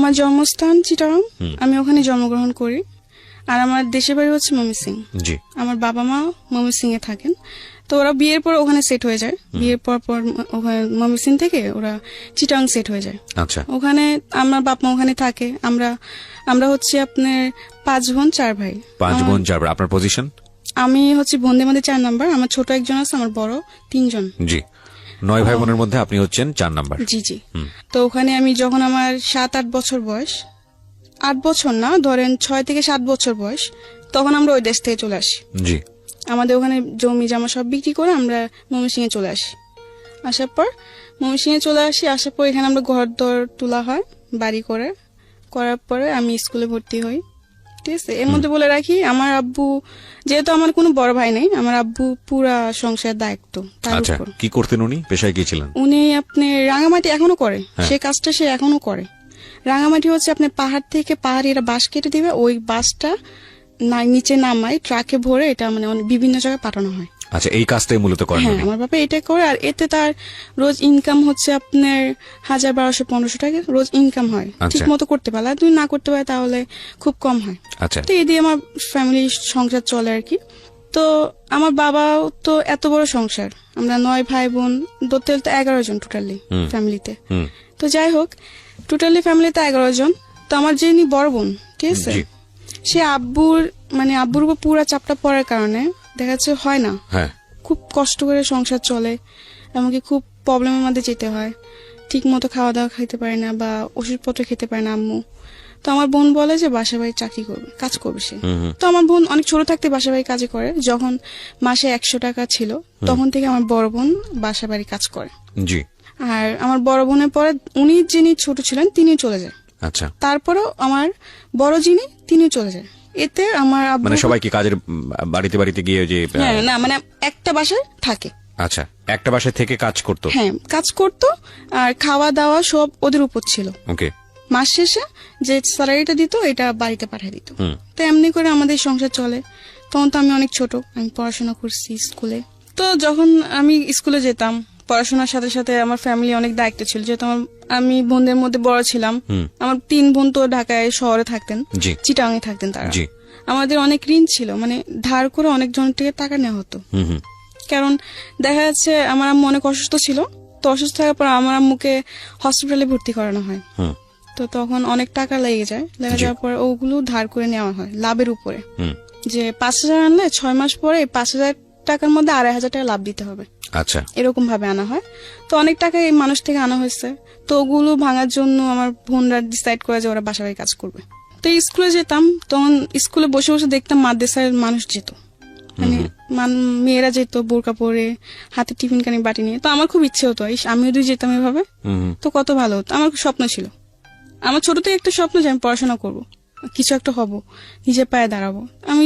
আমার জন্মস্থান চিটাগাং, আমি ওখানে জন্মগ্রহণ করি। আর আমার দেশের বাড়ি হচ্ছে ময়মনসিংহ। জি। আমার বাবা মা ময়মনসিংহে থাকেন। তো ওরা বিয়ের পর ওখানে সেট হয়ে যায়, বিয়ের পর ওখানে ময়মনসিংহ থেকে ওরা চিটাগাং সেট হয়ে যায়। আচ্ছা। ওখানে আমার বাপ মা ওখানে থাকে। আমরা হচ্ছে আপনার 5 বোন 4 ভাই। 5 বোন 4 ভাই। আপনার পজিশন? আমি হচ্ছে বোনদের মধ্যে 4 নাম্বার। আমার ছোট একজন আছে, আমার বড় 3 জন। জি। 9 ভাই বোনের মধ্যে আপনি হচ্ছেন 4 নাম্বার। জি জি। তো ওখানে আমি যখন আমার 7-8 বছর বয়স, 8 বছর না, ধরেন 6 থেকে 7 বছর বয়স, তখন আমরা ওই দেশ থেকে চলে আসি। জি। আমাদের ওখানে জমি জমা সব বিক্রি করে আমরা ময়মনসিংহে চলে আসি। আসার পর আসার পর এখানে আমরা ঘর দর তোলা হয়, বাড়ি করার পরে আমি স্কুলে ভর্তি হই। ঠিক আছে। এর মধ্যে বলে রাখি, আমার আব্বু, যেহেতু আমার কোনো বড় ভাই নেই, আমার আব্বু পুরা সংসারের দায়িত্ব তার আচ্ছা। উপর। কি করতেন উনি? পেশায় কি ছিলেন? উনি আপনি রাঙামাটি এখনো করে, সে কাজটা সে এখনো করে। রাঙামাটি হচ্ছে আপনি পাহাড় থেকে পাহাড়িরা বাঁশ কেটে দিবে, ওই বাঁশটা নিচে নামায় ট্রাকে ভরে এটা মানে বিভিন্ন জায়গায় পাঠানো হয়। আচ্ছা, এই কাজটাই মূলত করেন? হ্যাঁ, আমার বাবা এটা করে। আর এতে তার রোজ ইনকাম হচ্ছে আপনার 1000, 1200, 1500 টাকা রোজ ইনকাম হয়। ঠিক মতো করতে পারলে, আর তুমি না করতে পারে তাহলে খুব কম হয়। আচ্ছা। তো এই দিয়ে আমার ফ্যামিলি সংসার চলে আর কি। তো আমার বাবাও তো এত বড় সংসার, আমরা 9 ভাই বোন, ধরতে 11 জন টোটালি ফ্যামিলিতে। তো যাই হোক, টোটালি ফ্যামিলিতে 11 জন। তো আমার যিনি বড় বোন, ঠিক আছে, সে আব্বুর উপর পুরা চাপটা পড়ার কারণে দেখা যাচ্ছে হয় না, খুব কষ্ট করে সংসার চলে, এমনকি খুব প্রবলেমের মধ্যে যেতে হয়। ঠিক মতো খাওয়া দাওয়া খাইতে পারে না বা ওষুধপত্র খেতে পারে না আম্মু। তো আমার বোন বলে যে বাসা বাড়ি চাকরি করবে, কাজ করবে সে। তো আমার বোন অনেক ছোট থাকতে বাসা বাড়ি কাজে করে। যখন মাসে 100 টাকা ছিল, তখন থেকে আমার বড় বোন বাসা বাড়ি কাজ করে। জি। আর আমার বড় বোনের পরে উনি যিনি ছোট ছিলেন তিনি চলে যায়। আচ্ছা। তারপরেও আমার বড় যিনি তিনি চলে যায়। এতে আমার আব্বু মানে সবাই কি কাজের বাড়িতে গিয়ে যে? না, মানে একটা বাসায় থাকে। আচ্ছা, একটা বাসায় থেকে কাজ করতো? হ্যাঁ, কাজ করতো। আর খাওয়া দাওয়া সব ওদের উপর ছিল। ওকে। মাস শেষে যে স্যালারিটা দিত এটা বাড়িতে পাঠিয়ে দিত। তো এমনি করে আমাদের সংসার চলে। তখন তো আমি অনেক ছোট, আমি পড়াশোনা করছি স্কুলে। তো যখন আমি স্কুলে যেতাম, পড়াশোনার সাথে সাথে আমার ফ্যামিলি অনেক দায়িত্ব ছিল, যেহেতু আমি বোনদের মধ্যে বড় ছিলাম। আমার 3 বোন তো ঢাকায় শহরে থাকতেন, চিটাগাং এ থাকতেন তারা। আমাদের অনেক ঋণ ছিল, মানে ধার করে অনেক জনের থেকে টাকা নেওয়া হতো। কারণ দেখা যাচ্ছে আমার আম্মু অনেক অসুস্থ ছিল। তো অসুস্থ থাকার পর আমার আম্মুকে হসপিটালে ভর্তি করানো হয়। তো তখন অনেক টাকা লেগে যাওয়ার পর ওগুলো ধার করে নেওয়া হয় লাভের উপরে। যে 5000 আনলে 6 মাস পরে 5000 টাকার মধ্যে 2500 টাকা লাভ দিতে হবে। আচ্ছা। এরকম ভাবে আনা হয়। তো অনেক টাকা এই মানুষ থেকে আনা হয়েছে। তো ওগুলো ভাঙার জন্য আমার বোনরা ডিসাইড করে যে ওরা বাসা বাড়ি কাজ করবে। তো স্কুলে যেতাম, তখন স্কুলে বসে বসে দেখতাম মাদ্রাসার মানুষ যেত, মানে মেয়েরা যেত বোরকা পরে, হাতে টিফিন কানি বাটি নিয়ে। তো আমার খুব ইচ্ছে হতো আমিও যদি যেতাম এভাবে, তো কত ভালো হতো। আমার স্বপ্ন ছিল, আমার ছোট থেকে একটা স্বপ্ন যে আমি পড়াশোনা করব, কিছু একটা হব, নিজের পায়ে দাঁড়াবো। আমি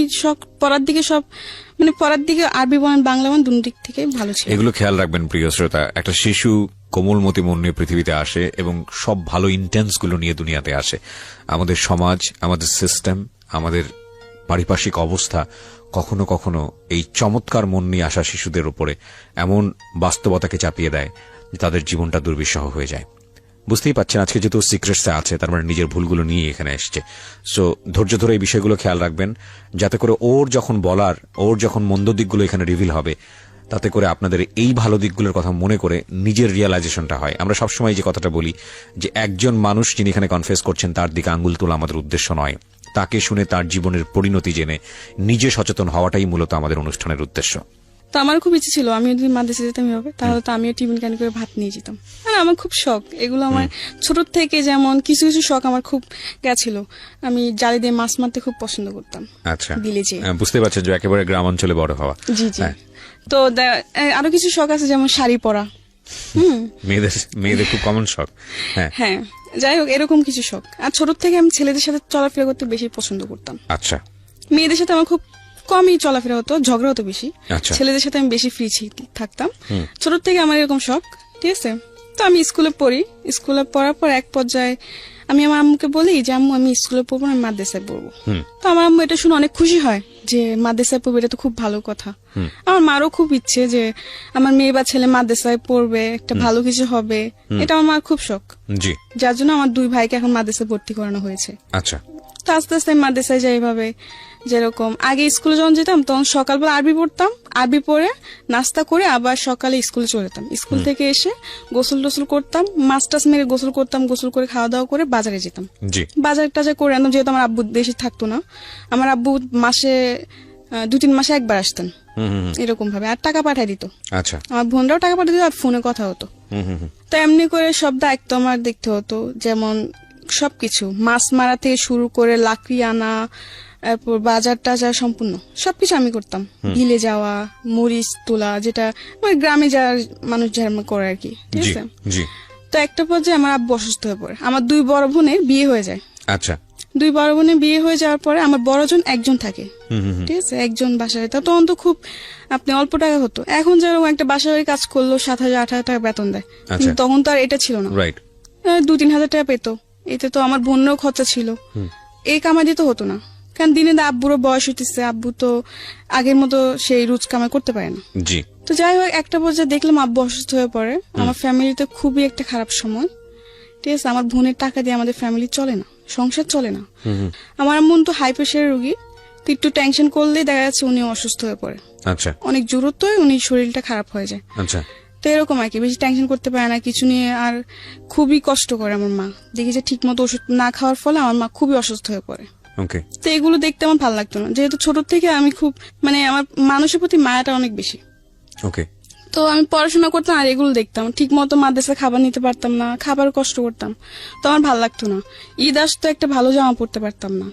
পড়ার দিকে আরবি বলেন বাংলা বলেন দুই দিক থেকে ভালো ছিল। এগুলো খেয়াল রাখবেন প্রিয় শ্রোতা, একটা শিশু কোমলমতি মন নিয়ে পৃথিবীতে আসে এবং সব ভালো ইন্টেন্স গুলো নিয়ে দুনিয়াতে আসে। আমাদের সমাজ, আমাদের সিস্টেম, আমাদের পারিপার্শ্বিক অবস্থা কখনো কখনো এই চমৎকার মন নিয়ে আসা শিশুদের উপরে এমন বাস্তবতাকে চাপিয়ে দেয় যে তাদের জীবনটা দুর্বিষহ হয়ে যায়। বুঝতেই পারছেন আজকে যেহেতু সিক্রেটসে আছে, তার মানে নিজের ভুলগুলো নিয়ে এখানে এসছে। সো ধৈর্য ধরে এই বিষয়গুলো খেয়াল রাখবেন, যাতে করে ওর যখন মন্দ দিকগুলো এখানে রিভিল হবে, তাতে করে আপনাদের এই ভালো দিকগুলোর কথা মনে করে নিজের রিয়েলাইজেশনটা হয়। আমরা সবসময় যে কথাটা বলি যে একজন মানুষ যিনি এখানে কনফেস করছেন তার দিকে আঙ্গুল তোলা আমাদের উদ্দেশ্য নয়, তাকে শুনে তার জীবনের পরিণতি জেনে নিজে সচেতন হওয়াটাই মূলত আমাদের অনুষ্ঠানের উদ্দেশ্য। তো আমার খুব ইচ্ছে ছিল আমি যদি মাদ্রাসা যেতাম এভাবে, তাহলে তো আমিও টিফিন ক্যানি করে ভাত নিয়ে যেতাম। মানে আমার খুব শখ এগুলো। আমার ছোট থেকে যেমন কিছু কিছু শখ আমার খুব গেছিল। আমি জালি দিয়ে মাছ মারতে খুব পছন্দ করতাম। আচ্ছা, বিলেজে। বুঝতে পারছেন যে একেবারে গ্রাম অঞ্চলে বড় হওয়া। জি জি। তো আরো কিছু শখ আছে, যেমন শাড়ি পরা। মেয়েদের খুব কমন শখ। হ্যাঁ, যাই হোক, এরকম কিছু শখ। আর ছোট থেকে আমি ছেলেদের সাথে চলাফেরা করতে বেশি পছন্দ করতাম। আচ্ছা। মেয়েদের সাথে আমার খুব কমই চলাফেরা হতো, ঝগড়া হতো বেশি। ছেলেদের সাথে আমি বেশি ফ্রি থাকতাম। ছোট থেকে আমার এরকম শখ, ঠিক আছে। তো আমি স্কুলে পড়ি, স্কুলে পড়ার পর এক পর্যায়ে আমি আমার আম্মুকে বলি যে আম্মু আমি স্কুলে পড়বো না, আমি মাদ্রাসায় পড়বো। তো আমার আম্মু এটা শুনে অনেক খুশি হয় যে মাদ্রাসায় পড়বে, এটা তো খুব ভালো কথা। আমার মারও খুব ইচ্ছে যে আমার মেয়ে বা ছেলে মাদ্রাসায় পড়বে, একটা ভালো কিছু হবে, এটা আমার মার খুব শখ। জি। যার জন্য আমার 2 ভাইকে এখন মাদ্রাসায় ভর্তি করানো হয়েছে। আচ্ছা। তো আস্তে আস্তে আমি মাদ্রাসায় যাই এভাবে। যেরকম আগে স্কুলে যখন যেতাম তখন সকালবেলা আরবি পড়তাম, আরবি পড়ে নাস্তা করে আবার সকালে স্কুলে চলে যেতাম। স্কুল থেকে এসে গোসল টোসল করতাম, মাছ টাছ মেরে গোসল করতাম, গোসল করে খাওয়া দাওয়া করে বাজারে যেতাম। জি। বাজার টাজার করে আনতাম, যেহেতু আমার আব্বু দেশে থাকতো না। আমার আব্বু মাসে 2-3 মাসে একবার আসতেন এরকম ভাবে, আর টাকা পাঠাই দিত। আচ্ছা। আমার বোনরাও টাকা পাঠাই দিত, আর ফোনে কথা হতো। তো এমনি করে সব দায়িত্ব আমার দেখতে হতো, যেমন সবকিছু মাছ মারা থেকে শুরু করে লাকড়ি আনা, তারপর বাজার টাজার সম্পূর্ণ সবকিছু আমি করতাম। বিলে যাওয়া, মরিচ তোলা, যেটা ওই গ্রামে যারা মানুষ যেরকম করে আর কি, ঠিক জি আছে। জি। তো একটা পর্যায়ে আমার আব্বু অসুস্থ হয়ে পড়ে, আমার 2 বড় বোনের বিয়ে হয়ে যায়। আচ্ছা। 2 বড় বোনের বিয়ে হয়ে যাওয়ার পরে আমার বড়জন একজন থাকে, ঠিক আছে, একজন বাসায়। তখন তো খুব আপনি অল্প টাকা হতো, এখন যেরকম একটা বাসায় কাজ করলো 7,000-8,000 টাকা বেতন দেয়, কিন্তু তখন তো আর এটা ছিল না। রাইট। 2-3 হাজার টাকা পেতো, এতে তো আমার বোনেরও খরচা ছিল, এই কামাই দিয়ে তো হতো না। কারণ দিনে আব্বুরও বয়স হইতেছে, আব্বু তো আগের মতো সেই রোজ কামাই করতে পারে না। জি। তো যাই হোক একটা পর্যায়ে দেখলাম আব্বু অসুস্থ হয়ে পড়ে, আমার ফ্যামিলিতে খুবই একটা খারাপ সময়, ঠিক আছে। আমার বোনের টাকা দিয়ে আমাদের ফ্যামিলি চলে না, সংসার চলে না। আমার বোন তো হাই প্রেশারের রোগী, তো একটু টেনশন করলেই দেখা যাচ্ছে উনি অসুস্থ হয়ে পড়ে। আচ্ছা। অনেক জরুরত হয়, উনি শরীরটা খারাপ হয়ে যায়। আচ্ছা। তো এরকম আর কি, বেশি টেনশন করতে পারে না কিছু নিয়ে, আর খুবই কষ্ট করে আমার মা। দেখি যে ঠিক মতো ওষুধ না খাওয়ার ফলে আমার মা খুবই অসুস্থ হয়ে পড়ে। ওকে। তো এগুলো দেখতে আমার ভালো লাগতো না, যেহেতু ছোট থেকে আমি খুব মানে আমার মানুষের প্রতি মায়াটা অনেক বেশি। ওকে। তো আমি পড়াশোনা করতাম আর এগুলো দেখতাম, ঠিক মতো মাদ্রাসা খাবার নিতে পারতাম না, খাবার কষ্ট করতাম, তো আমার ভালো লাগতো না। ঈদ আসতো একটা ভালো জামা পড়তে পারতাম না,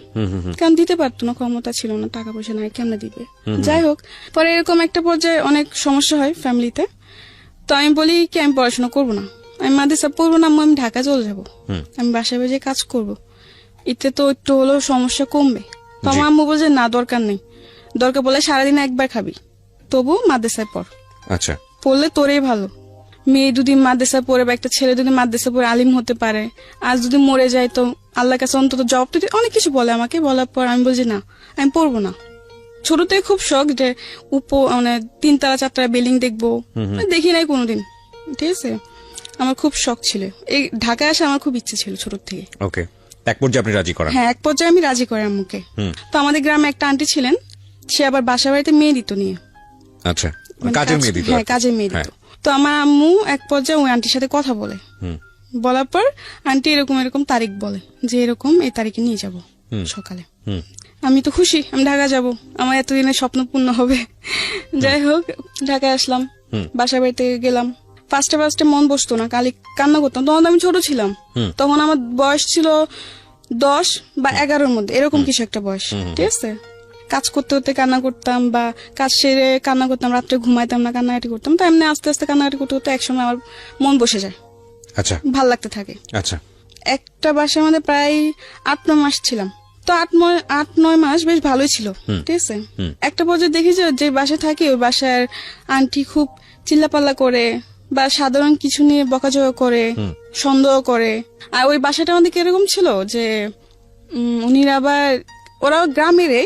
কারণ দিতে পারতো না, ক্ষমতা ছিল না, টাকা পয়সা নাই, কেমনে দিবে। যাই হোক, পরে এরকম একটা পর্যায়ে অনেক সমস্যা হয় ফ্যামিলিতে। তো আমি বলি কি আমি পড়াশোনা করবো না, আমি মাদ্রাসা পড়বো না, আমি ঢাকা চলে যাবো, আমি বাসায় বাজে কাজ করবো, এতে তো একটু হলেও সমস্যা কমবে। তো আমার আম্মু বলছে না দরকার নেই, দরকার বলে সারাদিন একবার খাবি, তবু মাদ্রাসায় পড়। আচ্ছা। পড়লে তোরই ভালো, মেয়ে 2 দিন মাদ্রাসায় পড়ে বা একটা ছেলে 2 দিন মাদ্রাসায় পড়ে আলিম হতে পারে, আর যদি মরে যায় তো আল্লাহর কাছে অন্তত জবাব দিতে, অনেক কিছু বলে আমাকে। বলার পর আমি বলছি না, আমি পড়বো না। ছোট থেকে খুব শখ যে মানে 3 তলা 4 তলা বিল্ডিং দেখবো, দেখি নাই কোনোদিন, ঠিক আছে। আমার খুব শখ ছিল, এই ঢাকায় আসা আমার খুব ইচ্ছে ছিল ছোট থেকে। ওকে। এক পর্যায়ে আপনি রাজি করান? হ্যাঁ, এক পর্যায়ে আমি রাজি করি আম্মুকে। তো আমাদের গ্রামে একটা আন্টি ছিলেন, সে আবার বাসা বাড়িতে মেয়ে দিত নিয়ে। আচ্ছা। মানে কাজের মেয়ে দিত? হ্যাঁ, কাজের মেয়ে দিত। তো আমার আম্মু এক পর্যায়ে ওই আন্টির সাথে কথা বলে, বলার পর আন্টি এরকম এরকম তারিখ বলে যে এরকম এই তারিখে নিয়ে যাব সকালে। আমি তো খুশি, আমি ঢাকা যাব, আমার এতদিনের স্বপ্ন পূর্ণ হবে। যাই হোক, ঢাকায় আসলাম, বাসা বাড়িতে গেলাম। ফার্স্টে মন বসতো না, কান্না করতাম। তখন আমি ছোট ছিলাম, তখন আমার বয়স ছিল 10 বা 11-র মধ্যে, এরকম কিছু একটা বয়স, ঠিক আছে। কাজ করতে করতে কান্না করতাম, বা কাজ সেরে কান্না করতাম, রাত্রে ঘুমাইতাম না, কান্নাকাটি করতাম। তো এমনি আস্তে আস্তে কান্নাকাটি করতে করতে একসময় আমার মন বসে যায়। আচ্ছা। ভাল লাগতে থাকে। আচ্ছা। একটা বাসার মধ্যে প্রায় 8-9 মাস ছিলাম। তো 8-9 মাস বেশ ভালোই ছিল, ঠিক আছে। একটা পর্যায়ে দেখি যে বাসায় থাকি, ওই বাসার আন্টি খুব চিল্লাপাল্লা করে, বা সাধারণ কিছু নিয়ে বকাঝকা করে, সন্দেহ করে। আর ওই বাসাটা আমাদের কিরকম ছিল যে উনিরা আবার, ওরাও গ্রামেরই,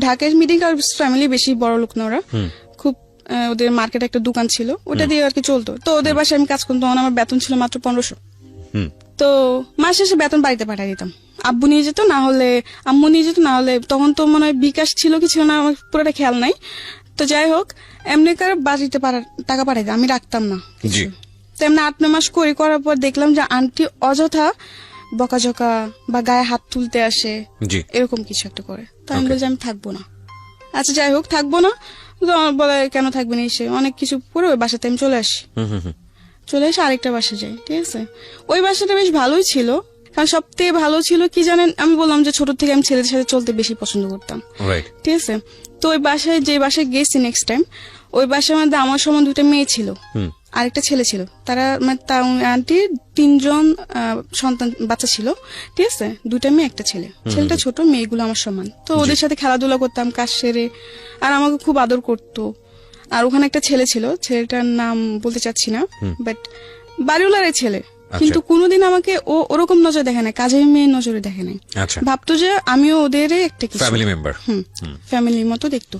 ঢাকায় মিডিল ক্লাস ফ্যামিলি, বেশি বড় লোক না ওরা, খুব ওদের মার্কেটে একটা দোকান ছিল, ওটা দিয়ে আর কি চলতো। তো ওদের বাসায় আমি কাজ করতাম, তখন আমার বেতন ছিল মাত্র 1500। তো মাস শেষে বেতন বাড়িতে পাঠিয়ে দিতাম, আব্বু নিয়ে যেত, না হলে আম্মু নিয়ে যেত, না হলে তখন তো মনে হয় বিকাশ ছিল কি ছিল না আমার পুরোটা খেয়াল নাই। তো যাই হোক, এমনি করে বাড়িতে টাকা পাঠাই দিতাম, আমি রাখতাম না। তো এমনি 8-9 মাস করার পর দেখলাম যে আন্টি অযথা বকাঝকা বা গায়ে হাত তুলতে আসে, এরকম কিছু একটা করে। তো আমি বলছি আমি থাকবো না। আচ্ছা যাই হোক, থাকবো না। তো আমার বলে কেন থাকবেন, এসে অনেক কিছু করে ওই বাসাতে আমি চলে আসি। চলে এসে আরেকটা বাসা যাই, ঠিক আছে। ওই বাসাটা বেশ ভালোই ছিল, কারণ সব থেকে ভালো ছিল কি জানেন, আমি বললাম যে ছোট থেকে আমি ছেলেদের সাথে চলতে বেশি পছন্দ করতাম, ঠিক আছে। তো ওই বাসায়, যে বাসায় গেছি নেক্সট টাইম, ওই বাসার মধ্যে আমার সমান 2টা মেয়ে ছিল, আরেকটা ছেলে ছিল। তারা মানে আন্টির 3 জন সন্তান বাচ্চা ছিল, ঠিক আছে। 2টা মেয়ে, একটা ছেলে। ছেলেটা ছোট, মেয়েগুলো আমার সমান। তো ওদের সাথে খেলাধুলা করতাম, কাজ সেরে, আর আমাকে খুব আদর করতো। আর ওখানে একটা ছেলে ছিল, ছেলেটার নাম বলতে চাচ্ছি না, বাট বাড়িওয়ালার ছেলে, কিন্তু কোনোদিন আমাকে ও ওরকম নজর দেখে নাই, কাজের মেয়ের নজরে দেখে নাই। আচ্ছা, ভাবতো যে আমিও ওদের একটা কিছু ফ্যামিলি মেম্বার। ফ্যামিলির মতো দেখতো।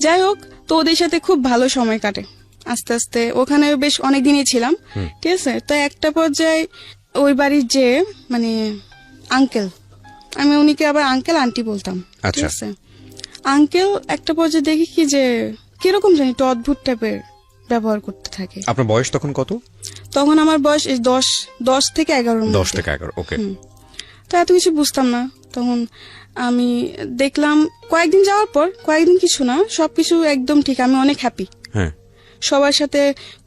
যাই হোক, তো ওদের সাথে খুব ভালো সময় কাটে। আস্তে আস্তে ওখানে বেশ অনেক দিনই ছিলাম, ঠিক আছে। তো একটা পর্যায়ে ওই বাড়ির যে মানে আঙ্কেল, আমি উনিকে আবার আঙ্কেল আন্টি বলতাম, ঠিক আছে। আঙ্কেল একটা পর্যায়ে দেখি কি যে কিরকম জানি একটু অদ্ভুত টাইপের ব্যবহার করতে থাকে। আপনার বয়স তখন কত? তখন আমার বয়স 10 থেকে 11। 10 থেকে 11, ওকে। তো এত কিছু বুঝতাম না তখন। আমি দেখলাম কয়েকদিন যাওয়ার পর, কয়েকদিন কিছু না, সবকিছু একদম ঠিক, আমি অনেক হ্যাপি। হ্যাঁ, সবার সাথে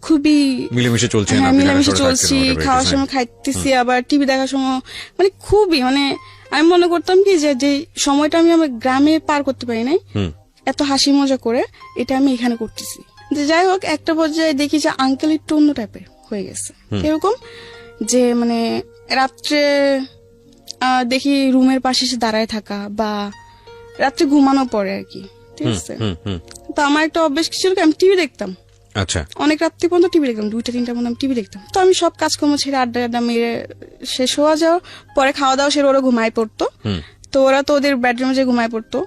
খুবই মিলেমিশে চলছে। হ্যাঁ, মিলেমিশে চলছি, খাওয়ার সময় খাইতেছি, আবার টিভি দেখার সময় মানে খুবই মানে আমি মনে করতাম কি যে সময়টা আমি আমার গ্রামে পার করতে পারি নাই এত হাসি মজা করে, এটা আমি এখানে করতেছি। যে যাই হোক, একটা পর্যায়ে দেখি যে আঙ্কেল একটু অন্য টাইপের হয়ে গেছে। এরকম যে মানে রাত্রে দেখি রুমের পাশে এসে দাঁড়ায় থাকা, বা রাত্রে ঘুমানো পরে আর কি, ঠিক আছে। তো আমার একটা অভ্যেস ছিল কি, আমি টিভি দেখতাম। আচ্ছা, অনেক রাত্রি পর্যন্ত টিভি দেখতাম, 2টা-3টা পর্যন্ত টিভি দেখতাম। তো আমি সব কাজকর্ম ছেড়ে আড্ডা মেরে শেষ হওয়া যাওয়ার পরে খাওয়া দাওয়া সেরে ওরা ঘুমায় পড়তো। তো ওরা তো ওদের বেডরুমে যে ঘুমায় পড়তো,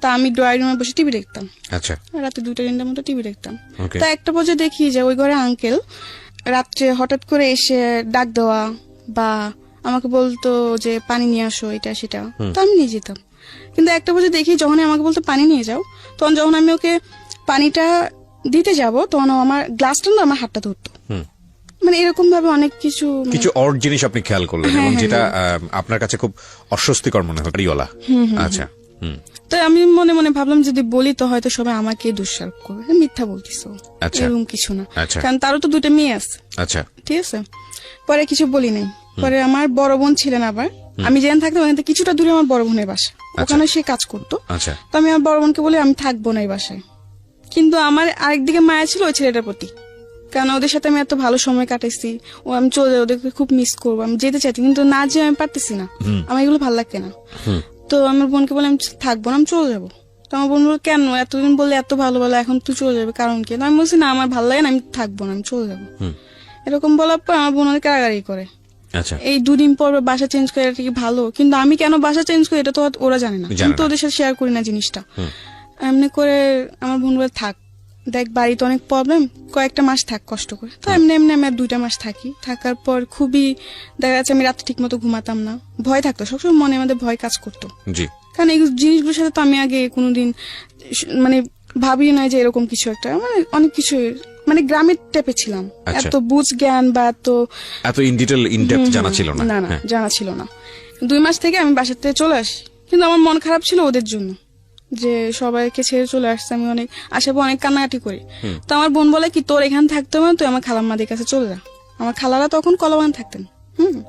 তা আমি ড্রয়িং রুমে বসে টিভি দেখতাম। আচ্ছা, রাতে 2টা-3টার মতো টিভি দেখতাম। তা একটা পর্যায়ে দেখি যে ওই ঘরে আঙ্কেল রাত্রে হঠাৎ করে এসে ডাক দেওয়া, বা আমাকে বলতো যে পানি নিয়ে আসো, এটা সেটা। তো আমি নিয়ে যেতাম। কিন্তু একটা পর্যায়ে দেখি যখন আমাকে বলতো পানি নিয়ে যাও, তখন যখন আমি ওকে পানিটা দিতে যাব, তখন আমার গ্লাসটা না আমার হাতটা ধরতো। মানে এরকম ভাবে অনেক কিছু কিছু অড জিনিস আপনি খেয়াল করলেন, এবং যেটা আপনার কাছে খুব অস্বস্তিকর মনে হয়। আচ্ছা, তো আমি মনে মনে ভাবলাম যদি বলি তো হয়তো সবাই আমাকে দোষারোপ করবে, মিথ্যা বলতিছো, এরকম কিছু না। কারণ তারও তো 2টা মেয়ে আছে। আচ্ছা, ঠিক আছে। পরে কিছু বলি নাই। পরে আমার বড় বোন ছিলেন, আবার আমি যেখানে থাকতাম ওখান থেকে কিছুটা দূরে আমার বড় বোনের বাসা, ওখানে সে কাজ করতো। তো আমি আমার বড় বোনকে বলি আমি থাকবো না এই বাসায়। কিন্তু আমার আরেকদিকে মায়া ছিল ওই ছেলেটার প্রতি, কারণ ওদের সাথে আমি এত ভালো সময় কাটাইছি, ও আমি চলে যাই, ওদেরকে খুব মিস করবো, আমি যেতে চাইছি কিন্তু না যে আমি পারতেছি না, আমার এগুলো ভালো লাগছে না। তো আমার বোনকে বলে আমি থাকবো না, আমি চলে যাবো। তো আমার বোন বলল কেন, এতদিন বললে এত ভালো ভালো, এখন তুই চলে যাবে, কারণ কি? আমি বলছি না আমার ভালো লাগে না, আমি থাকবো না, আমি চলে যাবো। এরকম বলার পর আমার বোন অনেক কারাগারি করে। এই 2 দিন পর বাসা চেঞ্জ করে, এটা কি ভালো? কিন্তু আমি কেন বাসা চেঞ্জ করি এটা তো ওরা জানে না, আমি তো ওদের সাথে শেয়ার করি না জিনিসটা। এমনি করে আমার বোন বলে থাক, দেখ বাড়িতে অনেক প্রবলেম, কয়েকটা মাস থাক কষ্ট করে। তো এমনি এমনি আমি আর 2টা মাস থাকি। থাকার পর খুবই দেখা যাচ্ছে আমি রাতে ঠিক মতো ঘুমাতাম না, ভয় থাকতো সবসময়, মনে মধ্যে ভয় কাজ করতো। কারণ এই জিনিসগুলোর সাথে তো আমি আগে কোনোদিন মানে ভাবি নাই যে এরকম কিছু একটা, মানে অনেক কিছু মানে গ্রামের টাইপে ছিলাম, এত বুঝ জ্ঞান বা এত ইন ডিটেইল ইন ডেপথ জানা ছিল না। না জানা ছিল না। 2 মাস থেকে আমি বাসা থেকে চলে আসি, কিন্তু আমার মন খারাপ ছিল ওদের জন্য, যে সবাইকে ছেড়ে চলে আসছে। আমি অনেক আশেপাশে অনেক কান্নাকাটি করি। তো আমার বোন বলে কি তোর এখানে থাকতে হবে, তুই আমার খালাম্মাদের কাছে চলে যা। আমার খালারা তখন কলাবাগান থাকতেন।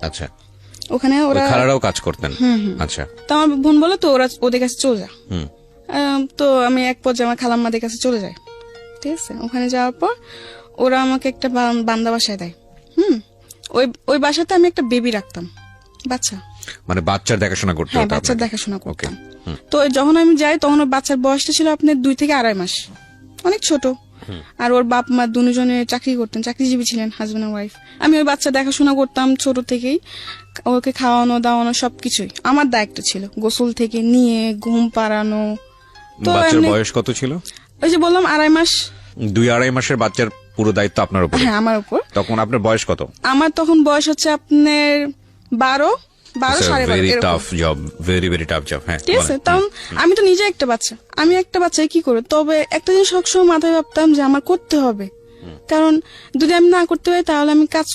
আচ্ছা, ওখানে ওরা খালারাও কাজ করতেন। আচ্ছা, তো আমার বোন বলে তো ওরা ওদের কাছে চলে যা। তো আমি এক পর্যায়ে আমার খালাম্মাদের কাছে চলে যাই, ঠিক আছে। ওখানে যাওয়ার পর ওরা আমাকে একটা বান্দা বাসায় দেয়। ওই বাসাতে আমি একটা বেবি রাখতাম, বাচ্চা, মানে বাচ্চার দেখাশোনা করতে হতো। হ্যাঁ, বাচ্চার দেখাশোনা করতাম। তো যখন আমি যাই তখন ওর বাচ্চার বয়সটা ছিল আপনার 2 থেকে 2.5 মাস, অনেক ছোট। আর ওর বাপ মা দুজনে চাকরি করতেন, চাকরিজীবী ছিলেন, হাজবেন্ড আর ওয়াইফ। আমি ওই বাচ্চা দেখাশোনা করতাম ছোট থেকেই, ওকে খাওয়ানো দাওয়ানো সবকিছুই আমার দায়িত্ব ছিল, গোসল থেকে নিয়ে ঘুম পাড়ানো। তো বাচ্চার বয়স কত ছিল? ওই যে বললাম 2.5 মাস। 2-2.5 মাসের বাচ্চার পুরো দায়িত্ব আপনার উপর? হ্যাঁ, আমার উপর। তখন আপনার বয়স কত? আমার তখন বয়স হচ্ছে আপনার 12 very tough job, very very tough job. হ্যাঁ, ঠিক আছে। তখন আমি তো নিজে একটা বাচ্চা, আমি একটা বাচ্চায় কি করে, তবে একটা জিনিস সবসময় মাথায় ভাবতাম যে আমার করতে হবে, কারণ যদি আমি না করতে পারি তাহলে আমি কাজ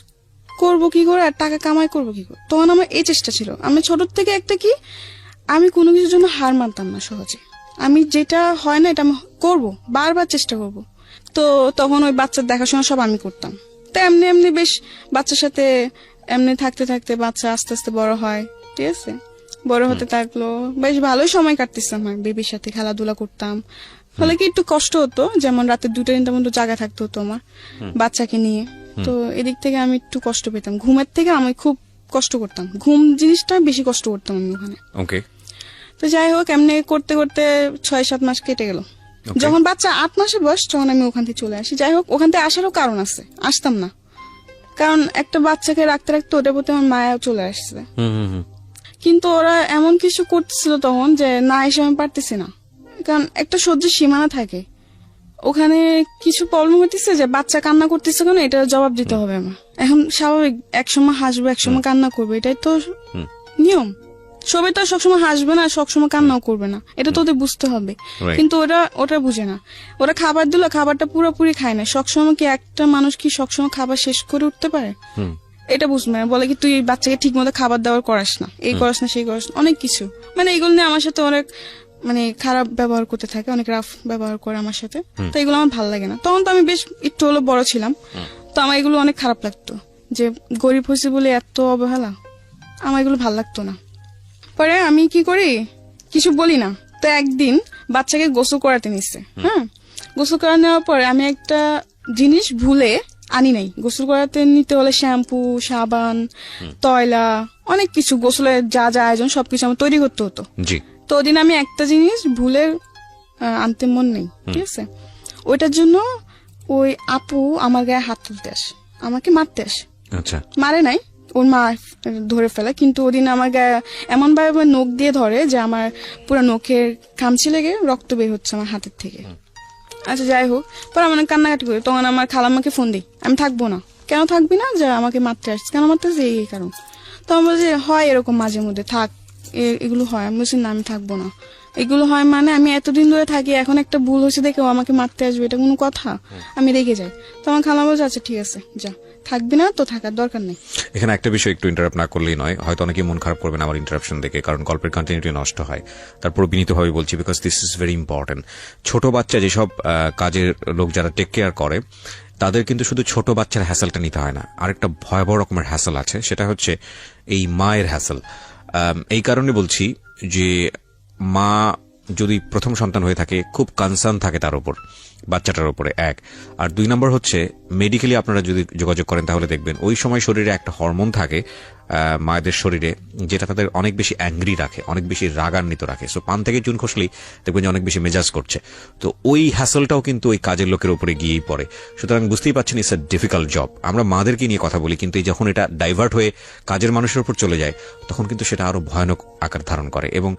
করবো কি করে আর টাকা কামাই করবো কি করে। তখন আমার এই চেষ্টা ছিল, আমি ছোট থেকে একটা কি আমি কোনো কিছুর জন্য হার মানতাম না সহজে। আমি যেটা হয় না এটা আমি করবো, বারবার চেষ্টা করব। তো তখন ওই বাচ্চার দেখাশোনা সব আমি করতাম। তো এমনি এমনি বেশ বাচ্চার সাথে এমনি থাকতে থাকতে বাচ্চা আস্তে আস্তে বড় হয়, ঠিক আছে। বড় হতে থাকলো, বেশ ভালোই সময় কাটতেছে আমার, বেবির সাথে খেলাধুলা করতাম। ফলে কি একটু কষ্ট হতো, যেমন রাতে 2টা-3টার মতো জায়গা থাকতে হতো আমার বাচ্চাকে নিয়ে। তো এদিক থেকে আমি একটু কষ্ট পেতাম, ঘুমের থেকে আমি খুব কষ্ট করতাম, ঘুম জিনিসটা বেশি কষ্ট করতাম আমি ওখানে। তো যাই হোক, এমনি করতে করতে 6-7 মাস কেটে গেল। যখন বাচ্চা 8 মাসের বয়স তখন আমি ওখান থেকে চলে আসি। যাই হোক, ওখান থেকে আসারও কারণ আছে, আসতাম না, কারণ একটা বাচ্চাকে রাখতে রাখতে ওটার প্রতি আমার মায়া চলে আসছে। হুম হুম হুম। কিন্তু ওরা এমন কিছু করতেছিল তখন যে না এসে আমি পারতেছি না, কারণ একটা সহ্যের সীমানা থাকে। ওখানে কিছু প্রবলেম হইতেছে যে বাচ্চা কান্না করতেছে কেন, এটা জবাব দিতে হবে আমার। এখন স্বাভাবিক, একসময় হাসবে একসময় কান্না করবে, এটাই তো নিয়ম। সবাই তো আর সবসময় হাসবে না, সবসময় কান্নাও করবে না, এটা তো ওদের বুঝতে হবে। Right. কিন্তু ওটা বুঝে না। ওরা খাবার দিল, খাবারটা পুরোপুরি খায় না। সবসময় কি একটা মানুষ কি সবসময় খাবার শেষ করে উঠতে পারে? হুম। এটা বুঝবে না, বলে কি তুই বাচ্চাকে ঠিক মতো খাবার দাবার করাস না, এই করাস না সেই করাস না, অনেক কিছু। মানে এগুলো নিয়ে আমার সাথে অনেক মানে খারাপ ব্যবহার করতে থাকে, অনেক রাফ ব্যবহার করে আমার সাথে। তো এগুলো আমার ভালো লাগে না। তখন তো আমি বেশ একটু হলো বড় ছিলাম, তো আমার এগুলো অনেক খারাপ লাগতো যে গরিব হয়েছে বলে এত অবহেলা, আমার এগুলো ভালো লাগতো না। পরে আমি কি করি, কিছু বলি না। তো একদিন বাচ্চাকে গোসল করাতে নিচ্ছে, হ্যাঁ, গোসল করা নেওয়ার পরে আমি একটা জিনিস ভুলে আনি নাই। গোসল করাতে নিতে হলে শ্যাম্পু, সাবান, তয়লা, অনেক কিছু, গোসলের যা যা আয়োজন সবকিছু আমার তৈরি করতে হতো। জি। তো ওদিন আমি একটা জিনিস ভুলে আনতে মন নেই, ঠিক আছে। ওইটার জন্য ওই আপু আমার গায়ে হাত তুলতে আসে, আমাকে মারতে আসে। আচ্ছা। মারে নাই, ওর মা ধরে ফেলে, কিন্তু ওদিন আমার গায়ে এমন ভাবে নখ দিয়ে ধরে যে আমার পুরো নখের খামচি লেগে রক্ত বের হচ্ছে আমার হাতের থেকে। আচ্ছা যাই হোক, পরে আমার কান্নাকাটি করি। তখন আমার খালাম্মাকে ফোন দিই, আমি থাকবো না। কেন থাকবি না? যে আমাকে মারতে আসছে। কেন মারতে আসছে? এই কারণ। তো আমি বলছি হয় এরকম মাঝে মধ্যে, থাক, এগুলো হয়। আমি বলছি না আমি থাকবো না। এগুলো হয় মানে আমি এতদিন ধরে থাকি, এখন একটা ভুল হয়েছে দেখে ও আমাকে মারতে আসবে, এটা কোনো কথা? আমি রেগে যাই। তো আমার খালা বলছে আচ্ছা ঠিক আছে যা, থাকবি না তো থাকার দরকার নেই। এখানে একটা বিষয় একটু ইন্টারাপ্ট না করলেই নয়, হয়তো অনেকে মন খারাপ করবেন আমার ইন্টারাপশন দেখে, কারণ গল্পের কন্টিনিউটি নষ্ট হয়। তারপর বিনীতভাবে বলছি, because this is very important. ছোট বাচ্চা যেসব কাজের লোক যারা টেক কেয়ার করে, তাদের কিন্তু শুধু ছোট বাচ্চার হ্যাসেলটা নিতে হয় না, আরেকটা ভয়াবহ রকমের হ্যাসেল আছে, সেটা হচ্ছে এই মায়ের হ্যাসেল। এই কারণে বলছি যে মা যদি প্রথম সন্তান হয়ে থাকে, খুব কনসার্ন থাকে তার উপর, বাচ্চাটার উপরে, এক। আর দুই নম্বর হচ্ছে মেডিকেলি আপনারা যদি যোগাযোগ করেন তাহলে দেখবেন ওই সময় শরীরে একটা হরমোন থাকে মায়েদের শরীরে, যেটা তাদের অনেক বেশি অ্যাংরি রাখে, অনেক বেশি রাগান্বিত রাখে। সো পান থেকে চুন খসলেই দেখবেন যে অনেক বেশি মেজাজ করছে। তো ওই হ্যাসলটাও কিন্তু ওই কাজের লোকের উপরে গিয়েই পড়ে। সুতরাং বুঝতেই পারছেন ইটস এ ডিফিকাল্ট জব। আমরা মাদেরকে নিয়ে কথা বলি, কিন্তু যখন এটা ডাইভার্ট হয়ে কাজের মানুষের উপর চলে যায়, তখন কিন্তু সেটা আরো ভয়ানক আকার ধারণ করে। এবং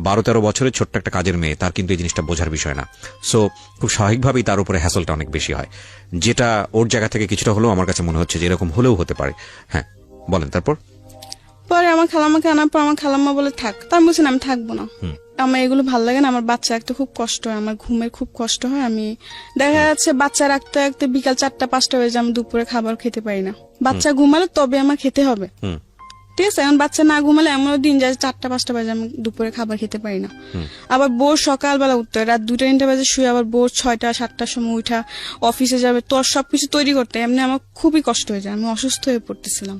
12-13 বছরের ছোট্ট একটা কাজের মেয়ে, তার কিন্তু এই জিনিসটা বোঝার বিষয় না। সো খুব স্বাভাবিকভাবেই তার উপরে হ্যাসলটা অনেক বেশি হয়, যেটা ওর জায়গা থেকে কিছুটা হলেও আমার কাছে মনে হচ্ছে যে এরকম হলেও হতে পারে। হ্যাঁ বলেন। তারপর পরে আমার খালাম্মাকে আনার পর আমার খালাম্মা বলে থাক, তা আমি বলছি না আমি থাকবো না, আমার এগুলো ভালো লাগে না। আমার বাচ্চা রাখতে খুব কষ্ট হয়, আমার ঘুমের খুব কষ্ট হয়। আমি দেখা যাচ্ছে বাচ্চা রাখতে রাখতে বিকাল 4টা-5টা হয়ে যায়, আমি দুপুরে খাবার খেতে পারি না। বাচ্চা ঘুমালে তবে আমার খেতে হবে, ঠিক আছে। এখন বাচ্চা না ঘুমালে এমনও দিন যায় 4টা-5টা বাজে আমি দুপুরে খাবার খেতে পারি না। আবার বোর সকালবেলা উঠতে হয়, রাত 2টা-3টা বাজে শুয়ে আবার বোর 6টা-7টার সময় উঠা অফিসে যাবে, তোর সবকিছু তৈরি করতে এমনি আমার খুবই কষ্ট হয়ে যায়, আমি অসুস্থ হয়ে পড়তেছিলাম।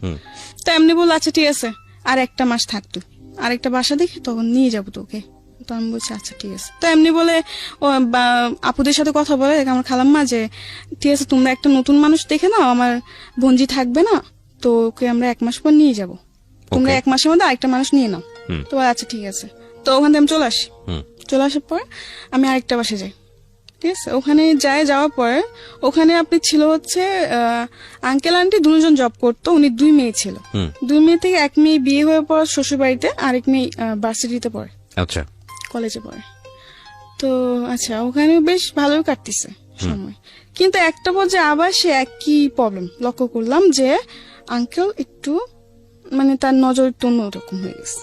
তো এমনি বললো আচ্ছা ঠিক আছে আর একটা মাস থাকতো, আরেকটা বাসা দেখে তখন নিয়ে যাবো তোকে। তো আমি বলছি আচ্ছা ঠিক আছে। তো এমনি বলে আপুদের সাথে কথা বলে আমার খালাম্মা যে ঠিক আছে তোমরা একটা নতুন মানুষ দেখে নাও, আমার বোনজি থাকবে না, তো ওকে আমরা 1 মাস পর নিয়ে যাবো, তোমরা 1 মাসের মধ্যে আরেকটা মানুষ নিয়ে নাও। তো আচ্ছা ঠিক আছে। তো ওখান থেকে আমি চলে আসি। চলে আসার পর আমি আরেকটা বাসে যাই, ঠিক আছে। ওখানে যাওয়ার পরে ওখানে আপনি ছিল হচ্ছে আঙ্কেল আন্টি দুজন জব করতো, উনি 2 মেয়ে ছিল। 2 মেয়ে থেকে 1 মেয়ে বিয়ে হয়ে পড়ে শ্বশুর বাড়িতে, আরেক মেয়ে ভার্সিটিতে পড়ে, আচ্ছা কলেজে পড়ে। তো আচ্ছা ওখানে বেশ ভালোই কাটতেছে সময়, কিন্তু একটা পর্যায়ে আবার সে একই প্রবলেম লক্ষ্য করলাম যে আঙ্কেল একটু মানে তার নজর একটু অন্যরকম হয়ে গেছে।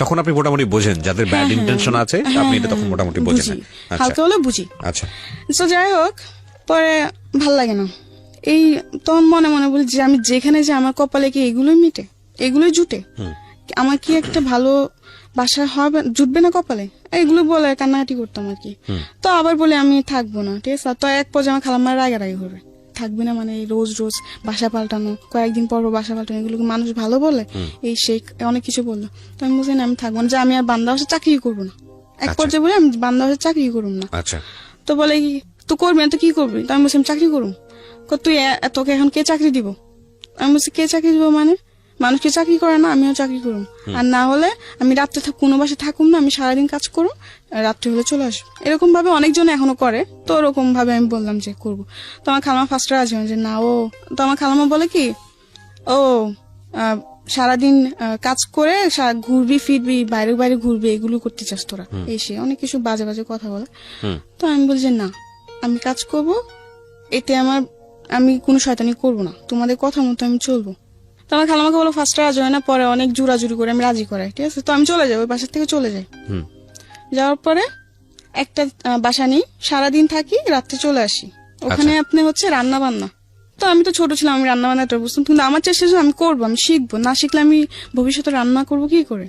তখন আপনি মোটামুটি বোঝেন যাদের ব্যাড ইন্টেনশন আছে, আপনি এটা তখন মোটামুটি বোঝেন, হালকা হলে বুঝি। আচ্ছা তো যাই হোক, পরে ভাল লাগে না। এই তখন মনে মনে বলি যে আমি যেখানে যে আমার কপালে কি এগুলোই মিটে, এগুলোই জুটে, আমার কি একটা ভালো বাসা হবে, জুটবে না কপালে, এগুলো বলে কান্নাকাটি করতাম আর কি। তো আবার বলে আমি থাকবো না, ঠিক আছে। তো এক পর্যায়ে আমার খালাম্মার রাগারাগি হবে, থাকবে না মানে রোজ রোজ বাসা পাল্টানো, কয়েকদিন পর বাসা পাল্টানো, এগুলো মানুষ ভালো বলে, এই সেই অনেক কিছু বললো। তো আমি বলছি না আমি থাকবো না, যে আমি আর বান্দা হাউসে চাকরি করবো না। এক পর্যায়ে বলে আমি বান্দা হাউসে চাকরি করবো না। তো বলে কি তো করবি না তো কি করবি? তো আমি বলছি আমি চাকরি করবো। তুই তোকে এখন কে চাকরি দিব? আমি বলছি কে চাকরি দিব মানে? মানুষকে চাকরি করে না, আমিও চাকরি করুম, আর না হলে আমি রাত্রে কোনো বাসে থাকুম না, আমি সারাদিন কাজ করুম, রাত্রে হলে চলে আসবো। এরকম ভাবে অনেকজন এখনো করে। তো ওরকম ভাবে আমি বললাম যে করবো। তো আমার খালামা ফার্স্ট রাজি হয় যে না ও, তো আমার খালামা বলে কি ও সারাদিন কাজ করে ঘুরবি ফিরবি, বাইরে বাইরে ঘুরবি, এগুলো করতে চাস তোরা, এসে অনেক কিছু বাজে বাজে কথা বলে। তো আমি বলছি না, আমি কাজ করব, এতে আমি কোনো শয়তানি করব না, তোমাদের কথা মতো আমি চলবো। তো আমার খালামাকে বলো ফার্স্ট রাজি হয় না, পরে অনেক জোরাজুরি করে আমি রাজি করাই, ঠিক আছে। তো আমি চলে যাই, ওই বাসার থেকে চলে যাই। যাওয়ার পরে একটা বাসা নিই, সারাদিন থাকি, রাত্রে চলে আসি। ওখানে আপনি হচ্ছে রান্না বান্না। তো আমি তো ছোট ছিলাম, আমি রান্না বান্নাটা বুঝতাম, কিন্তু আমার চেষ্টা ছিল আমি করবো, আমি শিখবো, না শিখলে আমি ভবিষ্যতে রান্না করবো কি করে,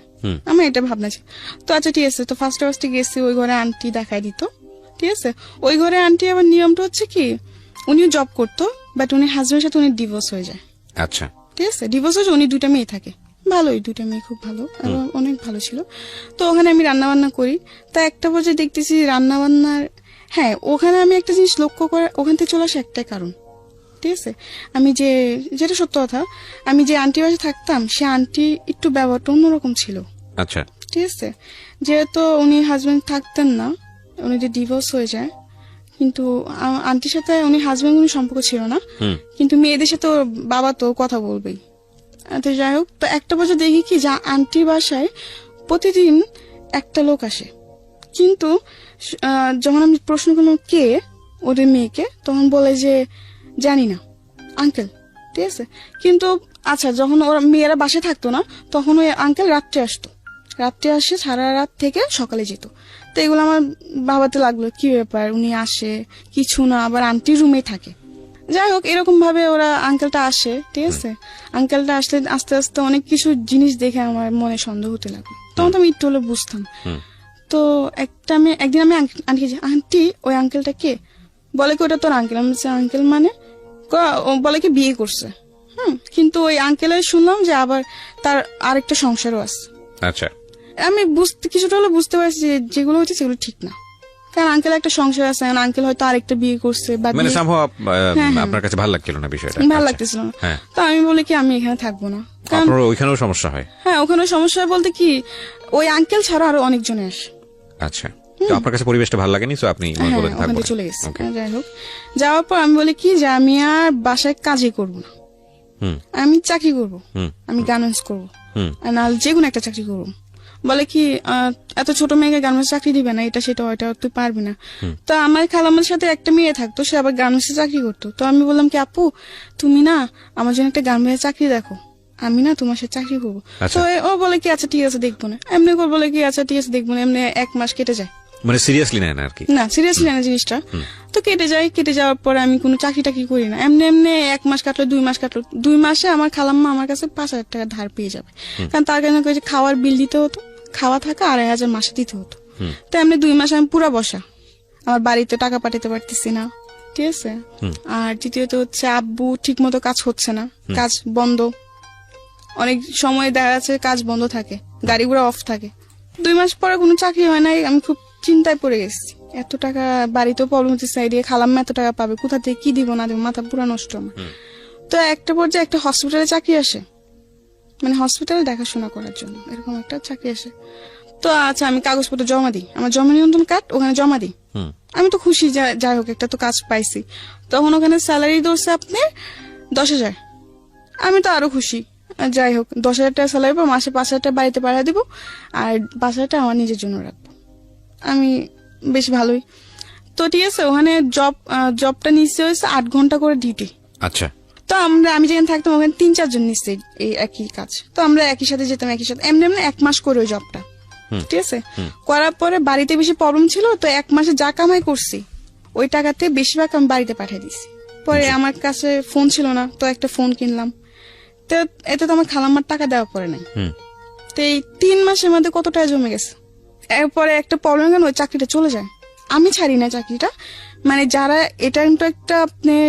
আমার এটা ভাবনা ছিল। তো আচ্ছা ঠিক আছে, তো ফার্স্টে গেছি, ওই ঘরে আন্টি দেখাই দিত, ঠিক আছে। ওই ঘরে আন্টি আবার নিয়মটা হচ্ছে কি, উনিও জব করতো, বাট উনি হাজবেন্ডের সাথে উনি ডিভোর্স হয়ে যায়। আচ্ছা, ঠিক আছে, ডিভোর্স হয়েছে, উনি 2টা মেয়ে থাকে, ভালোই, 2টা মেয়ে খুব ভালো, এবং অনেক ভালো ছিল। তো ওখানে আমি রান্না বান্না করি। তা একটা পর্যায়ে দেখতেছি রান্না বান্নার, হ্যাঁ ওখানে আমি একটা জিনিস লক্ষ্য করে ওখান থেকে চলে আসে একটাই কারণ, ঠিক আছে। আমি যেটা সত্য কথা, আমি যে আন্টি বাসে থাকতাম, সে আন্টি একটু ব্যবহারটা অন্যরকম ছিল। আচ্ছা, ঠিক আছে, যেহেতু উনি হাজবেন্ড থাকতেন না, উনি যে ডিভোর্স হয়ে যায়, কিন্তু আন্টির সাথে উনি হাজবেন্ড কোনো সম্পর্ক ছিল না, কিন্তু মেয়েদের সাথে ওর বাবা তো কথা বলবেই। তো যাই হোক, তো একটা বছর দেখি কি যা আন্টির বাসায় প্রতিদিন একটা লোক আসে, কিন্তু যখন আমি প্রশ্ন করলাম কে ওদের মেয়েকে, তখন বলে যে জানি না আঙ্কেল, ঠিক আছে। কিন্তু আচ্ছা, যখন ওরা মেয়েরা বাসায় থাকতো না, তখন ওই আঙ্কেল রাত্রে আসতো, রাত্রে আসে সারা রাত থেকে সকালে যেত। তো এগুলো আমার ভাবাতে লাগলো কি ব্যাপার, উনি আসে কিছু না, আবার আন্টির রুমেই থাকে। যাই হোক, এরকম ভাবে ওরা আঙ্কেলটা আসে, ঠিক আছে। আঙ্কেলটা আসলে আস্তে আস্তে অনেক কিছু জিনিস দেখে আমার মনে সন্দেহ হতে লাগলো, তখন তো আমি একটু হলে বুঝতাম। তো একদিন আমি আন্টি আন্টি ওই আঙ্কেলটা কে, বলে কি ওটা তোর আঙ্কেল। আমি বলছি আঙ্কেল মানে, বলে কি বিয়ে করছে। কিন্তু ওই আঙ্কেলের শুনলাম যে আবার তার আরেকটা সংসারও আছে। আচ্ছা, আমি কিছুটা হলে বুঝতে পারছি যে যেগুলো হচ্ছে সেগুলো ঠিক না, কারণ আঙ্কেল একটা সংসার আছে, আঙ্কেল হয়তো আরেকটা বিয়ে করছে, বা মানে আপনার কাছে ভালো লাগছিল না বিষয়টা, ভালো লাগতেছিল না। তো আমি বলি কি আমি এখানে থাকবো না, কারণ ওইখানেও সমস্যা হয়। হ্যাঁ, ওখানে সমস্যা বলতে কি, ওই আঙ্কেল ছাড়া আরো অনেকজনে আসে। আচ্ছা, তো আপনার কাছে পরিবেশটা ভালো লাগেনি, তো আপনি ওখানে চলে গেছি। যাই হোক, যাওয়ার পর আমি বলি কি যে আমি আর বাসায় কাজই করবো না, আমি চাকরি করবো, আমি গার্মেন্টস করবো, আর নাহলে যে কোনো একটা চাকরি করবো। বলে কি এত ছোট মেয়েকে গার্মেন্টস চাকরি দিবে না, এটা সেটা ওইটা তুই পারবি না। তো আমার খালামার সাথে একটা মেয়ে থাকতো, সে আবার গার্মেন্টসে চাকরি করতো। তো আমি বললাম কি আপু, তুমি না আমার জন্য একটা গার্মেন্টস চাকরি দেখো, আমি না তোমার সাথে চাকরি করবো। তো ও বলে কি আচ্ছা ঠিক আছে দেখবো না, এমনি করে বলে কি আচ্ছা ঠিক আছে দেখবো না, এমনি 1 মাস কেটে যায়, মানে সিরিয়াসলি নেয় না আর কি, না সিরিয়াসলি নেয় না জিনিসটা। তো কেটে যাওয়ার পরে আমি কোনো চাকরি টাকরি করি না, এমনি 1 মাস কাটলো, 2 মাস কাটলো, 2 মাসে আমার খালাম্মা আমার কাছে 5,000 টাকা ধার পেয়ে যাবে, কারণ তার কারণে খাওয়ার বিল দিতে হতো, খাওয়া থাকা 2,500 মাসে দিতে হতো। তো এমনি 2 মাস আমি পুরা বসা, আমার বাড়িতে টাকা পাঠাতে পারতেছি না, ঠিক আছে। আর দ্বিতীয়ত হচ্ছে আব্বু ঠিক মতো কাজ হচ্ছে না, কাজ বন্ধ, অনেক সময় দেখা যাচ্ছে কাজ বন্ধ থাকে, গাড়ি ঘোড়া অফ থাকে। 2 মাস পরে কোনো চাকরি হয় নাই, আমি খুব চিন্তায় পড়ে গেছি, এত টাকা বাড়িতেও প্রবলেম হচ্ছে, সাইডে খালাম্মা এত টাকা পাবে কোথা থেকে, কি দিব না দিব, মাথা পুরা নষ্ট আমার। তো একটা পর্যায়ে একটা হসপিটালে চাকরি আসে, মানে হসপিটালে দেখাশোনা করার জন্য এরকম একটা চাকরি আসে। তো আচ্ছা আমি কাগজপত্র জমা দিই, আমার জমা নিয়ন্ত্রণ কার্ড ওখানে জমা দিই, আমি তো খুশি যাই হোক একটা তো কাজ পাইছি। তখন ওখানে স্যালারি ধরছে আপনি 10,000, আমি তো আরো খুশি। যাই হোক 10,000 টাকা স্যালারি পর মাসে 5,000 টাকা বাড়িতে পাঠিয়ে দিব, আর 5,000 টাকা আমার নিজের জন্য রাখবো, আমি বেশ ভালোই। তো ঠিক আছে, ওখানে জবটা নিচ্ছে হয়েছে 8 ঘন্টা করে ডিউটি। আচ্ছা, তো আমি যেখানে থাকতাম ওখানে 3-4 জন নিচ্ছে এই একই কাজ, তো আমরা একই সাথে যেতাম, একই সাথে এমনি 1 মাস করে ওই জবটা, ঠিক আছে। করার পরে বাড়িতে বেশি প্রবলেম ছিল, তো 1 মাসে যা কামাই করছি ওই টাকাতে বেশিরভাগ আমি বাড়িতে পাঠিয়ে দিছি। পরে আমার কাছে ফোন ছিল না, তো একটা ফোন কিনলাম, তো এতে তো আমার খালাম্মার টাকা দেওয়া পড়ে নাই। তো এই 3 মাসের মধ্যে কত টাকা জমে গেছে। এরপরে একটা প্রবলেম কেন, ওই চাকরিটা চলে যায়, আমি ছাড়ি না চাকরিটা, মানে যারা এটা কিন্তু একটা আপনার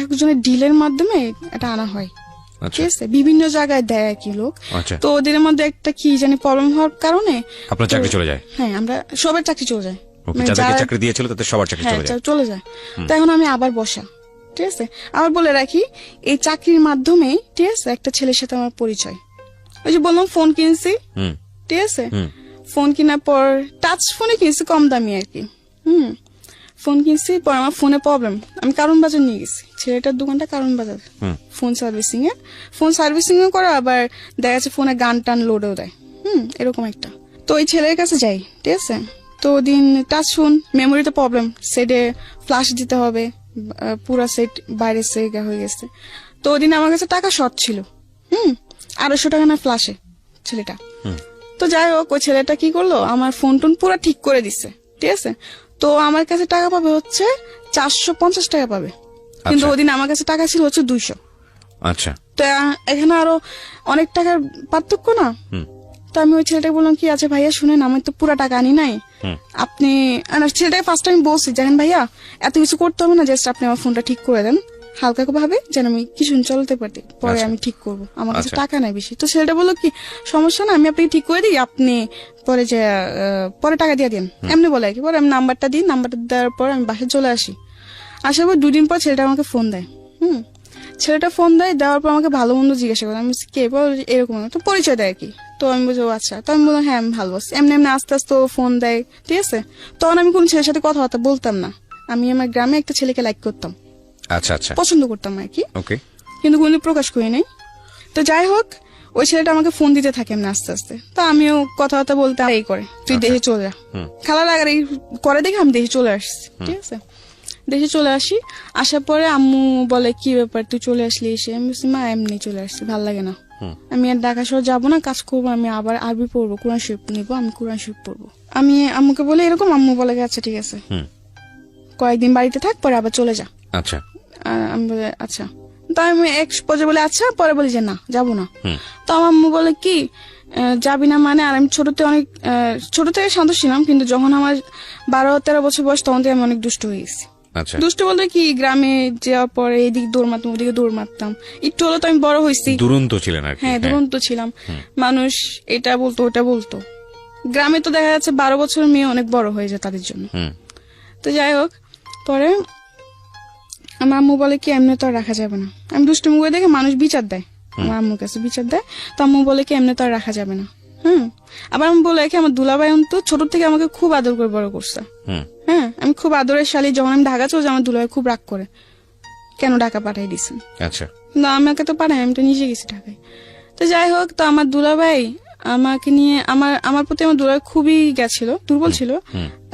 একজনের ডিলের মাধ্যমে এটা আনা হয়, ঠিক আছে, বিভিন্ন জায়গায় দেয় কি লোক। তো ওদের মধ্যে একটা কি জানি প্রবলেম হওয়ার কারণে আপনার চাকরি চলে যায়। হ্যাঁ, আমরা সবার চাকরি চলে যায়, যাদেরকে চাকরি দিয়েছিল তাদের সবার চাকরি চলে যায়। তো এখন আমি আবার বসা, ঠিক আছে। আবার বলে রাখি, এই চাকরির মাধ্যমে ঠিক আছে একটা ছেলের সাথে আমার পরিচয়। ওই যে বললাম ফোন কিনছি, ঠিক আছে, ফোন কেনার পর টাচ ফোনে কিনছি, কম দামি আর কি। ফোন কিনছি, পর আমার ফোনে প্রবলেম, আমি কারণ বাজার নিয়ে গেছি, ছেলেটার দোকানটা কারণ বাজার, ফোন সার্ভিসিং এ করে, আবার দেখা যাচ্ছে ফোনে গান টান লোডও দেয়, এরকম একটা। তো ওই ছেলের কাছে যাই, ঠিক আছে। তো ওদিন টাচ ফোন, মেমোরিতে প্রবলেম, সেটে ফ্লাশ দিতে হবে, পুরা সেট বাইরে সেগা হয়ে গেছে। তো ওদিন আমার কাছে টাকা শর্ট ছিল, 250 টাকা না ফ্লাশে ছেলেটা। তো যাই হোক, ওই ছেলেটা কি করলো, আমার ফোন টোন পুরো ঠিক করে দিচ্ছে, ঠিক আছে। তো আমার কাছে টাকা পাবে হচ্ছে 450 টাকা পাবে, কিন্তু ওদিন আমার কাছে টাকা ছিল হচ্ছে 200। আচ্ছা। তো এখানে আরো অনেক টাকার পার্থক্য না। তো আমি ওই ছেলেটাকে বললাম কি, আচ্ছা ভাইয়া শুনেন, আমি তো পুরো টাকা আনি নাই, আপনি, ছেলেটাকে ফার্স্ট টাইম বলছি, জানেন ভাইয়া এত কিছু করতে হবে না, জাস্ট আপনি আমার ফোনটা ঠিক করে দেন হালকা ভাবে, যেন আমি কিছু চলতে পারি, পরে আমি ঠিক করবো, আমার কাছে টাকা নাই বেশি। তো ছেলেটা বললো কি, সমস্যা না, আমি আপনাকে ঠিক করে দিই, আপনি পরে যে পরে টাকা দিয়ে দিন, এমনি বলে আর কি। পরে আমি নাম্বারটা দিই, নাম্বারটা দেওয়ার পর আমি বাসায় চলে আসি। আসার পর 2 দিন পর ছেলেটা আমাকে ফোন দেয়, ছেলেটা ফোন দেওয়ার পর আমাকে ভালো মন্দ জিজ্ঞাসা করে, আমি কে, এরকম তো পরিচয় দেয় আর কি। তো আমি বলছি আচ্ছা। তো আমি বললাম হ্যাঁ আমি ভালো আছি, এমনি আস্তে আস্তে ফোন দেয়, ঠিক আছে। তখন আমি কোন ছেলের সাথে কথাবার্তা বলতাম না, আমি আমার গ্রামে একটা ছেলেকে লাইক করতাম, আচ্ছা আচ্ছা, পছন্দ করতাম আর কি, ওকে, কিন্তু কোনদিন প্রকাশ করি নাই। তো যাই হোক, ওই ছেলেটা আমাকে ফোন দিতে থাকে এমনি আস্তে আস্তে। তো আমিও কথাবার্তা বলতে এই করে, তুই দেশে চলে যা, খেলার আগে করে দেখে আমি দেশে চলে আসছি, ঠিক আছে। দেশে চলে আসি, আসার পরে আম্মু বলে কি ব্যাপার তুই চলে আসলি এসে। আমি বলছি মা এমনি চলে আসছি, ভালো লাগে না, আমি আর ঢাকা শহর যাবো না, কাজ করবো, আমি আবার আরবি পড়বো, কোরআন শরীফ নিবো, আমি কোরআন শরীফ পড়বো। আমি আম্মুকে বলে এরকম, আম্মু বলে আচ্ছা ঠিক আছে, কয়েকদিন বাড়িতে থাক, পরে আবার চলে যা। আচ্ছা। আমি বলে আচ্ছা। তো আমি এক পর্যায়ে বলে আচ্ছা, পরে বলি যে না যাবো না। তো আমার আম্মু বলে কি যাবি না মানে, আর আমি ছোট থেকে শান্ত ছিলাম, কিন্তু যখন আমার 12-13 বছর বয়স, তখন থেকে আমি অনেক দুষ্ট হয়ে গেছি। দুষ্ট বলতে কি, গ্রামে যাওয়ার পরে এদিকে দৌড় মারতাম, ওদিকে দৌড় মারতাম, একটু হলো তো আমি বড় হয়েছি, দুরন্ত ছিলেন আর কি। হ্যাঁ দুরন্ত ছিলাম, মানুষ এটা বলতো ওটা বলতো, গ্রামে তো দেখা যাচ্ছে 12 বছরের মেয়ে অনেক বড় হয়ে যায় তাদের জন্য। তো যাই হোক, পরে আমার আম্মু বলে কি এমনি তো আর রাখা যাবে না, আমি দুষ্টুমি করে দেখে মানুষ বিচার দেয়, আমার আম্মুর কাছে বিচার দেয়। তো আম্মু বলে কি এমনি তো আর রাখা যাবে না। আবার আমি বলে কি, আমার দুলাভাই তো ছোট থেকে আমাকে খুব আদর করে বড় করছে, হ্যাঁ আমি খুব আদরের শালী। যখন আমি ঢাকা চলে যাই, আমার দুলাভাই খুব রাগ করে, কেন ঢাকা পাঠাই দিচ্ছেন। আচ্ছা। না আমাকে তো পাঠাই, আমি তো নিজে গেছি ঢাকায়। তো যাই হোক, তো আমার দুলাভাই আমাকে নিয়ে, আমার প্রতি আমার দুলাভাই খুবই গেছিল, দুর্বল ছিল।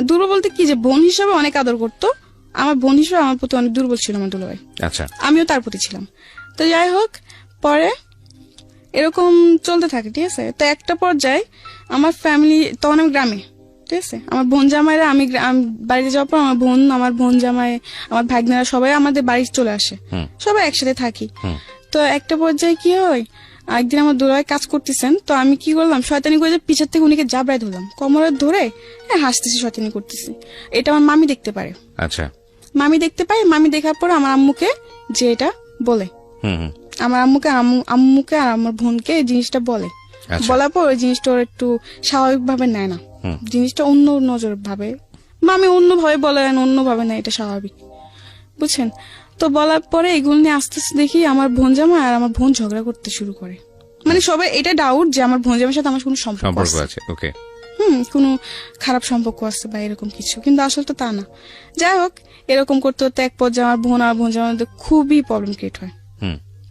দুর্বল বলতে কি, যে বোন হিসাবে অনেক আদর করতো, আমার বোন হিসেবে আমার প্রতি অনেক দুর্বল ছিল আমার দুলাভাই। আচ্ছা। আমিও তার প্রতি ছিলাম। তো যাই হোক, পরে এরকম চলতে থাকে, ঠিক আছে। তো একটা পর্যায়ে আমার ফ্যামিলি, তখন আমি গ্রামে, ঠিক আছে, আমার বোন জামাইরা, আমি বাড়িতে যাওয়ার পর আমার বোন জামাই, আমার ভাগ্নেরা সবাই আমাদের বাড়ি চলে আসে, সবাই একসাথে থাকি। তো একটা পর্যায়ে কি হয়, একদিন আমার দুলাভাই কাজ করতেছেন, তো আমি কি করলাম, শয়তানি করে পিছের থেকে উনিকে জাবড়ায় ধরলাম, কোমরে ধরে হাসতেছি, শয়তানি করতেছি। এটা আমার মামি দেখতে পারে। আচ্ছা। মামি দেখতে পায়, মামি দেখার পর আমার আম্মুকে যে এটা বলে, আমার আম্মুকে আর আমার বোনকে এই জিনিসটা বলে। বলার পর ওই জিনিসটা ওর একটু স্বাভাবিক ভাবে নেয় না, জিনিসটা অন্য নজর ভাবে, মামি অন্য ভাবে বলে, অন্য ভাবে নেয়, এটা স্বাভাবিক, বুঝছেন। তো বলার পরে এগুলো নিয়ে আস্তে আস্তে দেখি আমার বোন জামা আর আমার বোন ঝগড়া করতে শুরু করে, মানে সবাই এটা ডাউট যে আমার বোন জামার সাথে আমার কোনো সম্পর্ক আছে, ওকে, কোনো খারাপ সম্পর্ক আছে বা এরকম কিছু, কিন্তু আসলে তো তা না। যাই হোক, এরকম করতে করতে এক পর্যায়ে আমার বোন আর বোন জামার মধ্যে খুবই প্রবলেম ক্রিয়েট হয়,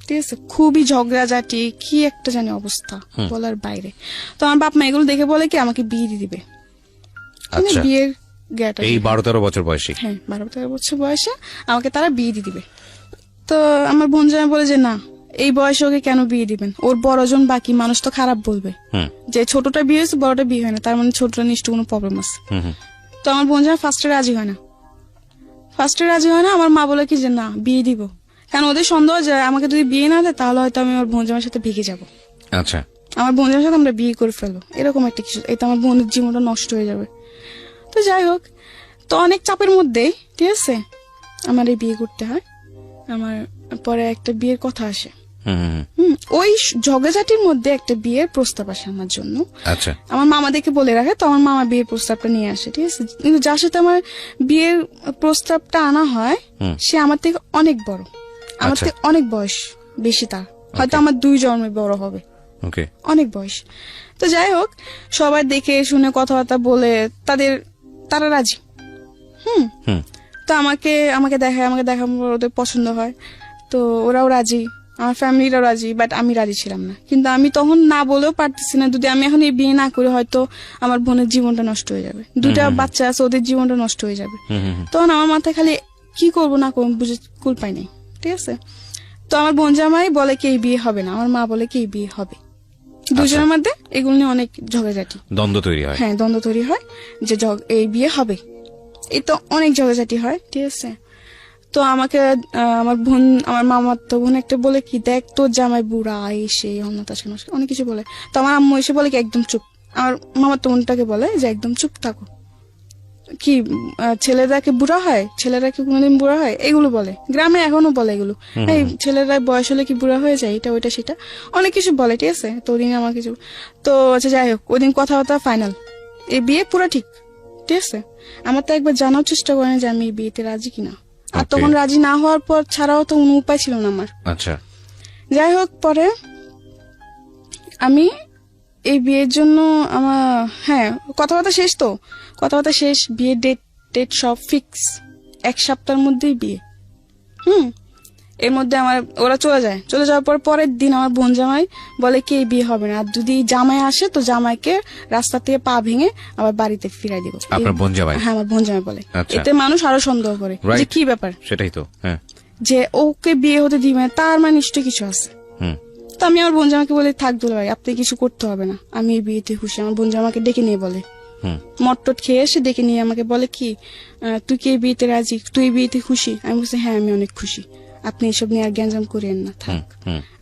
ঠিক আছে, খুবই ঝগড়াঝাটি, কি একটা জানি অবস্থা বলার বাইরে। তো আমার বাপ মা এগুলো দেখে বলে কি আমাকে বিয়ে দিয়ে দিবে, বিয়ের এই 12-13 বছর বয়সে, হ্যাঁ 12-13 বছর বয়সে আমাকে তারা বিয়ে দিয়ে দিবে। তো আমার বোন জামাই বলে যে না, এই বয়সে ওকে কেন বিয়ে দিবেন, ওর বড়জন বাকি, মানুষ তো খারাপ বলবে যে ছোটটা বিয়ে হয়েছে বড়টা বিয়ে হয় না, তার মানে ছোটটা নিশ্চয় কোনো প্রবলেম আছে। তো আমার বোন জামাই ফার্স্টে রাজি হয় না, আমার মা বলে কি যে না বিয়ে দিব, কারণ ওদের সন্দেহ যে আমাকে যদি বিয়ে না দেয় তাহলে হয়তো আমি আমার বোন জামাইয়ের সাথে ভেগে যাবো। আচ্ছা। আমার বোন জামাইয়ের সাথে আমরা বিয়ে করে ফেলবো, এরকম একটা কিছু, এটা আমার বোনের জীবনটা নষ্ট হয়ে যাবে। তো যাই হোক, তো অনেক চাপের মধ্যে, ঠিক আছে, আমার এই বিয়ে করতে হয়। আমার পরে একটা বিয়ের কথা আসে, ওই ঝগড়াঝাটির মধ্যে একটা বিয়ের প্রস্তাব আসে আমার জন্য। আচ্ছা আমার মামা দেখে বলে রাখে, তো আমার মামা বিয়ের প্রস্তাবটা নিয়ে আসে, ঠিক আছে। কিন্তু যার সাথে আমার বিয়ের প্রস্তাবটা আনা হয় সে আমার থেকে অনেক বড়, আমার আচ্ছা। থেকে অনেক বয়স বেশি, তার হয়তো আমার 2 জন্মে বড় হবে, ওকে অনেক বয়স। তো যাই হোক, সবাই দেখে শুনে কথাবার্তা বলে তারা রাজি। হুম তো আমাকে দেখায়, ওদের পছন্দ হয়, তো ওরাও রাজি, আমার ফ্যামিলিরাও রাজি, বাট আমি রাজি ছিলাম না। কিন্তু আমি তখন না বলেও পারতেছি না, যদি আমি এখন এই বিয়ে না করি হয়তো আমার বোনের জীবনটা নষ্ট হয়ে যাবে, 2টা বাচ্চা আছে, ওদের জীবনটা নষ্ট হয়ে যাবে। তখন আমার মাথায় খালি কি করব না করবো বুঝে কুল পাই নাই, ঠিক আছে। তো আমার বোন জামাই বলে কি এই বিয়ে হবে না, আমার মা বলে কি এই বিয়ে হবে। দুজনের মধ্যে এগুলো নিয়ে অনেক ঝগড়াঝাটি, দ্বন্দ্ব তৈরি হয়। হ্যাঁ দ্বন্দ্ব তৈরি হয় যে এই বিয়ে হবে, এই তো অনেক ঝগড়াঝাটি হয়, ঠিক আছে। তো আমাকে আমার মামার তো বোন একটা বলে কি, দেখ তোর জামাই বুড়া, এই সেই অনেক কিছু বলে। তো আমার আম্মু এসে বলে কি একদম চুপ। আমার মামার তো বোনটাকে বলে যে একদম চুপ থাকো, কি ছেলেরা কি বুড়া হয়, ছেলেরা কি কোনোদিন বুড়া হয়, এগুলো বলে, গ্রামে এখনো বলে এগুলো, এই ছেলেরা বয়স হলে কি বুড়া হয়ে যায়, এটা ওইটা সেটা অনেক কিছু বলে, ঠিক আছে। তো ওদিন আমার কিছু, তো আচ্ছা যাই হোক, ওদিন কথাবার্তা ফাইনাল, এই বিয়ে পুরো ঠিক, ঠিক আছে। আমার তো একবার জানার চেষ্টা করেন যে আমি এই বিয়েতে রাজি কিনা, আর তখন রাজি না হওয়ার পর ছাড়াও তো কোনো উপায় ছিল না আমার। আচ্ছা যাই হোক, পরে আমি এই বিয়ের জন্য আমার কথাবার্তা শেষ, বিয়ের ডেট সব ফিক্স, 1 সপ্তাহের মধ্যেই বিয়ে। এর মধ্যে ওরা চলে যাওয়ার পর পরের দিন আমার বোন জামাই বলে কি এই বিয়ে হবে না, আর যদি জামাই আসে তো জামাইকে রাস্তা থেকে পা ভেঙে আবার বাড়িতে ফিরাই দিব। আপনার বোন জামাই? হ্যাঁ, আমার বোন জামাই বলে। আচ্ছা। এতে মানুষ আরো সন্দেহ করে যে কি ব্যাপার, সেটাই তো, হ্যাঁ, যে ওকে বিয়ে হতে দিবে, তার মানে নিশ্চয়ই কিছু আছে। তো আমি আমার বোন জামাকে বলে, থাক দুলা ভাই, আপনি কিছু করতে হবে না, আমি এই বিয়েতে খুশি। আমার বোন জামাকে ডেকে নিয়ে বলে, মটটট খেয়ে এসে ডেকে নিয়ে আমাকে বলে কি, তুই কি এই বিয়েতে রাজি, তুই এই বিয়েতে খুশি? আমি বলছি হ্যাঁ, আমি অনেক খুশি, আপনি এসব নিয়ে আর গ্যাঞ্জাম করেন না, থাক,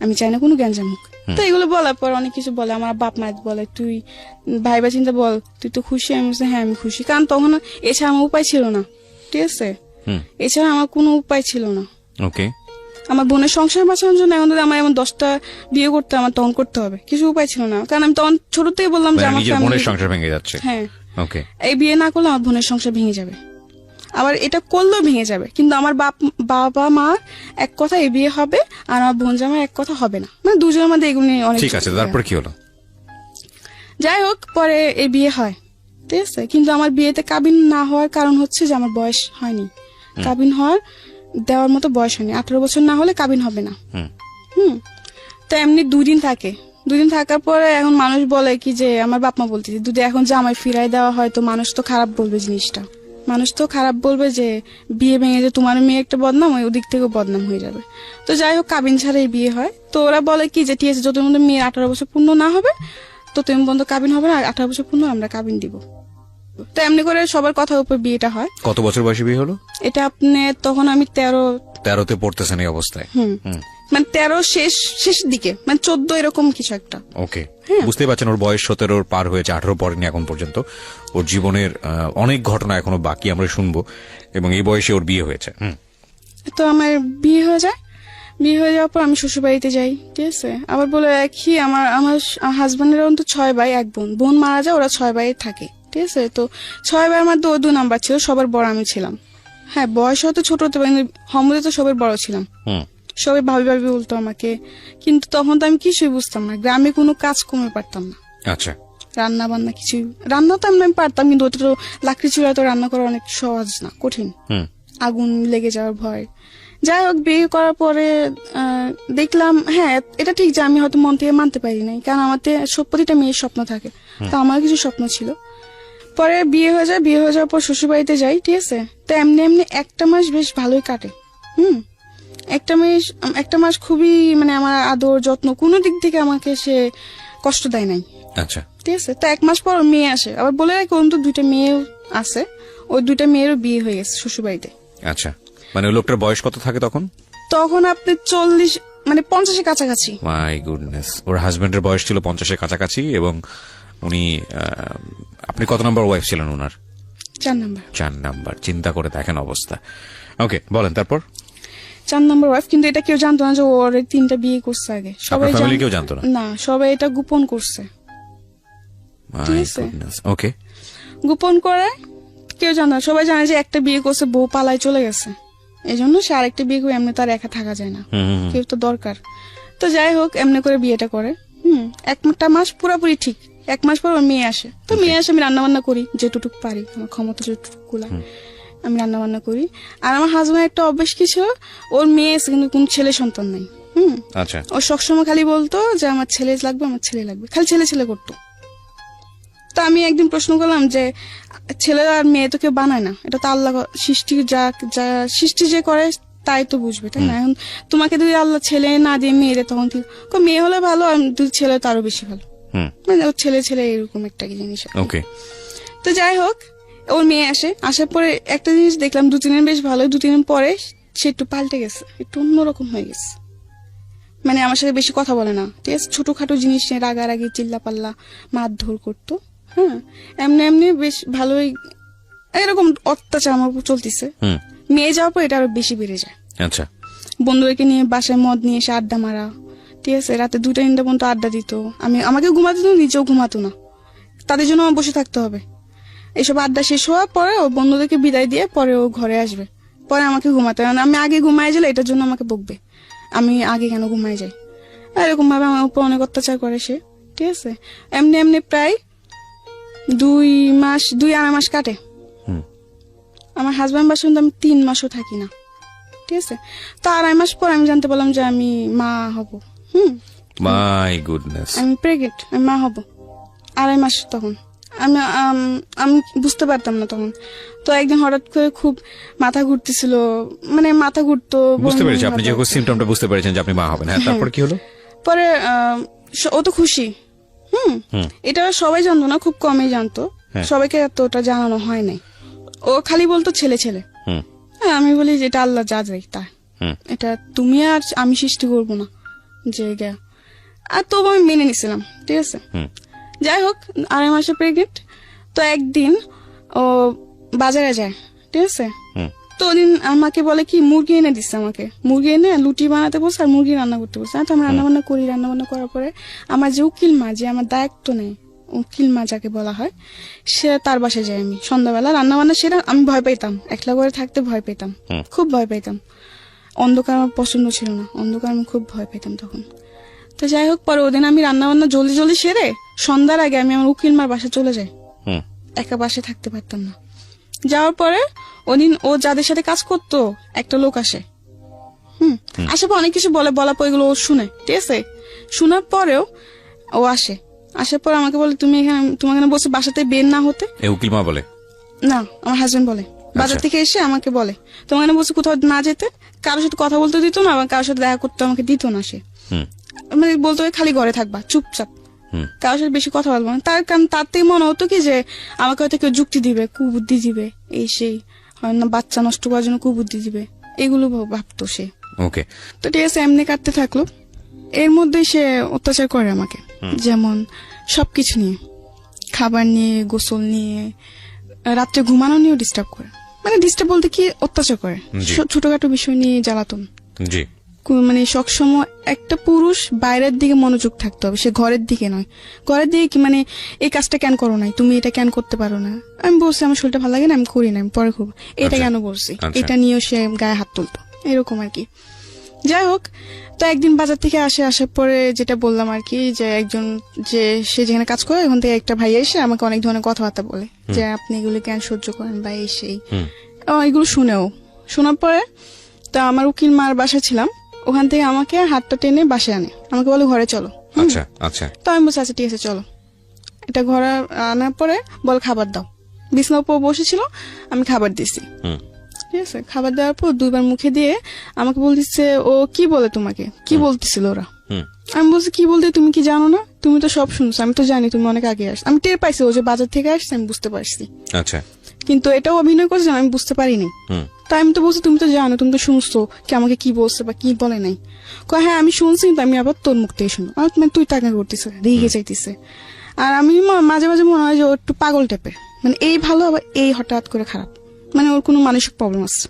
আমি চাই না কোনো গ্যাঞ্জাম হোক। তো এগুলো বলার পর অনেক কিছু বলে, আমার বাপ মা বলে তুই ভাইবা চিন্তা বল, তুই তো খুশি? আমি বলছি হ্যাঁ আমি খুশি, কারণ তখন এছাড়া আমার উপায় ছিল না, ঠিক আছে, এছাড়া আমার কোনো উপায় ছিল না। ওকে, আমার বোনের সংসার বাঁচানোর জন্য এখন যদি আমার এমন 10টা বিয়ে করতে আমার তখন করতে হবে, কিছু উপায় ছিল না, কারণ আমি তখন ছোট থেকে বললাম যে আমার বোনের সংসার ভেঙে যাচ্ছে। হ্যাঁ, ওকে, এই বিয়ে না করলে আমার বোনের সংসার ভেঙে যাবে, আবার এটা করলেও ভেঙে যাবে, কিন্তু আমার বাবা মা এক কথা এই বিয়ে হবে, আর আমার বোন জামাই এক কথা হবে না, মানে দুজনের মধ্যে এগুলো নিয়ে অনেক। ঠিক আছে, তারপর কি হলো? যাই হোক, পরে এই বিয়ে হয়, ঠিক আছে, কিন্তু আমার বিয়েতে কাবিন না হওয়ার কারণ হচ্ছে যে আমার বয়স হয়নি, কাবিন দেওয়ার মতো বয়স হয়নি, 18 বছর না হলে কাবিন হবে না। তো এমনি 2 দিন থাকে, 2 দিন থাকার পরে এখন মানুষ বলে কি যে, আমার বাপ মা বলতেছে যদি এখন জামাই ফিরাই দেওয়া হয় তো মানুষ তো খারাপ বলবে, জিনিসটা মানুষ তো খারাপ বলবে যে বিয়ে ভেঙে যে তোমার মেয়ে একটা বদনাম, ওই ওদিক থেকেও বদনাম হয়ে যাবে। তো যাই হোক, কাবিন ছাড়াই বিয়ে হয়। তো ওরা বলে কি যে ঠিক আছে, যত মধ্যে মেয়ের 18 বছর পূর্ণ না হবে তো তুমি বন্ধ কাবিন হবে না, আর 18 বছর পূর্ণ আমরা কাবিন দিব। তো এমনি করে সবার কথার উপর বিয়েটা হয়। কত বছর বয়সে বিয়ে হলো এটা তখন আমি 13তে পড়তেছেন এই অবস্থায়? মানে 13 শেষের দিকে, মানে 14 এরকম কিছু একটা। ওকে, বুঝতেই পারছেন ওর বয়স 17 পার হয়েছে, 18 পড়েনি এখন পর্যন্ত। ওর জীবনের অনেক ঘটনা এখনো বাকি, আমরা শুনবো, এবং এই বয়সে ওর বিয়ে হয়েছে। তো আমার বিয়ে হয়ে যায়, বিয়ে হয়ে যাওয়ার পর আমি শ্বশুর বাড়িতে যাই, ঠিক আছে। আবার বলে রাখি, আমার হাজবেন্ডের অন্তত 6 ভাই 1 বোন, বোন মারা যায়, ওরা 6 ভাই থাকে, ঠিক আছে। তো 6 ভাইয়ের মধ্যে ও 2 নাম্বার ছিল, সবার বড় আমি ছিলাম। হ্যাঁ, বয়স হয়তো ছোট হতে পারি, হমদে তো সবার বড় ছিলাম, সবাই ভাবি ভাবি বলতো আমাকে, কিন্তু তখন তো আমি কিছুই বুঝতাম না, গ্রামে কোনো কাজ কমে পারতাম না। আচ্ছা, রান্না বান্না কিছু, রান্না তো আমি পারতাম, কিন্তু ওটা তো লাকড়ি চুলায় তো রান্না করা অনেক সহজ না, কঠিন, আগুন লেগে যাওয়ার ভয়। যাই হোক, বিয়ে করার পরে দেখলাম হ্যাঁ এটা ঠিক যে আমি হয়তো মন থেকে মানতে পারি নাই, কারণ আমার প্রতিটা মেয়ের স্বপ্ন থাকে, তো আমার কিছু স্বপ্ন ছিল। পরে বিয়ে হয়ে যায়, বিয়ে হয়ে যাওয়ার পর শ্বশুর বাড়িতে যাই, ঠিক আছে। তো এমনি 1 মাস বেশ ভালোই কাটে। একটা মাস খুবই, মানে আমার আদর যত্ন কোনো দিক থেকে আমাকে সে কষ্ট দেয় নাই। আচ্ছা, ঠিক আছে। তো 1 মাস পর মেয়ে আসে, আবার বলে রাখি অন্তত 2টা মেয়ে আছে, ওই 2টা মেয়েরও বিয়ে হয়ে গেছে শ্বশুর বাড়িতে। আচ্ছা, মানে ওই লোকটার বয়স কত থাকে তখন? তখন আপনি 40, মানে 50-এর কাছাকাছি। মাই গুডনেস, ওর হাজবেন্ডের বয়স ছিল 50-এর কাছাকাছি, এবং উনি, আপনি কত নম্বর ওয়াইফ ছিলেন ওনার? 4 নাম্বার। 4 নাম্বার। চিন্তা করে দেখেন অবস্থা। ওকে, বলেন তারপর। 4 নম্বর ওয়াইফ। কিন্তু এটা কেউ জানতো না যে ওর 3টা বিয়ে করছে আগে, সবাই আপনার family কেউ জানতো না? না, সবাই এটা গোপন করছে, ঠিক আছে? ওকে, গোপন করে কেউ জানে না, সবাই জানে যে একটা বিয়ে করছে, বউ পালায় চলে গেছে, এই জন্য সে আরেকটা বিয়ে করে এমনি তার একা থাকা যায় না, কেউ তো দরকার। তো যাই হোক, এমনি করে বিয়েটা করে। একটা মাস পুরোপুরি ঠিক। 1 মাস পর ওর মেয়ে আসে। তো মেয়ে আসে, আমি রান্না বান্না করি যেটুকু পারি, আমার ক্ষমতা যেটুকু কুলায় আমি রান্না বান্না করি। আর আমার হাজবেন্ড একটা অভ্যাস কি ছিল, ওর মেয়ে আছে কিন্তু কোন ছেলে সন্তান নাই। আচ্ছা, ও সবসময় খালি বলতো যে আমার ছেলে লাগবে, আমার ছেলে লাগবে, খালি ছেলে ছেলে করতো। তো আমি একদিন প্রশ্ন করলাম যে ছেলে আর মেয়ে তো কেউ বানায় না, এটা তো আল্লাহ সৃষ্টি, যা যা সৃষ্টি যে করে তাই তো বুঝবে, তাই না? এখন তোমাকে যদি আল্লাহ ছেলে না দিয়ে মেয়ে দেয়, তখন মেয়ে হলে ভালো, আর যদি ছেলে তো আরো বেশি ভালো, মানে ওর ছেলে ছেলে এরকম একটা জিনিস। ওকে, তো যাই হোক, ওর মেয়ে আসে, আসার পরে একটা জিনিস দেখলাম, 2-3 দিন বেশ ভালো, 2-3 দিন পরে সে একটু পাল্টে গেছে, একটু অন্যরকম হয়ে গেছে। মানে আমার সাথে বেশি কথা বলে না, ঠিক আছে? ছোটখাটো জিনিস নিয়ে রাগারাগি, চিল্লা পাল্লা, মারধর করতো। এমনি এমনি বেশ ভালোই এরকম অত্যাচার আমার উপর চলতেছে। মেয়ে যাওয়ার পর এটা আরো বেশি বেড়ে যায়। আচ্ছা, বন্ধুদেরকে নিয়ে বাসায় মদ নিয়ে এসে আড্ডা মারা, ঠিক আছে? রাতে 2টা-3টা পর্যন্ত আড্ডা দিত। আমাকে ঘুমাতে দিত, নিজেও ঘুমাতো না, তাদের জন্য আমার বসে থাকতে হবে। এসব আড্ডা শেষ হওয়ার পরে ও বন্ধুদেরকে বিদায় দিয়ে পরে ও ঘরে আসবে, পরে আমাকে ঘুমাতে হবে। আমি আগে ঘুমাই গেলে এটার জন্য আমাকে বকবে, আমি আগে কেন ঘুমাই যাই। এরকম ভাবে আমার উপর অনেক অত্যাচার করে সে, ঠিক আছে? এমনি এমনি প্রায় 2-2.5 মাস কাটে। আমার হাজবেন্ড বাসা কিন্তু আমি 3 মাসও থাকি না, ঠিক আছে? তো 2.5 মাস পর আমি জানতে পারলাম যে আমি মা হব। মাই গুডনেস, আমি প্রেগনেন্ট, আমি মা হব। 2.5 মাস তখন আমি বুঝতে পারতাম না তখন। তো একদিন হঠাৎ করে খুব মাথা ঘুরতেছিল, মানে মাথা ঘুরতো। বুঝতে পেরেছি, আপনি যে সিমটমটা বুঝতে পেরেছেন যে আপনি মা হবেন। হ্যাঁ, তারপর কি হলো? পরে ও তো খুশি। এটা সবাই জানতো না, খুব কমই জানতো, সবাইকে এতটা জানানো হয় নাই। ও খালি বলতো ছেলে ছেলে। আমি বলি যে এটা আল্লাহ যা যাই তা, এটা তুমি আর আমি সৃষ্টি করবো না যে এটা। আর তবু আমি মেনে নিছিলাম, ঠিক আছে? যাই হোক, 2.5 মাসে প্রেগনেন্ট। তো একদিন ও বাজারে যায়, ঠিক আছে? তো ওদিন আমাকে বলে কি, মুরগি এনে দিচ্ছে আমাকে, মুরগি এনে লুটি বানাতে বলছে আর মুরগি রান্না করতে বলছে। তো আমি রান্না বান্না করি, রান্না বান্না করার পরে আমার যে উকিল মা, যে আমার দায়িত্ব নেই, উকিল মা যাকে বলা হয়, সে তার বাসায় যাই আমি সন্ধ্যাবেলা। রান্না বান্না সেটা আমি ভয় পেতাম, একলা করে থাকতে ভয় পেতাম, খুব ভয় পেতাম। অন্ধকার আমার পছন্দ ছিল না, অন্ধকার আমি খুব ভয় পেতাম তখন। তো যাই হোক, পরে ওদিন আমি রান্না বান্না জলদি জলদি সেরে সন্ধ্যার আগে আমি আমার উকিল মার বাসা চলে যাই। একা বাসায় থাকতে পারতাম না। যাওয়ার পরে ওদিন ও যাদের সাথে কাজ করতো একটা লোক আসে। আসার পর অনেক কিছু বলার পর এগুলো ও শুনে, ঠিক আছে? শোনার পরেও ও আসার পর আমাকে বলে, তুমি এখানে, তোমাকে না বলছে বাসাতে বের না হতে? উকিল মা বলে না, আমার হাজবেন্ড বলে, বাজার থেকে এসে আমাকে বলে তোমাকে না বলছে কোথাও না যেতে, কারোর সাথে কথা বলতে দিত না, কারোর সাথে দেখা করতে আমাকে দিত না। সে মানে বলতো খালি ঘরে থাকবা, চুপচাপ, কারোর সাথে বেশি কথা বলবো না। তার কারণ তার থেকে মনে হতো কি যে আমাকে হয়তো কেউ যুক্তি দিবে, কুবুদ্ধি দিবে, এই সেই, হয় না বাচ্চা নষ্ট করার জন্য কুবুদ্ধি দিবে, এগুলো ভাবতো সে। ওকে, তো ঠিক আছে, এমনি কাটতে থাকলো। এর মধ্যে সে অত্যাচার করে আমাকে, যেমন সবকিছু নিয়ে, খাবার নিয়ে, গোসল নিয়ে, রাত্রে ঘুমানো নিয়েও ডিস্টার্ব করে। মানে ডিস্টার্ব বলতে কি, অত্যাচার করে, ছোটখাটো বিষয় নিয়ে জ্বালাতন। জি, মানে সবসময় একটা পুরুষ বাইরের দিকে মনোযোগ থাকতে হবে, সে ঘরের দিকে নয়। ঘরের দিকে কি মানে, এই কাজটা কেন করো নাই, তুমি এটা কেন করতে পারো না? আমি বলছি আমার শরীরটা ভালো লাগে না, আমি করি না, আমি পরে করবো, এটা কেন বলছি, এটা নিয়েও সে গায়ে হাত তুলতো, এরকম আর কি। যাই হোক, তো একদিন বাজার থেকে আসার পরে যেটা বললাম আর কি, যে একজন, যে সে যেখানে কাজ করে ওখান থেকে একটা ভাই এসে আমাকে অনেক ধরনের কথাবার্তা বলে, যে আপনি এগুলো কেন সহ্য করেন বা এই সেই, এগুলো শোনার পরে তো আমার উকিল মার বাসা ছিলাম, ওখান থেকে আমাকে হাতটা টেনে বাসায় আনে, আমাকে বলে ঘরে চলো। আচ্ছা আচ্ছা, তো আমি বলছি আচ্ছা ঠিক আছে চলো। এটা ঘরে আনার পরে বল খাবার দাও, বিছানার উপর বসেছিল, আমি খাবার দিছি, ঠিক আছে? খাবার দেওয়ার পর 2বার মুখে দিয়ে আমাকে বলতেছে, ও কি বলে তোমাকে, কি বলতেছিল ওরা? আমি বলছি কি বলতে, তুমি কি জানো না? তুমি তো সব শুনছো, আমি তো জানি তুমি অনেক আগে আসছো, আমি টের পাইছি ও যে বাজার থেকে আসছে, আমি বুঝতে পারছি। আচ্ছা, কিন্তু এটাও অভিনয় করছে, আমি বুঝতে পারিনি। তাই আমি তো বলছি তুমি তো জানো, তুমি তো শুনছো কি আমাকে কি বলছে বা কি বলে নাই। হ্যাঁ আমি শুনছি, কিন্তু আমি আবার তোর মুখ থেকে শুনো, তুই টাকা করতেছে, রেগে যাইতেছে। আর আমি মাঝে মাঝে মনে হয় যে ও একটু পাগল টাইপের, মানে এই ভালো আবার এই হঠাৎ করে খারাপ, মানে ওর কোনো মানসিক প্রবলেম আছে।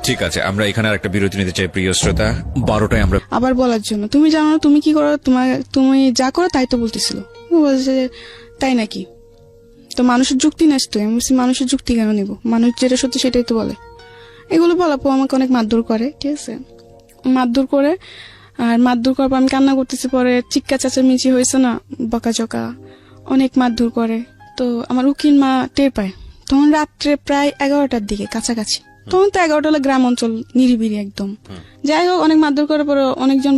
ঠিক আছে, আমরা এখানে আর একটা বিরতি নিতে চাই প্রিয় শ্রোতা। 12টায় আমরা আবার বলার জন্য তুমি জানো না তুমি কি করো, তুমি যা করো তাই তো বলতেছিল। ও বলছে যে, তাই নাকি? তো মানুষের যুক্তি নেস তো। আমি বলছি, মানুষের যুক্তি কেন নিব? মানুষ যেটা সত্যি সেটাই তো বলে। এগুলো বলার পর আমাকে অনেক মারধর করে, ঠিক আছে? মারধর করে, আর মারধর করার পর আমি কান্না করতেছি, পরে চিৎকার চেঁচামেচি হয়েছে না, বকাঝকা, অনেক মারধর করে। তো আমার উকিল মা টের পায়। তখন রাত্রে প্রায় 11টার দিকে কাছাকাছি। তখন তো 11টা হলো গ্রাম অঞ্চল, নিরিবিরি একদম। যাই হোক, অনেক মারধর করার পরে অনেকজন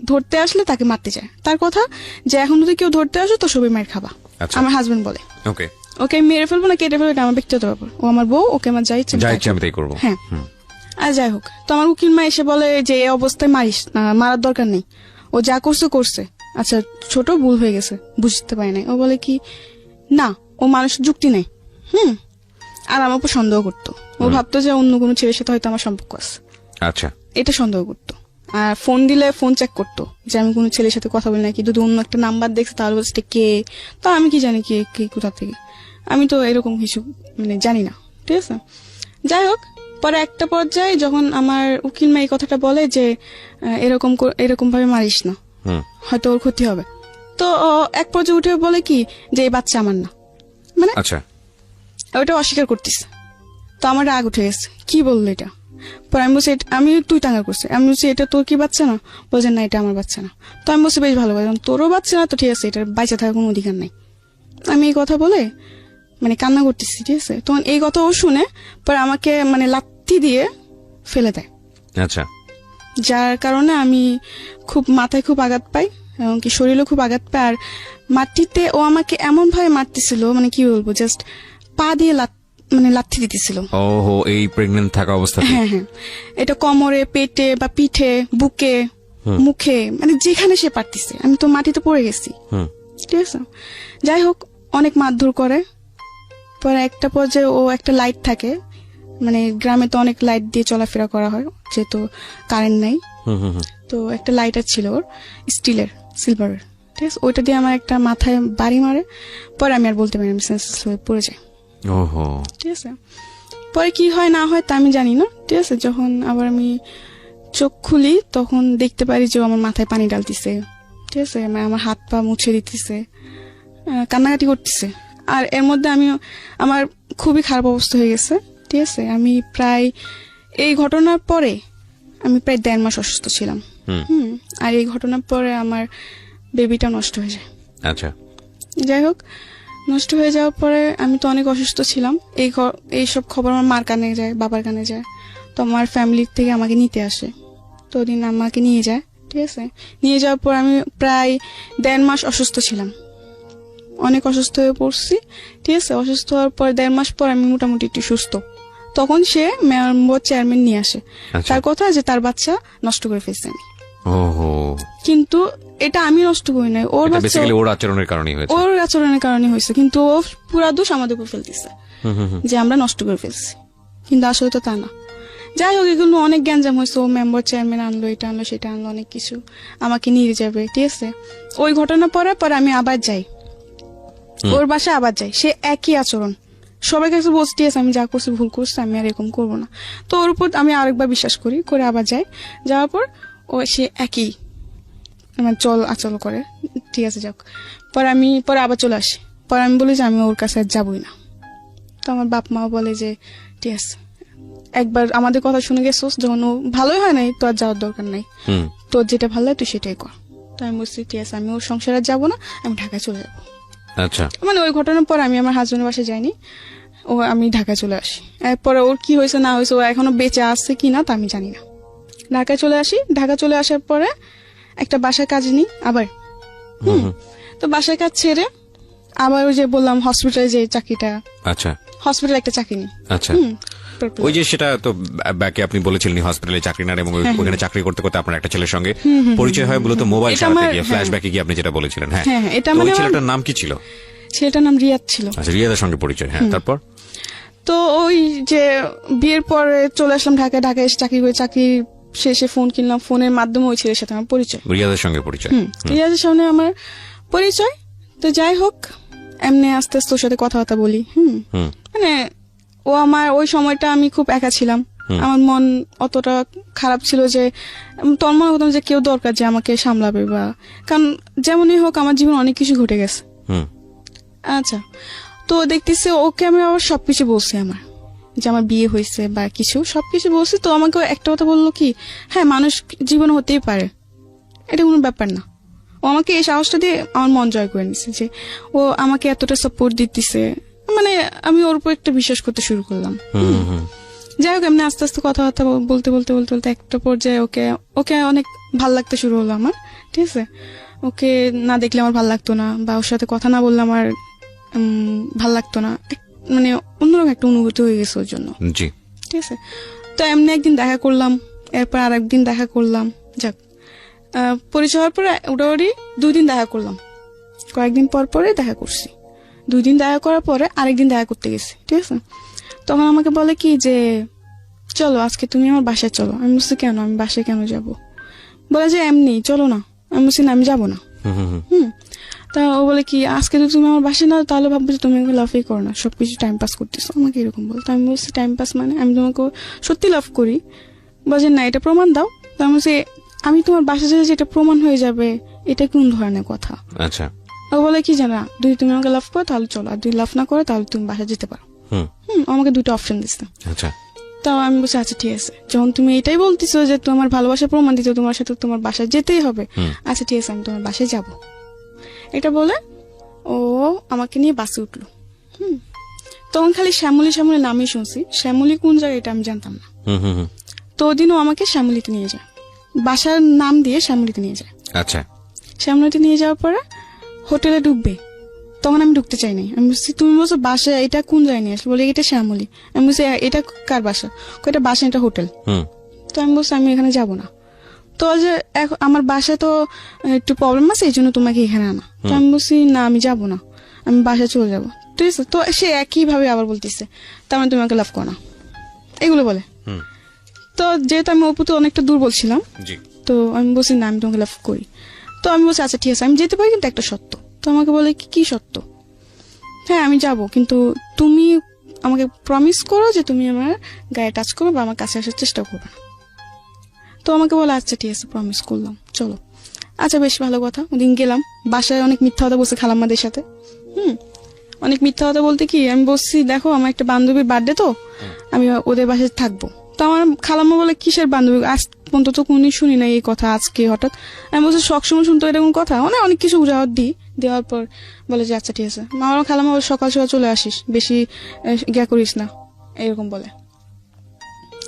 ধরতে আসলে তাকে মারতে যায়। তার কথা যে এখন যদি কেউ ধরতে আসো তো সবাই মার খাবা। আচ্ছা। আমার হাজবেন্ড বলে, ওকে, ওকে মেরে ফেলবো না কেটে ফেলবো, এটা আমার ব্যক্তিগত ব্যাপার। ও আমার বউ, ওকে আমার যাই ইচ্ছে আমি তাই করবো। হ্যাঁ। আর যাই হোক, তো আমার উকিল মা এসে বলে যে এই অবস্থায় মারিস না, মারার দরকার নেই, ও যা করছে করছে, আচ্ছা ছোট ভুল হয়ে গেছে, বুঝতে পারে নাই। ও বলে কি না, ও মানুষের যুক্তি নেই। আর আমার উপর সন্দেহ করতো। ও ভাবতো যে অন্য কোনো ছেলের সাথে হয়তো আমার সম্পর্ক আছে, আচ্ছা, এটা সন্দেহ করতো। আর ফোন দিলে ফোন চেক করতো যে আমি কোনো ছেলের সাথে কথা বলি নাকি। যদি অন্য একটা নাম্বার দেখছে তাহলে বলছে কে, তা আমি কি জানি কে কে কোথা থেকে, আমি তো এরকম কিছু মানে জানি না, ঠিক আছে? যাই হোক, পরে একটা পর্যায়ে যখন আমার উকিল মা এই কথাটা বলে যে এরকম ভাবে মারিস না, হয়তো ওর ক্ষতি হবে, তো ও এক পর্যায়ে উঠে বলে কি যে এই বাচ্চা আমার না, মানে আচ্ছা, ওইটা অস্বীকার করতিস। তো আমার রাগ উঠে গেছে, কি বললো এটা? পরে আমি বলছি আমি তুই টাঙ্গা করছি, আমি বলছি এটা তোর কি বাচ্চা না? বলছেন না, এটা আমার বাচ্চা না। তো আমি বলছি বেশ ভালো, তোরও বাচ্চা না তো ঠিক আছে, এটার বাইচা থাকার কোনো অধিকার নাই। আমি এই কথা বলে মানে কান্না করতেছি, ঠিক আছে? তখন এই কথা ও শুনে পরে আমাকে মানে লাথি দিয়ে ফেলে দেয়। আচ্ছা, যার কারণে আমি খুব মাথায় খুব আঘাত পাই, এমনকি শরীরেও খুব আঘাত পাই। আর মাটিতে ও আমাকে এমন ভাবে মারতেছিল, মানে কি বলবো, জাস্ট পা দিয়ে লাথি দিতেছিল। ওহো, এই প্রেগন্যান্ট থাকা অবস্থাতে? হ্যাঁ হ্যাঁ, এটা কোমরে, পেটে বা পিঠে, বুকে, মুখে, মানে যেখানে সে পারতিছে। আমি তো মাটিতে পড়ে গেছি, ঠিক আছে? যাই হোক, অনেক মারধর করে। পরে একটা পর্যায়ে ও একটা লাইট থাকে, মানে গ্রামে তো অনেক লাইট দিয়ে চলাফেরা করা হয় যেহেতু কারেন্ট নাই। তো একটা লাইটার ছিল ওর, স্টিলের, সিলভারের, ঠিক আছে? ওইটা দিয়ে আমার একটা মাথায় বাড়ি মারে। পরে আমি আর বলতে পারি, আমি সেন্সলেস হয়ে পড়ে যাই। ওহো, ঠিক আছে? পরে কি হয় না হয় তা আমি জানি না, ঠিক আছে? যখন আবার আমি চোখ খুলি তখন দেখতে পারি যে আমার মাথায় পানি ডালতিছে, ঠিক আছে? আমার হাত পা মুছে দিতেছে, কান্নাকাটি করতেছে। আর এর মধ্যে আমার খুবই খারাপ অবস্থা হয়ে গেছে, ঠিক আছে? আমি প্রায় এই ঘটনার পরে আমি প্রায় 1.5 মাস অসুস্থ ছিলাম। আর এই ঘটনার পরে আমার বেবিটা নষ্ট হয়ে যায়। আচ্ছা, যাই হোক, নষ্ট হয়ে যাওয়ার পরে আমি তো অনেক অসুস্থ ছিলাম। এইসব খবর আমার মার কানে যায়, বাবার কানে যায়। তো আমার ফ্যামিলির থেকে আমাকে নিতে আসে, তো ওদিন আমাকে নিয়ে যায়, ঠিক আছে? নিয়ে যাওয়ার পর আমি প্রায় 1.5 মাস অসুস্থ ছিলাম, অনেক অসুস্থ হয়ে পড়ছি, ঠিক আছে? অসুস্থ হওয়ার পর 1.5 মাস পর আমি মোটামুটি একটু সুস্থ। তখন সে মেয়র চেয়ারম্যান নিয়ে আসে, তার কথা যে তার বাচ্চা নষ্ট করে ফেলছে আমি। ওহো, কিন্তু এটা আমি নষ্ট করি নাই, ওর বাচ্চা, বেসিক্যালি ওর আচরণের কারণেই হয়েছে। ওর আচরণের কারণে হয়েছে, কিন্তু ও পুরা দোষ আমাদের উপর ফেলতেছে যে আমরা নষ্ট করে ফেলছি, কিন্তু আসলে তো তা না। যাই হোক, এগুলো অনেক গ্যাঞ্জাম হয়েছে। ও মেম্বার চেয়ারম্যান আনলো, এটা আনলো, সেটা আনলো, অনেক কিছু আমাকে নিয়ে যাবে, ঠিক আছে? ওই ঘটনা পরে আমি আবার যাই ওর বাসায়, আবার যাই, সে একই আচরণ। সবাই কাছে বলছি, ঠিক আছে আমি যা করছি ভুল করছি, আমি আর এরকম করবো না। তো ওর উপর আমি আরেকবার বিশ্বাস করে আবার যাই। যাওয়ার পর সে একই আমার আচল করে, ঠিক আছে? যাক, পরে আবার চলে আসি। পরে আমি বলি যে আমি ওর কাছে আর যাবই না। তো আমার বাপ মাও বলে যে ঠিক আছে, একবার আমাদের কথা শুনে গেছোস, যখন ও ভালোই হয় নাই তো আর যাওয়ার দরকার নাই, তোর যেটা ভালো লাগে তুই সেটাই কর। তো আমি বলছি ঠিক আছে, আমি ওর সংসারে যাবো না, আমি ঢাকায় চলে যাবো। আচ্ছা, মানে ওই ঘটনার পর আমি আমার হাজবেন্ডের বাসায় যাইনি, আমি ঢাকায় চলে আসি। এরপরে ওর কি হয়েছে না হয়েছে, ও এখনো বেঁচে আছে কিনা তা আমি জানি না। ঢাকায় চলে আসি। ঢাকা চলে আসার পরে একটা বাসায় কাজ নিই আবার। তো বাসায় কাজ ছেড়ে আবার ওই যে বললাম হসপিটালে যে চাকরিটা, আচ্ছা, হসপিটালে একটা চাকরি নিই। আচ্ছা, ওই যে সেটা তো ব্যাকে আপনি বলেছিলেন হসপিটালে চাকরি নেন, এবং ওখানে চাকরি করতে করতে আপনার একটা ছেলের সঙ্গে পরিচয় হয় মূলত মোবাইল চালাতে গিয়ে, ফ্ল্যাশব্যাকে গিয়ে আপনি যেটা বলেছিলেন। হ্যাঁ, এটা ওই ছেলেটার নাম কি ছিল? ছেলেটার নাম রিয়াদ ছিল। আচ্ছা, রিয়াদের সঙ্গে পরিচয়। হ্যাঁ, তারপর? তো ওই যে বিয়ের পরে চলে আসলাম ঢাকায় এসে চাকরি করে, চাকরি শেষে ফোন কিনলাম, ফোনের মাধ্যমে ওই ছেলের সাথে আমার পরিচয়, রিয়াদের সঙ্গে পরিচয়। রিয়াদের সামনে আমার পরিচয়। তো যাই হোক, এমনি আস্তে আস্তে ওর সাথে কথাবার্তা বলি। মানে ও আমার ওই সময়টা আমি খুব একা ছিলাম, আমার মন অতটা খারাপ ছিল যে তোর মনে হতো যে কেউ দরকার যে আমাকে সামলাবে, বা কারণ যেমনই হোক আমার জীবন অনেক কিছু ঘটে গেছে। আচ্ছা, তো দেখতেছি ওকে আমি আবার সবকিছু বলছি, আমার যে আমার বিয়ে হয়েছে বা কিছু সবকিছু বলছি। তো আমাকে একটা কথা বললো কি, হ্যাঁ মানুষ জীবন হতেই পারে, এটা কোনো ব্যাপার না। ও আমাকে এই সাহসটা দিয়ে আমার মন জয় করে নিছে, যে ও আমাকে এতটা সাপোর্ট দিতেছে, মানে আমি ওর উপর একটা বিশ্বাস করতে শুরু করলাম। যাই হোক, এমনি আস্তে আস্তে কথাবার্তা বলতে বলতে বলতে বলতে একটা পর্যায়ে ওকে অনেক ভাল লাগতে শুরু হলো আমার। ঠিক আছে, ওকে না দেখলে আমার ভাল লাগতো না, বা ওর সাথে কথা না বললে আমার ভাল লাগতো না, মানে অন্যরকম একটা অনুভূতি হয়ে গেছে ওর জন্য। জি, ঠিক আছে। তো এমনি একদিন দেখা করলাম, এরপর আর একদিন দেখা করলাম, যাক পরিচয় হওয়ার পরে ওটাওয়ারি 2 দিন দেখা করলাম, কয়েকদিন পর পরে দেখা করছি। 2 দিন দেখা করার পরে আরেকদিন দেখা করতে গেছি। ঠিক আছে, তখন আমাকে বলে কি যে চলো আজকে তুমি আমার বাসায় চলো। আমি বলছি কেন, আমি বাসায় কেন যাব? বলে যে এমনি চলো না। আমি বলছি না, আমি যাবো না। তা ও বলে কি আজকে তো তুমি আমার বাসায় না, তাহলে ভাববো যে তুমি আমাকে লাভই করো না, সবকিছু টাইম পাস করতেছো, আমাকে এরকম বলতো। আমি বলছি টাইম পাস মানে আমি তোমাকে সত্যি লাভ করি। বলছে না, এটা প্রমাণ দাও। তো আমি বলছি আমি তোমার বাসায় যেতে যেটা প্রমাণ হয়ে যাবে, এটা কোন ধরনের কথা? আচ্ছা। ও বলে কি জানা, যদি তুমি আমাকে লাভ করো তাহলে চলো, আর যদি লাভ না করো তাহলে তুমি বাসায় যেতে পারো। আমাকে 2টা অপশন দিচ্ছে। আচ্ছা। তাও আমি বলছি আচ্ছা ঠিক আছে, যখন তুমি এটাই বলতেছো যে তোমার ভালোবাসা প্রমাণ দিতে তোমার সাথে তোমার বাসায় যেতেই হবে, আচ্ছা ঠিক আছে আমি তোমার বাসায় যাব। এটা বলে ও আমাকে নিয়ে বাসে উঠলো। তখন খালি শ্যামলী শ্যামলী নামই শুনছি, শ্যামলী কোন জায়গায় এটা আমি জানতাম না। তো ওদিনও আমাকে শ্যামলীতে নিয়ে যায়, বাসার নাম দিয়ে শ্যামলীতে নিয়ে যায়। আচ্ছা। শ্যামলীতে নিয়ে যাওয়ার পরে হোটেলে ঢুকবে, তখন আমি ঢুকতে চাই নাই। আমি বলছি তুমি বলছো বাসা, এটা কোন জায়গায় নিয়ে আসলে? বলে এটা শ্যামলী। আমি বলছি এটা কার বাসা? এটা বাসা, এটা হোটেল। তো আমি বলছি আমি এখানে যাব না। তো যে আমার বাসায় তো একটু প্রবলেম আছে, এই জন্য তোমাকে এখানে আনা। তো আমি বলছি না, আমি যাব না, আমি বাসায় চলে যাব। ঠিক আছে, তো সে একই ভাবে আবার বলতেছে তার মানে তুমি আমাকে লাভ করো না, এগুলো বলে। তো যেহেতু আমি ওর প্রতি অনেকটা দুর্বল ছিলাম, তো আমি বলছি না, আমি তোমাকে লাভ করি। তো আমি বলছি আচ্ছা ঠিক আছে আমি যেতে পারি, কিন্তু একটা শর্ত। তো আমাকে বলে কি শর্ত? হ্যাঁ আমি যাব, কিন্তু তুমি আমাকে প্রমিস করো যে তুমি আমার গায়ে টাচ করবে বা আমার কাছে আসার চেষ্টা করবে না। তো আমাকে বলে আচ্ছা ঠিক আছে প্রমিস করলাম, চলো। আচ্ছা বেশ ভালো কথা। ওদিন গেলাম, বাসায় অনেক মিথ্যা কথা বলছে খালাম্মাদের সাথে। অনেক মিথ্যা কথা বলতে কি, আমি বলছি দেখো আমার একটা বান্ধবীর বার্থডে, তো আমি ওদের বাসায় থাকবো। তো আমার খালাম্মা বলে কিসের বান্ধবী, আজ পর্যন্ত তো কোনদিন শুনি না এই কথা, আজকে হঠাৎ? আমি বলছি সবসময় শুনতো এরকম কথা, অনেক কিছু উজাহর দিই। দেওয়ার পর বলে যে আচ্ছা ঠিক আছে। আমার খালাম্মা সকাল সকাল চলে আসিস, বেশি গিয়া করিস না, এরকম বলে।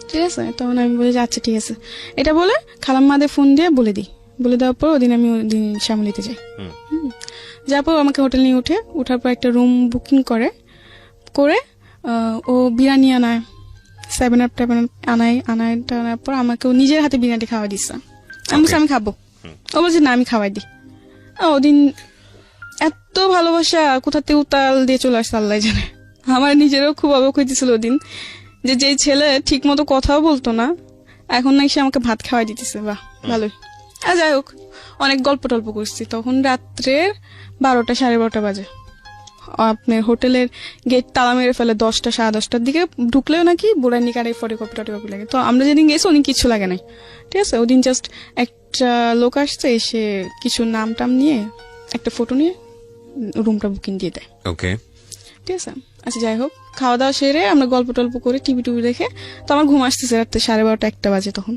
ঠিক আছে, তখন আমি বলি যে আচ্ছা ঠিক আছে। এটা বলে খালাম্মাদের ফোন দিয়ে বলে দিই। বলে দেওয়ার পর ওদিন আমি ওদিন শ্যামলীতে যাই। যাওয়ার পর আমাকে হোটেল নিয়ে উঠার পর একটা রুম বুকিং করে ও বিরিয়ানি আনায়, 7 আপ আনার পর আমাকে ও নিজের হাতে বিরিয়ানি খাওয়াই দিচ্ছে। আমি বলছি আমি খাবো। ও বলছে না আমি খাওয়াই দিই। ওদিন এত ভালোবাসা কোথাতে উতাল দিয়ে চলে আসছে আল্লাহ জানে। আমার নিজেরও খুব অবাক হইতেছিল ওদিন, যে ছেলে ঠিক মতো কথাও বলতো না, এখন নাকি সে আমাকে ভাত খাওয়াই দিতেছে। বাহ ভালোই। যাই হোক, অনেক গল্প টল্প করছি। তখন রাত্রের 12টা 12:30 বাজে। আপনার হোটেলের গেট তালা মেরে ফেলে 10টা 10:30টার দিকে। ঢুকলেও নাকি বুড়ানি কারে ফটোকপি টটোকপি লাগে। তো আমরা যেদিন গেছি উনি কিছু লাগে নাই। ঠিক আছে, ওদিন জাস্ট একটা লোক আসছে, এসে কিছু নাম টাম নিয়ে একটা ফটো নিয়ে রুমটা বুকিং দিয়ে দেয়। ওকে, ঠিক আছে। আচ্ছা যাই হোক, খাওয়া দাওয়া সেরে আমরা গল্প টল্প করে টিভি দেখে, তো আমার ঘুম আসতেছে রাত্রে 12:30 1টা বাজে তখন।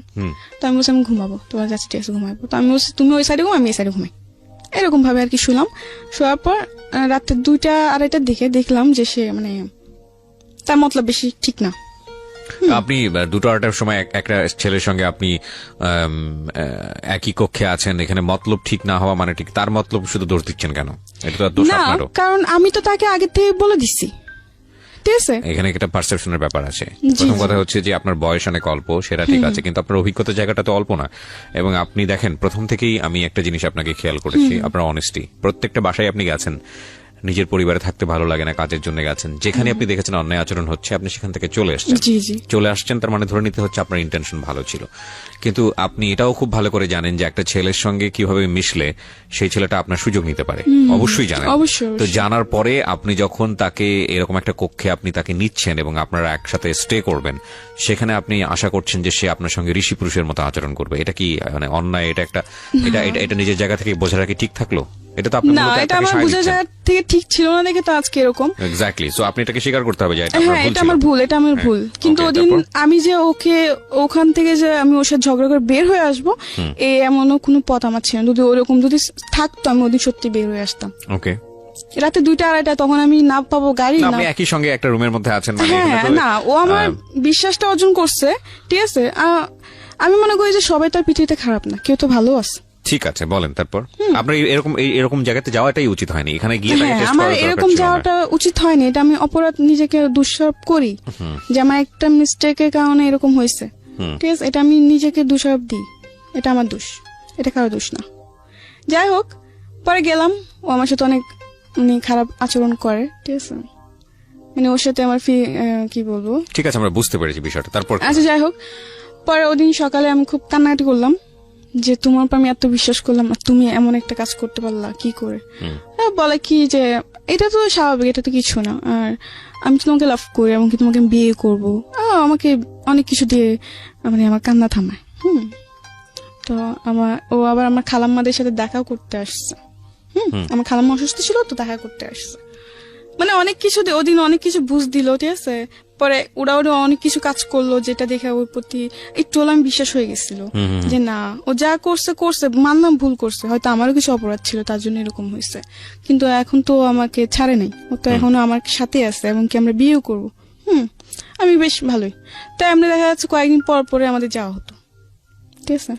তো আমি বলছি আমি ঘুমাবো। তো যাচ্ছি ঠিক আছে ঘুমাবো। তো আমি বলছি তুমি ওই সাইডে ঘুম, আমি এই সাইডে ঘুমাই, এরকম ভাবে আর কি শুলাম। শোয়ার পর রাত্রে 2টা 2:30টার দিকে দেখলাম যে সে মানে তার মতলব বেশি ঠিক না। আপনি 2টা 2:30টার সময় একটা ছেলের সঙ্গে আপনি একই কক্ষে আছেন, এখানে মতলব ঠিক না হওয়া মানে ঠিক, তার মতলব শুধু দোষ দিচ্ছেন কেন? এটা তো দোষ না, আপনারও। কারণ আমি তো তাকে আগে থেকে বলে দিচ্ছি। ঠিক আছে, এখানে একটা পারসেপশনের ব্যাপার আছে। প্রথম কথা হচ্ছে যে আপনার বয়স অনেক অল্প, সেটা ঠিক আছে, কিন্তু আপনার অভিজ্ঞতার জায়গাটা তো অল্প না। এবং আপনি দেখেন প্রথম থেকেই আমি একটা জিনিস আপনাকে খেয়াল করেছি, আপনার অনেস্টি। প্রত্যেকটা বাসায় আপনি গেছেন, নিজের পরিবারে থাকতে ভালো লাগে না, কাজের জন্য গেছেন, যেখানে আপনি দেখেছেন অন্যায় আচরণ হচ্ছে আপনি সেখান থেকে চলে আসছেন। জি জি চলে আসছেন তার মানে ধরে নিতে হচ্ছে আপনার ইন্টেনশন ভালো ছিল, কিন্তু আপনি এটাও খুব ভালো করে জানেন যে একটা ছেলের সঙ্গে কিভাবে মিশলে সেই ছেলেটা আপনার সুযোগ নিতে পারে, অবশ্যই জানেন। অবশ্যই, তো অবশ্যই। জানার পরে আপনি যখন তাকে এরকম একটা কক্ষে আপনি তাকে নিচ্ছেন এবং আপনারা একসাথে স্টে করবেন, সেখানে আপনি আশা করছেন যে সে আপনার সঙ্গে ঋষি পুরুষের মতো আচরণ করবে। এটা কি মানে অন্যায়? এটা একটা এটা নিজের জায়গা থেকে বোঝাটা কি ঠিক থাকলো? এটা তো আপনি না, এটা আমার বোঝা যায় থেকে ঠিক ছিল না দেখে তো আজকে এরকম। এক্স্যাক্টলি। সো আপনি এটাকে স্বীকার করতে হবে যে এটা আপনার হ্যাঁ, ভুল এটা ছিল। আমার ভুল, এটা আমার ভুল। কিন্তু Okay, ওদিন তারপর? আমি যে ওকে ওখান থেকে যে আমি ওর সাথে ঝগড়া করে বের হয়ে আসবো, এমনও কোনো পথ আমার ছিল না। যদি ওরকম যদি থাকতো আমি ওদিন সত্যি বের হয়ে আসতাম। ওকে, রাতে 2টা 2:30 তখন আমি না পাবো গাড়ি না। আপনি একই সঙ্গে একটা রুমের মধ্যে আছেন মানে হ্যাঁ এখানে তো- না, ও আমার বিশ্বাসটা অর্জন করছে, ঠিক আছে। আমি মনে করি যে সবাই তার পৃথিবীতে খারাপ না, কেউ তো ভালো আছে। ঠিক আছে, বলেন তারপর। আপনার এরকম জায়গাতে যাওয়াটাই উচিত হয়নি, এখানে গিয়ে তাকে হ্যাঁ, টেস্ট আমার করার দরকার এরকম ছিল না। যাওয়াটা উচিত হয়নি। এটা আমি অপরাধ নিজেকে দোষারোপ করি যে আমার একটা মিস্টেকের কারণে এরকম হয়েছে, ঠিক আছে। এটা আমি নিজেকে দোষারোপ দিই, এটা আমার দোষ, এটা কারো দোষ না। যাই হোক, পরে গেলাম, ও আমার সাথে অনেক খারাপ আচরণ করে, ঠিক আছে। মানে ওর সাথে আমার কি বলবো। ঠিক আছে, আমরা বুঝতে পেরেছি বিষয়টা। তারপর কি? আচ্ছা, যাই হোক, পরে ওদিন সকালে আমি খুব কান্নাকাটি করলাম যে তোমার উপর আমি এত বিশ্বাস করলাম আর তুমি এমন একটা কাজ করতে পারলা কি করে। বলে কি যে এটা তো স্বাভাবিক, এটা তো কিছু না, আর আমি তো তোমাকে লাভ করি এবং কি তোমাকে আমি বিয়ে করবো। আমাকে অনেক কিছু দিয়ে মানে আমার কান্না থামায়। তো ও আবার আমার খালাম্মাদের সাথে দেখাও করতে আসছে। আমার খালাম্মা অসুস্থ ছিল তো দেখা করতে আসছে। মানে অনেক কিছু ওদিন অনেক কিছু বুঝ দিল, ঠিক আছে। পরে ওরা অনেক কিছু কাজ করলো যেটা দেখে ওর প্রতি একটু হলে আমি বিশ্বাস হয়ে গেছিল যে না, ও যা করছে মানলাম ভুল করছে, হয়তো আমারও কিছু অপরাধ ছিল তার জন্য এরকম হয়েছে, কিন্তু এখন তো আমাকে ছাড়ে নাই, ও তো এখনো আমার সাথে আছে এবং কি আমরা বিয়েও করবো। আমি বেশ ভালোই। তাই আমরা দেখা যাচ্ছে কয়েকদিন পর পরে আমাদের যাওয়া হতো, ঠিক আছে।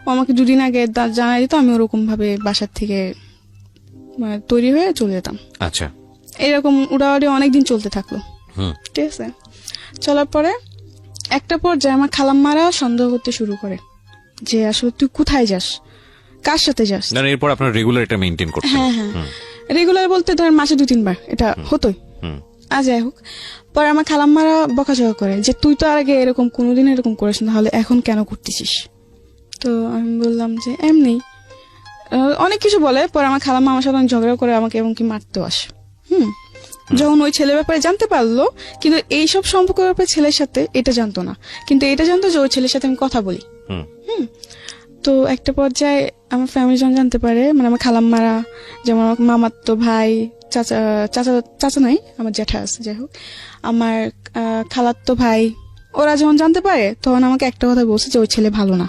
ও আমাকে 2 দিন আগে জানাই দিত, আমি ওরকম ভাবে বাসার থেকে তৈরি হয়ে চলে যেতাম। আচ্ছা, এরকম উড়াউড়ি অনেকদিন চলতে থাকলো, ঠিক আছে। চলার পরে একটা পর্যায়ে আমার খালাম্মারা সন্দেহ করতে শুরু করে যে আসলে তুই কোথায় যাস, কার সাথে যাস। না এরপর আপনার রেগুলার এটা মেইনটেইন করতে। হ্যাঁ হ্যাঁ, রেগুলার বলতে ধর মাসে 2-3 বার এটা হতোই। যাই হোক, পরে আমার খালাম্মারা বকাঝকা করে যে তুই তো আর আগে এরকম কোনোদিন এরকম করিস না, তাহলে এখন কেন করতেছিস। তো আমি বললাম যে এমনি, অনেক কিছু বলে। পরে আমার খালাম্মা আমার সাথে ঝগড়া করে আমাকে এমনকি মারতেও আসে। যখন ওই ছেলের ব্যাপারে জানতে পারলো, কিন্তু এইসব সম্পর্কের ব্যাপারে ছেলের সাথে এটা জানতো না, কিন্তু এটা জানতো যে ওই ছেলের সাথে আমি কথা বলি। তো একটা পর্যায়ে আমার ফ্যামিলি যখন জানতে পারে, মানে আমার খালাম্মারা, যেমন আমার মামাতো ভাই, চাচা চাচা চাচা নাই, আমার জ্যাঠা আছে, যাই হোক, আমার খালাতো ভাই, ওরা যখন জানতে পারে তখন আমাকে একটা কথা বলছে যে ওই ছেলে ভালো না,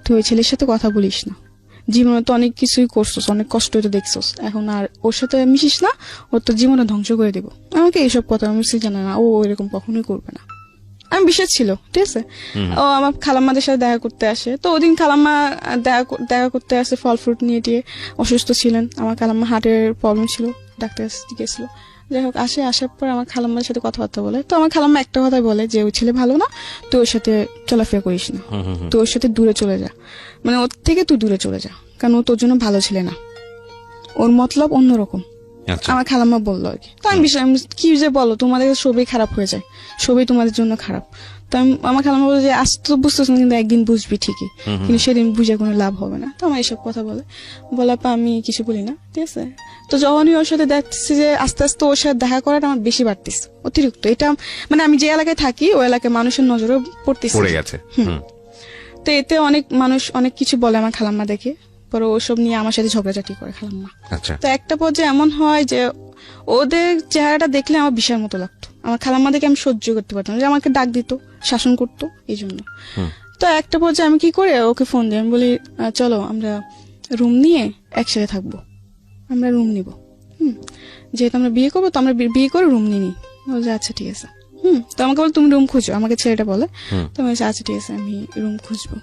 তুই ওই ছেলের সাথে কথা বলিস না, জীবনে তো অনেক কিছুই করছস, অনেক কষ্ট তো দেখছস, এখন আর ওর সাথে মিশিস না, ওর তো জীবনে ধ্বংস করে দেবো। আমাকে এইসব কথা আমি জানা না, ও এরকম কখনোই করবে না। আমি বিশ্বাস ছিল, ঠিক আছে। ও আমার খালাম্মাদের সাথে দেখা করতে আসে, তো ওদিন খালাম্মা দেখা করতে আসে ফল ফ্রুট নিয়ে টিয়ে, অসুস্থ ছিলেন, আমার খালাম্মা হার্টের প্রবলেম ছিল, ডাক্তার গেছিল। যাই হোক, আসার পর আমার খালাম্মার সাথে কথাবার্তা বলে, তো আমার খালাম্মা একটা কথাই বলে যে ওই ছেলে ভালো না, তুই ওর সাথে চলাফেরা করিস না, তুই ওর সাথে দূরে চলে যা, মানে ওর থেকে তুই দূরে চলে যা, কারণ ও তোর জন্য ভালো ছেলে না, ওর মতলব অন্যরকম। আমার খালাম্মা বললো আর কি। তো আমি কি যে বলো, তোমাদের সবই খারাপ হয়ে যায়, সবই তোমাদের জন্য খারাপ। তো আমার খালাম্মা বলে যে আজ তো বুঝতেছ না, কিন্তু একদিন বুঝবি ঠিকই, কিন্তু সেদিন বুঝে কোনো লাভ হবে না। তো আমার এইসব কথা বলার পর আমি কিছু বলি না, ঠিক আছে। তো যখনই ওর সাথে দেখতেছি যে আস্তে আস্তে ওর সাথে দেখা করাটা আমার বেশি বাড়তেছে, অতিরিক্ত। এটা মানে আমি যে এলাকায় থাকি ওই এলাকায় মানুষের নজরে পড়তেছে। তো এতে অনেক মানুষ অনেক কিছু বলে আমার খালাম্মা দেখে, পরে ওসব নিয়ে আমার সাথে ঝগড়াঝাটি করে খালাম্মা। তো একটা পর্যায়ে এমন হয় যে ওদের চেহারাটা দেখলে আমার বিশাল মতো লাগতো, আমার খালাম্মা দেখে আমি সহ্য করতে পারতাম, যে আমাকে ডাক দিত, শাসন করতো, এই জন্য। তো একটা পর্যায়ে আমি কি করে ওকে ফোন দিই, আমি বলি চলো আমরা রুম নিয়ে একসাথে থাকবো, আমরা রুম নিব, যেহেতু আমরা বিয়ে করবো, তো আমরা বিয়ে করে রুম নিয়ে নিই। বলছে আচ্ছা ঠিক আছে। তো আমাকে বলে তুমি রুম খুঁজো, আমাকে ছেলেটা বলে। তো আমি বলছি আচ্ছা ঠিক আছে, আমি রুম খুঁজবো।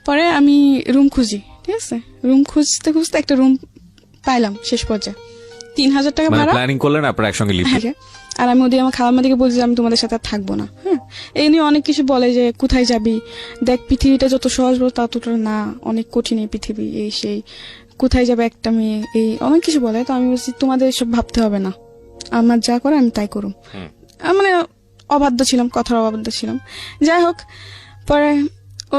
পরে আমি রুম খুঁজি, ঠিক আছে। রুম খুঁজতে খুঁজতে একটা রুম পাইলাম, শেষ পর্যায়ে 3,000 টাকা ভাড়া। প্ল্যানিং করলেন আপনারা একসঙ্গে লিভ দিতে? আর আমি ওদিকে আমার খালাম্মা দিকে বলছি আমি তোমাদের সাথে থাকবো না। এই নিয়ে অনেক কিছু বলে যে কোথায় যাবি, দেখ পৃথিবীটা যত সহজ বল ততটা না, অনেক কঠিন এই পৃথিবী, এই সেই। কোথায় যাবে একটা মেয়ে, এই অনেক কিছু বলে। তো আমি বলছি তোমাদের এসব ভাবতে হবে না, আমার যা করে আমি তাই করুম। মানে অবাধ্য ছিলাম, কথার অবাধ্য ছিলাম। যাই হোক, পরে ও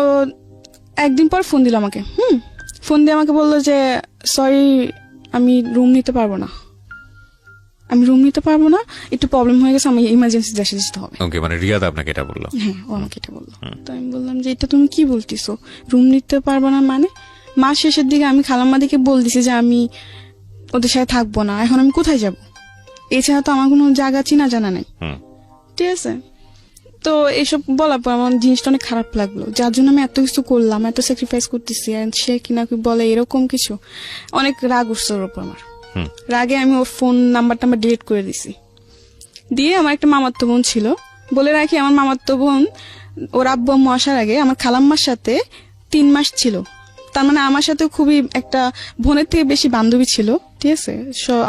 একদিন পর ফোন দিল আমাকে। ফোন দিয়ে আমাকে বললো যে সরি, আমি রুম নিতে পারবো না, একটু প্রবলেম হয়ে গেছে, আমি ইমার্জেন্সি দেশে যেতে হবে। ওকে, মানে রিয়াদ আপনাকে এটা বললো? হ্যাঁ, ও আমাকে এটা বললো। তো আমি বললাম যে এটা তুমি কি বলতেছো, রুম নিতে পারবো না মানে? মাস শেষের দিকে আমি খালাম্মাদিকে বল দিছি যে আমি ওদের সাথে থাকবো না, এখন আমি কোথায় যাব? এছাড়া তো আমার কোনো জায়গা চিনা জানা নেই। ঠিক আছে, তো এইসব বলার পর আমার জিনিসটা অনেক খারাপ লাগলো, যার জন্য আমি এত কিছু করলাম, এত স্যাক্রিফাইস করতেছি, আর সে কিনা বলে এরকম কিছু। অনেক রাগ উঠছে ওর উপর আমার। রাগে আমি ওর ফোন নাম্বারটা ডিলিট করে দিছি। দিয়ে আমার একটা মামাতো বোন ছিল, বলে রাখি আমার মামাতো বোন ওর আব্বু আম্মু আসার আগে আমার খালাম্মার সাথে 3 মাস ছিল। তার মানে আমার সাথে খুবই একটা বোনের থেকে বেশি বান্ধবী ছিল। ঠিক আছে,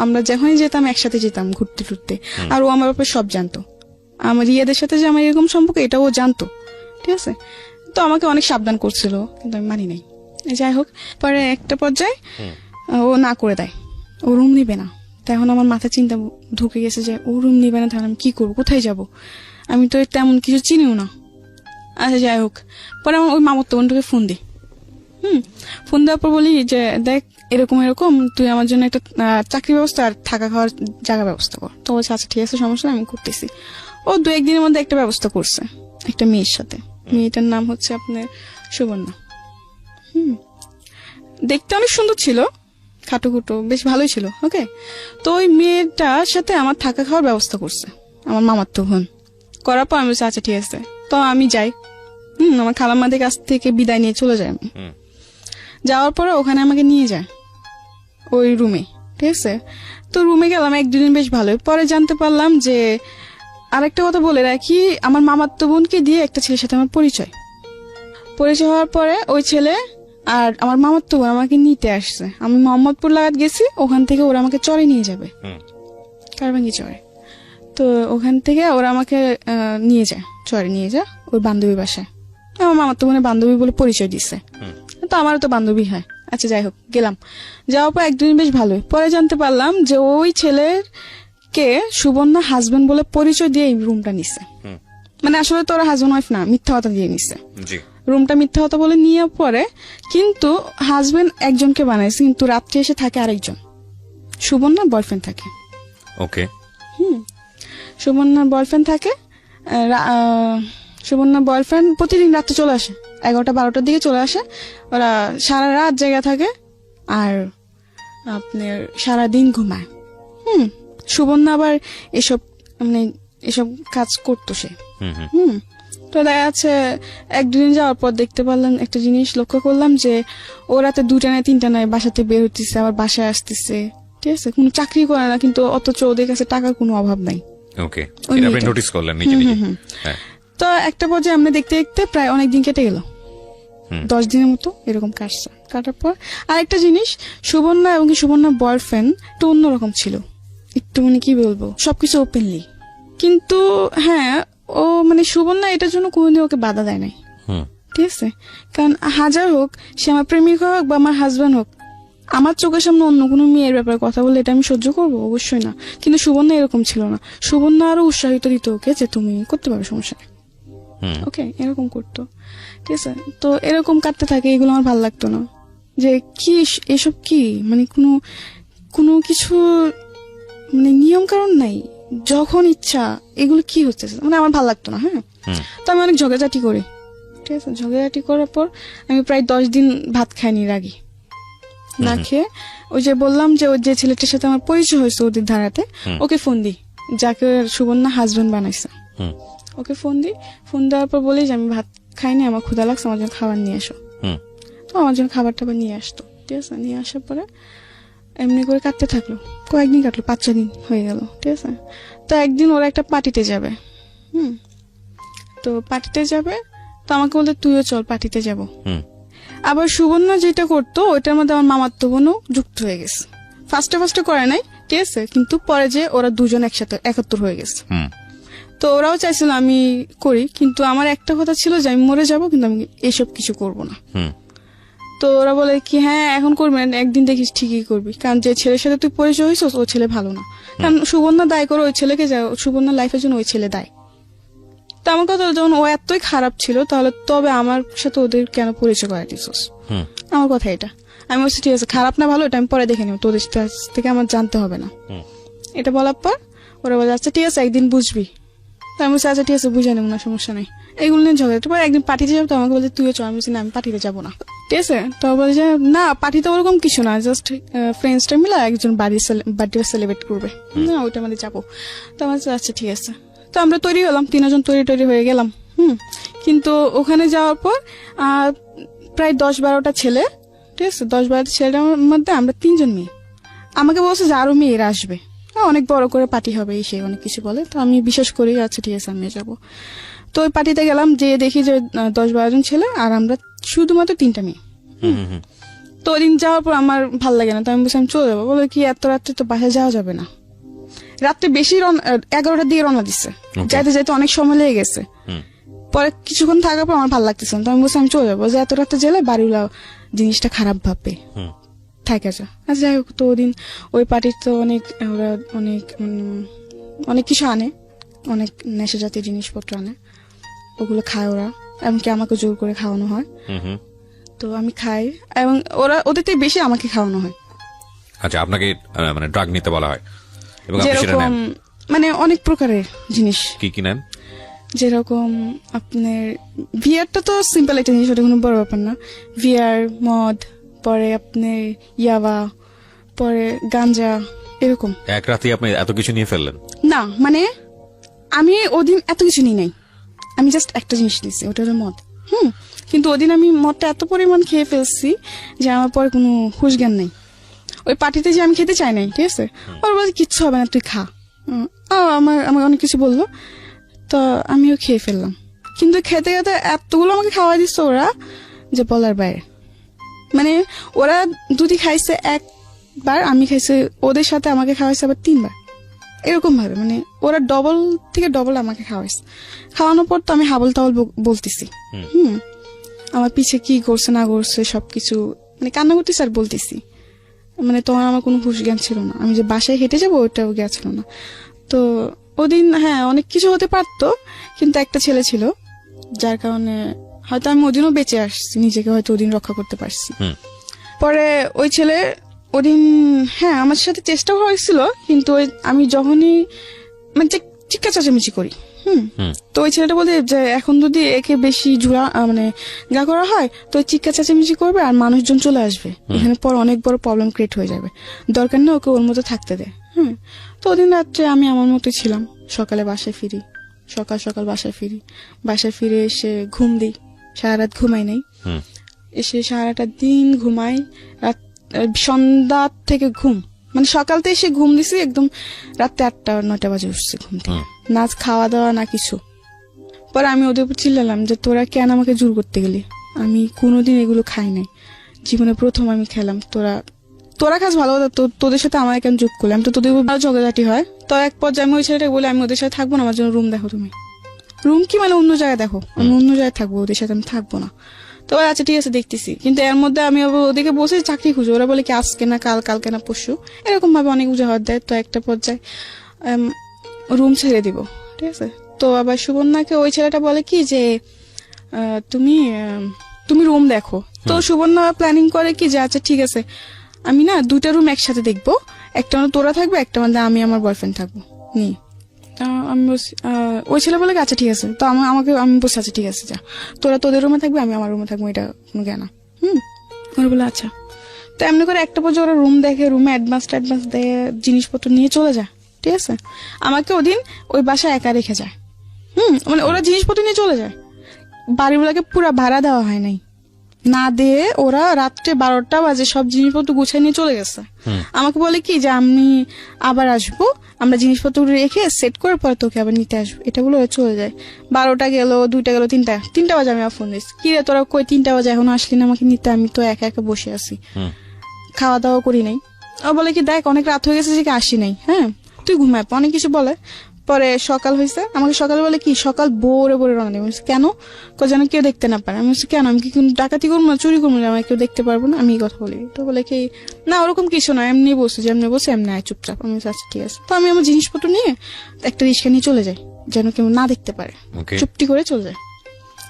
আমরা যখনই যেতাম একসাথে যেতাম ঘুরতে টুরতে। আর ও আমার ব্যাপারে সব জানতো, আমার রিয়াদের সাথে যে আমার এরকম সম্পর্ক এটা ও জানতো। ঠিক আছে, তো আমাকে অনেক সাবধান করছিল, কিন্তু আমি মানি নাই। যাই হোক, পরে একটা পর্যায়ে ও না করে দেয়, ও রুম নিবে না। তখন আমার মাথায় চিন্তা ঢুকে গেছে যে ও রুম নিবে না, তাহলে আমি কি করবো, কোথায় যাব? আমি তো তেমন কিছু চিনিও না। আচ্ছা, যাই হোক, পরে আমার ওই মামাতো বোনটাকে ফোন দিই। ফোন দেওয়ার পর বলি যে দেখ এরকম এরকম, তুই আমার জন্য একটা চাকরি ব্যবস্থা আর থাকা খাওয়ার জায়গা ব্যবস্থা কর। তো বলছে আচ্ছা ঠিক আছে, সমস্যা নেই, আমি করতেছি। ও 2-1 দিনের মধ্যে একটা ব্যবস্থা করছে একটা মেয়ের সাথে। মেয়েটার নাম হচ্ছে আপনার সুবর্ণা। দেখতে অনেক সুন্দর ছিল, খাটো বেশ ভালোই ছিল। ওকে, তো ওই মেয়েটার সাথে আমার থাকা খাওয়ার ব্যবস্থা করছে আমার মামাতো বোন। করার পর আমি বলছি আচ্ছা ঠিক আছে, তো আমি যাই। আমার খালাম্মাদের কাছ থেকে বিদায় নিয়ে চলে যাই আমি। যাওয়ার পরে ওখানে আমাকে নিয়ে যায় ওই রুমে। ঠিক আছে, তো রুমে গেলাম 1-2 দিন বেশ ভালোই। পরে জানতে পারলাম যে, আরেকটা কথা বলে রাখি, আমার মামাতো বোনকে দিয়ে একটা ছেলের সাথে আমার পরিচয় হওয়ার পরে ওই ছেলে আর আমার মামাতো বোন আমাকে নিতে আসছে। আমি মোহাম্মদপুর লাগাত গেছি, ওখান থেকে ওরা আমাকে চরে নিয়ে যাবে, কারবাঙ্গি চরে। তো ওখান থেকে ওরা আমাকে নিয়ে যায়, চরে নিয়ে যায় ওর বান্ধবী বাসায়। আমার মামাতো বোনের বান্ধবী বলে পরিচয় দিচ্ছে, তো আমারও তো বান্ধবী হয়। আচ্ছা যাই হোক, গেলাম। যাওয়ার পর 1-2 দিন বেশ ভালোই। পরে জানতে পারলাম যে ওই ছেলের কে সুবর্ণা হাজবেন্ড বলে পরিচয় দিয়ে এই রুমটা নিচ্ছে। মানে আসলে তো ওরা হাজবেন্ড ওয়াইফ না, মিথ্যা কথা দিয়ে নিচ্ছে রুমটা, মিথ্যা কথা বলে নিয়ে পরে। কিন্তু হাজবেন্ড একজনকে বানাইছে, কিন্তু রাত্রে এসে থাকে আরেকজন, সুবর্ণার বয়ফ্রেন্ড থাকে। ওকে, সুবর্ণার বয়ফ্রেন্ড থাকে। সুবর্ণার বয়ফ্রেন্ড প্রতিদিন রাত্রে চলে আসে, 11টা-12টার দিকে চলে আসে। ওরা সারা রাত জায়গা থাকে আর আপনার সারাদিন ঘুমায়। সুবর্ণা আবার এসব মানে এসব কাজ করতো সে। তো দেখা যাচ্ছে 1-2 দিন যাওয়ার পর দেখতে পারলাম একটা জিনিস, লক্ষ্য করলাম যে ও রাতে 2টা নয় 3টা নয় বাসাতে বের হতেছে, আবার বাসায় আসতেছে। ঠিক আছে, কোনো চাকরি করে না, কিন্তু অথচ ওদের কাছে টাকার কোনো অভাব নাই। ওকে, এটা আপনি নোটিস করলেন নিজে নিজে? হ্যাঁ। তো একটা পর্যায়ে আমরা দেখতে দেখতে প্রায় অনেক দিন কেটে গেল, 10 দিনের মতো এরকম কাটছে। কাটার পর আরেকটা জিনিস, সুবর্ণা এবং সুবর্ণার বয়ফ্রেন্ড একটু অন্যরকম ছিল, একটু মানে কি বলবো, সবকিছু ওপেনলি। কিন্তু হ্যাঁ, ও মানে সুবর্ণা এটার জন্য কোনোদিন ওকে বাধা দেয় নাই। ঠিক আছে, কারণ হাজার হোক সে আমার প্রেমিক হোক বা আমার হাজবেন্ড হোক, আমার চোখের সামনে অন্য কোনো মেয়ের ব্যাপারে কথা বললে এটা আমি সহ্য করবো? অবশ্যই না। কিন্তু সুবর্ণা এরকম ছিল না, সুবর্ণা আরো উৎসাহিত দিত ওকে যে তুমি করতে পারো, সমস্যা নেই। ওকে, এরকম করতো। ঠিক আছে, তো এরকম কাটতে থাকে, এগুলো আমার ভালো লাগতো না। যে কি এসব কি মানে কোনো কিছু মানে নিয়ম কারণ নাই, যখন ইচ্ছা এগুলো কি হচ্ছে, মানে আমার ভালো লাগতো না। হ্যাঁ, তো আমি অনেক ঝগড়াঝাটি করি। ঠিক আছে, ঝগড়াঝাটি করার পর আমি প্রায় 10 দিন ভাত খাইনি রাগি না খেয়ে। ওই যে বললাম যে ওই যে ছেলেটার সাথে আমার পরিচয় হয়েছে ওদের ধারাতে, ওকে ফোন দিই, যাকে সুবর্ণা হাজবেন্ড বানাইছে। ওকে ফোন দেওয়ার পর বলি যে আমি ভাত খাইনি, আমার ক্ষুধা লাগছে, আমার জন্য খাবার নিয়ে আসো। তো আমার জন্য খাবার টাবার নিয়ে আসতো। ঠিক আছে, নিয়ে আসার পরে এমনি করে কাটতে থাকলো, কয়েকদিন কাটলো, 5-6 দিন হয়ে গেল। ঠিক আছে, তো একদিন ওরা একটা পার্টিতে যাবে। তো পার্টিতে যাবে, তো আমাকে বলতে তুইও চল পার্টিতে যাব। আবার সুবর্ণা যেটা করতো ওইটার মধ্যে আমার মামাতো বোনও যুক্ত হয়ে গেছে। ফার্স্টে করে নাই, ঠিক আছে, কিন্তু পরে যে ওরা দুজন একসাথে 71 হয়ে গেছে। তো ওরাও চাইছিল আমি করি, কিন্তু আমার একটা কথা ছিল যে আমি মরে যাব, কিন্তু আমি এসব কিছু করব না। তো ওরা বলে কি হ্যাঁ এখন করবি না, একদিন দেখিস ঠিকই করবি, কারণ যে ছেলের সাথে তুই পরিচয় হয়েছিস ও ছেলে ভালো না, কারণ সুবর্ণা দায় করে ওই ছেলেকে, সুবর্ণার লাইফের জন্য ওই ছেলে দায়। তো আমার কথা হলো, যখন ও এতই খারাপ ছিল তাহলে তবে আমার সাথে ওদের কেন পরিচয় করাই দিছিস? আমার কথা এটা। আমি বলছি ঠিক আছে, খারাপ না ভালো এটা আমি পরে দেখে নেব, তোদের থেকে আমার জানতে হবে না। এটা বলার পর ওরা বলে আচ্ছা ঠিক আছে একদিন বুঝবি। তো আমি বলছি আচ্ছা ঠিক আছে বুঝে নেব না, সমস্যা নেই। এইগুলো নিয়ে ঝগড়া, তারপর একদিন পার্টিতে যাবো, তো আমাকে বলছে তুইও চল। আমি বলছি না আমি পার্টিতে যাবো না, ঠিক আছে। তো বলে যে না পার্টিতে ওরকম কিছু না, জাস্ট ফ্রেন্ডসটা মিলে একজন বার্থডে সেলিব্রেট করবে, না ওইটা আমাদের যাবো। তো আমার আচ্ছা ঠিক আছে। তো আমরা তৈরি হলাম, 3 জন তৈরি হয়ে গেলাম। কিন্তু ওখানে যাওয়ার পর প্রায় 10-12টা ছেলে, ঠিক আছে, 10-12টা ছেলের মধ্যে আমরা 3 জন মেয়ে। আমাকে বলছে যে আরো মেয়েরা আসবে, অনেক বড় করে পার্টি হবে, সে অনেক কিছু বলে। তো আমি বিশ্বাস করি আচ্ছা ঠিক আছে আমি যাবো। তো ওই পার্টিতে গেলাম, যে দেখি যে 10-12 জন ছেলে আর আমরা শুধুমাত্র 3টা মেয়ে। তো ওই দিন যাওয়ার পর আমার ভাল লাগে না, তো আমি বলছি আমি চলে যাবো। বলে কি এত রাত্রে তো বাসায় যাওয়া যাবে না, রাত্রে বেশি 11টার দিকে রওনা দিচ্ছে, যাইতে যাইতে অনেক সময় লেগে গেছে। পরে কিছুক্ষণ থাকার পর আমার ভালো লাগতেছে না, তো আমি বলছি আমি চলে যাবো, যে এত রাত্রে গেলে বাড়িওয়ালা জিনিসটা খারাপ ভাববে, থাকে যা। আচ্ছা যাই হোক, তো ওদিন ওই পার্টিতে ওরা অনেক কিছু আনে, অনেক নেশা জাতীয় জিনিসপত্র আনে, ওগুলো খায় ওরা, এমনকি আমাকে জোর করে খাওয়ানো হয়। তো আমি খাই এবং ওদের থেকে বেশি আমাকে খাওয়ানো হয়। আচ্ছা, আপনাকে মানে ড্রাগ নিতে বলা হয় এবং আপনি সেটা নেন? মানে অনেক প্রকারের জিনিস। কি নেন? যেরকম আপনার ভিআরটা তো সিম্পল একটা জিনিস, ওটা কোনো বড় ব্যাপার না। ভিআর, মদ, পরে আপনার ইয়াবা, পরে গাঞ্জা, এরকম। এক রাতে আপনি এত কিছু নিয়ে ফেললেন? না মানে আমি ওদিন এত কিছু নিই নাই, আমি জাস্ট একটা জিনিস নিয়েছি, ওটা হলো মদ। কিন্তু ওদিন আমি মদটা এত পরিমাণ খেয়ে ফেলছি যে আমার পরে কোনো হুঁশ জ্ঞান নেই। ওই পার্টিতে যে আমি খেতে চাই নাই, ঠিক আছে, ওর বলছে কিচ্ছু হবে না তুই খা। আমাকে অনেক কিছু বললো, তো আমিও খেয়ে ফেললাম। কিন্তু খেতে খেতে এতগুলো আমাকে খাওয়াই দিচ্ছে ওরা যে বলার বাইরে। মানে ওরা দুটি খাইছে একবার, আমি খাইছে ওদের সাথে, আমাকে খাওয়াইছে আবার 3বার, এরকম ভাবে। মানে ওরা ডবল থেকে ডবল আমাকে খাওয়াইছে। খাওয়ানোর পর তো আমি হাবল তাবল বলতেছি, আমার পিছে কি করছে না করছে সবকিছু, মানে কান্না করতেছি আর বলতেছি। মানে তোমার আমার কোনো হুঁশ জ্ঞান ছিল না, আমি যে বাসায় হেঁটে যাবো ওটাও জ্ঞান ছিল না। তো ওদিন হ্যাঁ অনেক কিছু হতে পারতো, কিন্তু একটা ছেলে ছিল যার কারণে হয়তো আমি ওদিনও বেঁচে আসছি, নিজেকে হয়তো ওদিন রক্ষা করতে পারছি। পরে ওই ছেলে ওদিন হ্যাঁ আমার সাথে চেষ্টাও হয়েছিল, কিন্তু আমি যখনই মানে চিৎকার চেঁচামেচি করি, তো ওই ছেলেটা বলে যে এখন যদি একে বেশি মানে গা করা হয় তো চিৎকার চেঁচামেচি করবে আর মানুষজন চলে আসবে, এখানে পর অনেক বড় প্রবলেম ক্রিয়েট হয়ে যাবে, দরকার নেই ওকে ওর মতো থাকতে দে। তো ওদিন রাত্রে আমি আমার মতোই ছিলাম, সকালে বাসায় ফিরি, সকাল বাসায় ফিরে এসে ঘুম দিই, সারা রাত ঘুমাই নাই, এসে সারাটা দিন ঘুমাই, রাত সন্ধ্যা থেকে ঘুম, মানে সকালতে এসে ঘুম দিছি একদম রাত্রে 8টা-9টা বাজে উঠছে ঘুম থেকে, না খাওয়া দাওয়া না কিছু। পরে আমি ওদের উপর চিল্লালাম যে তোরা কেন আমাকে জোর করতে গেলি, আমি কোনোদিন এগুলো খাই নাই, জীবনে প্রথম আমি খেলাম, তোরা খাস ভালো কথা, তোদের সাথে আমার কেন যোগ করলাম, তো তোদের ভালো ঝগড়াঝাটি হয়। তো এক পর্যায়ে আমি ওই ছেলেটাকে বলে আমি ওদের সাথে থাকবো না, আমার জন্য রুম দেখো তুমি। রুম কি মানে অন্য জায়গায় দেখো, আমি অন্য জায়গায় থাকবো, ওদের সাথে আমি থাকবো না। তো আচ্ছা ঠিক আছে দেখতেছি, কিন্তু এর মধ্যে আমি ওদেরকে বসে চাকরি খুঁজো, ওরা বলে কি আজকে না কালকে না পরশু, এরকম ভাবে অনেক উজাহার দেয়। তো একটা পর্যায়ে রুম ছেড়ে দিব, ঠিক আছে। তো আবার সুবর্ণাকে ওই ছেলেটা বলে কি যে তুমি রুম দেখো। তো সুবর্ণা প্ল্যানিং করে কি যে আচ্ছা ঠিক আছে আমি না 2টা রুম একসাথে দেখবো, একটা মানে তোরা থাকবে, একটা মানে আমি আমার বয়ফ্রেন্ড থাকবো নি। আমি ওই ছেলে বলে আচ্ছা ঠিক আছে। তো আমি বসে আচ্ছা ঠিক আছে যা, তোরা তোদের রুমে থাকবে আমি আমার রুমে থাকবো, এটা কোনো জ্ঞান না। ওরা বলে আচ্ছা। তো এমনি করে একটা পর্যায়ে ওরা রুম দেখে, রুমে অ্যাডভান্স দেয়, জিনিসপত্র নিয়ে চলে যায়, ঠিক আছে। আমাকে ওদিন ওই বাসায় একা রেখে যায়, মানে ওরা জিনিসপত্র নিয়ে চলে যায়, বাড়িগুলোকে পুরা ভাড়া দেওয়া হয় নাই, না দিয়ে ওরা রাত্রে 12টা বাজে সব জিনিসপত্র গুছিয়ে নিয়ে চলে গেছে। আমাকে বলে কি যে আমি আবার আসবো, আমরা জিনিসপত্র রেখে সেট করে পরে তোকে আবার নিতে আসবো, এটা বলে ওরা চলে যায়। 12টা গেল, 2টা গেল, 3টা বাজে আমি ফোন দিচ্ছি, কি রে তোরা কই 3টা বাজে এখনো আসলি না আমাকে নিতে, আমি তো একা একা বসে আছি, খাওয়া দাওয়া করি নাই। ও বলে কি দেখ অনেক রাত হয়ে গেছে যে আসি নাই, হ্যাঁ তুই ঘুমায় পর, অনেক কিছু বলে। পরে সকাল হয়েছে, আমাকে সকালে বলে কি সকাল ভোরে ভোরে রওনা দেবে। কেন? যেন কেউ দেখতে না পারে। আমি বলছি কেন, আমি কি কোনো ডাকাতি করবো না, চুরি করবো না, আমাকে কেউ দেখতে পারবো না, আমি এই কথা বলি। তো বলে কি না ওরকম কিছু না, এমনি বসে যেমনি বসে এমনি আয় চুপচাপ। আমি বলছি, আচ্ছা ঠিক আছে। তো আমি আমার জিনিসপত্র নিয়ে একটা রিক্সা নিয়ে চলে যাই, যেন কেউ না দেখতে পারে, Okay. চুপটি করে চলে যায়।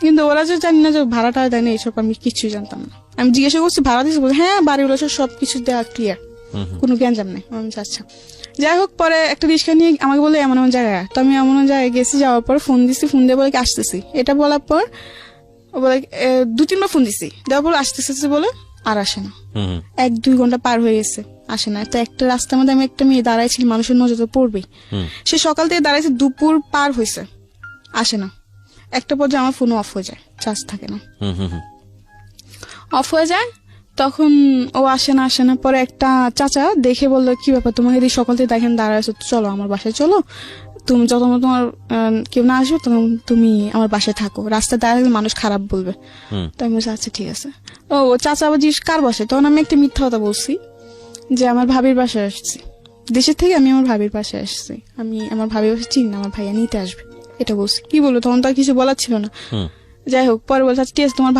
কিন্তু ওরা যে জানি না যে ভাড়াটা দেয় না, এইসব আমি কিছুই জানতাম না। আমি জিজ্ঞাসা করছি ভাড়া দিয়েছি, বলে হ্যাঁ বাড়িগুলো সবকিছু দেওয়া ক্লিয়ার, কোনো গ্যাঞ্জাম নেই। আমি বলছি, আচ্ছা। যাই হোক, পরে একটা রিক্সা নিয়ে আমাকে বলে এমন এমন জায়গায়। তো আমি এমন জায়গায় গেছি, যাওয়ার পর ফোন দিছি, ফোন দিয়ে বলে কি আসতেছি। এটা বলার পর ও বলে 2-3 বার ফোন দিছি, দেওয়ার পর আসতেছে বলে আর আসে না। 1-2 ঘন্টা পার হয়ে গেছে, আসে না। তো একটা রাস্তার মধ্যে আমি একটা মেয়ে দাঁড়াইছিল, মানুষের নজর তো পড়বেই। সে সকাল থেকে দাঁড়াইছে, দুপুর পার হয়েছে, আসে না। একটা পর্যায়ে আমার ফোন অফ হয়ে যায়, চার্জ থাকে না, অফ হয়ে যায়। তখন ও আসে না। পরে একটা চাচা দেখে বললো কি ব্যাপার, তোমাকে এই সকাল থেকে দেখেন দাঁড়াইছো, চলো আমার বাসায় চলো, তুমি যতক্ষণ তোমার কেউ না আসবে তখন তুমি আমার বাসায় থাকো, রাস্তায় দাঁড়ালে মানুষ খারাপ বলবে। তো আমি বলছি আচ্ছা ঠিক আছে। ও চাচা আবার জিজ্ঞেস কার বাসায়, তখন আমি একটা মিথ্যা কথা বলছি যে আমার ভাবির বাসায় আসছি, দেশের থেকে আমি আমার ভাবির বাসায় আসছি, আমি আমার ভাবির বাসায় চিনি না, আমার ভাইয়া নিতে আসবে, এটা বলছি। কি বলবো, তখন তো আর কিছু বলার ছিল না। যাই হোক, পরে বলছে আচ্ছা ঠিক আছে, তোমার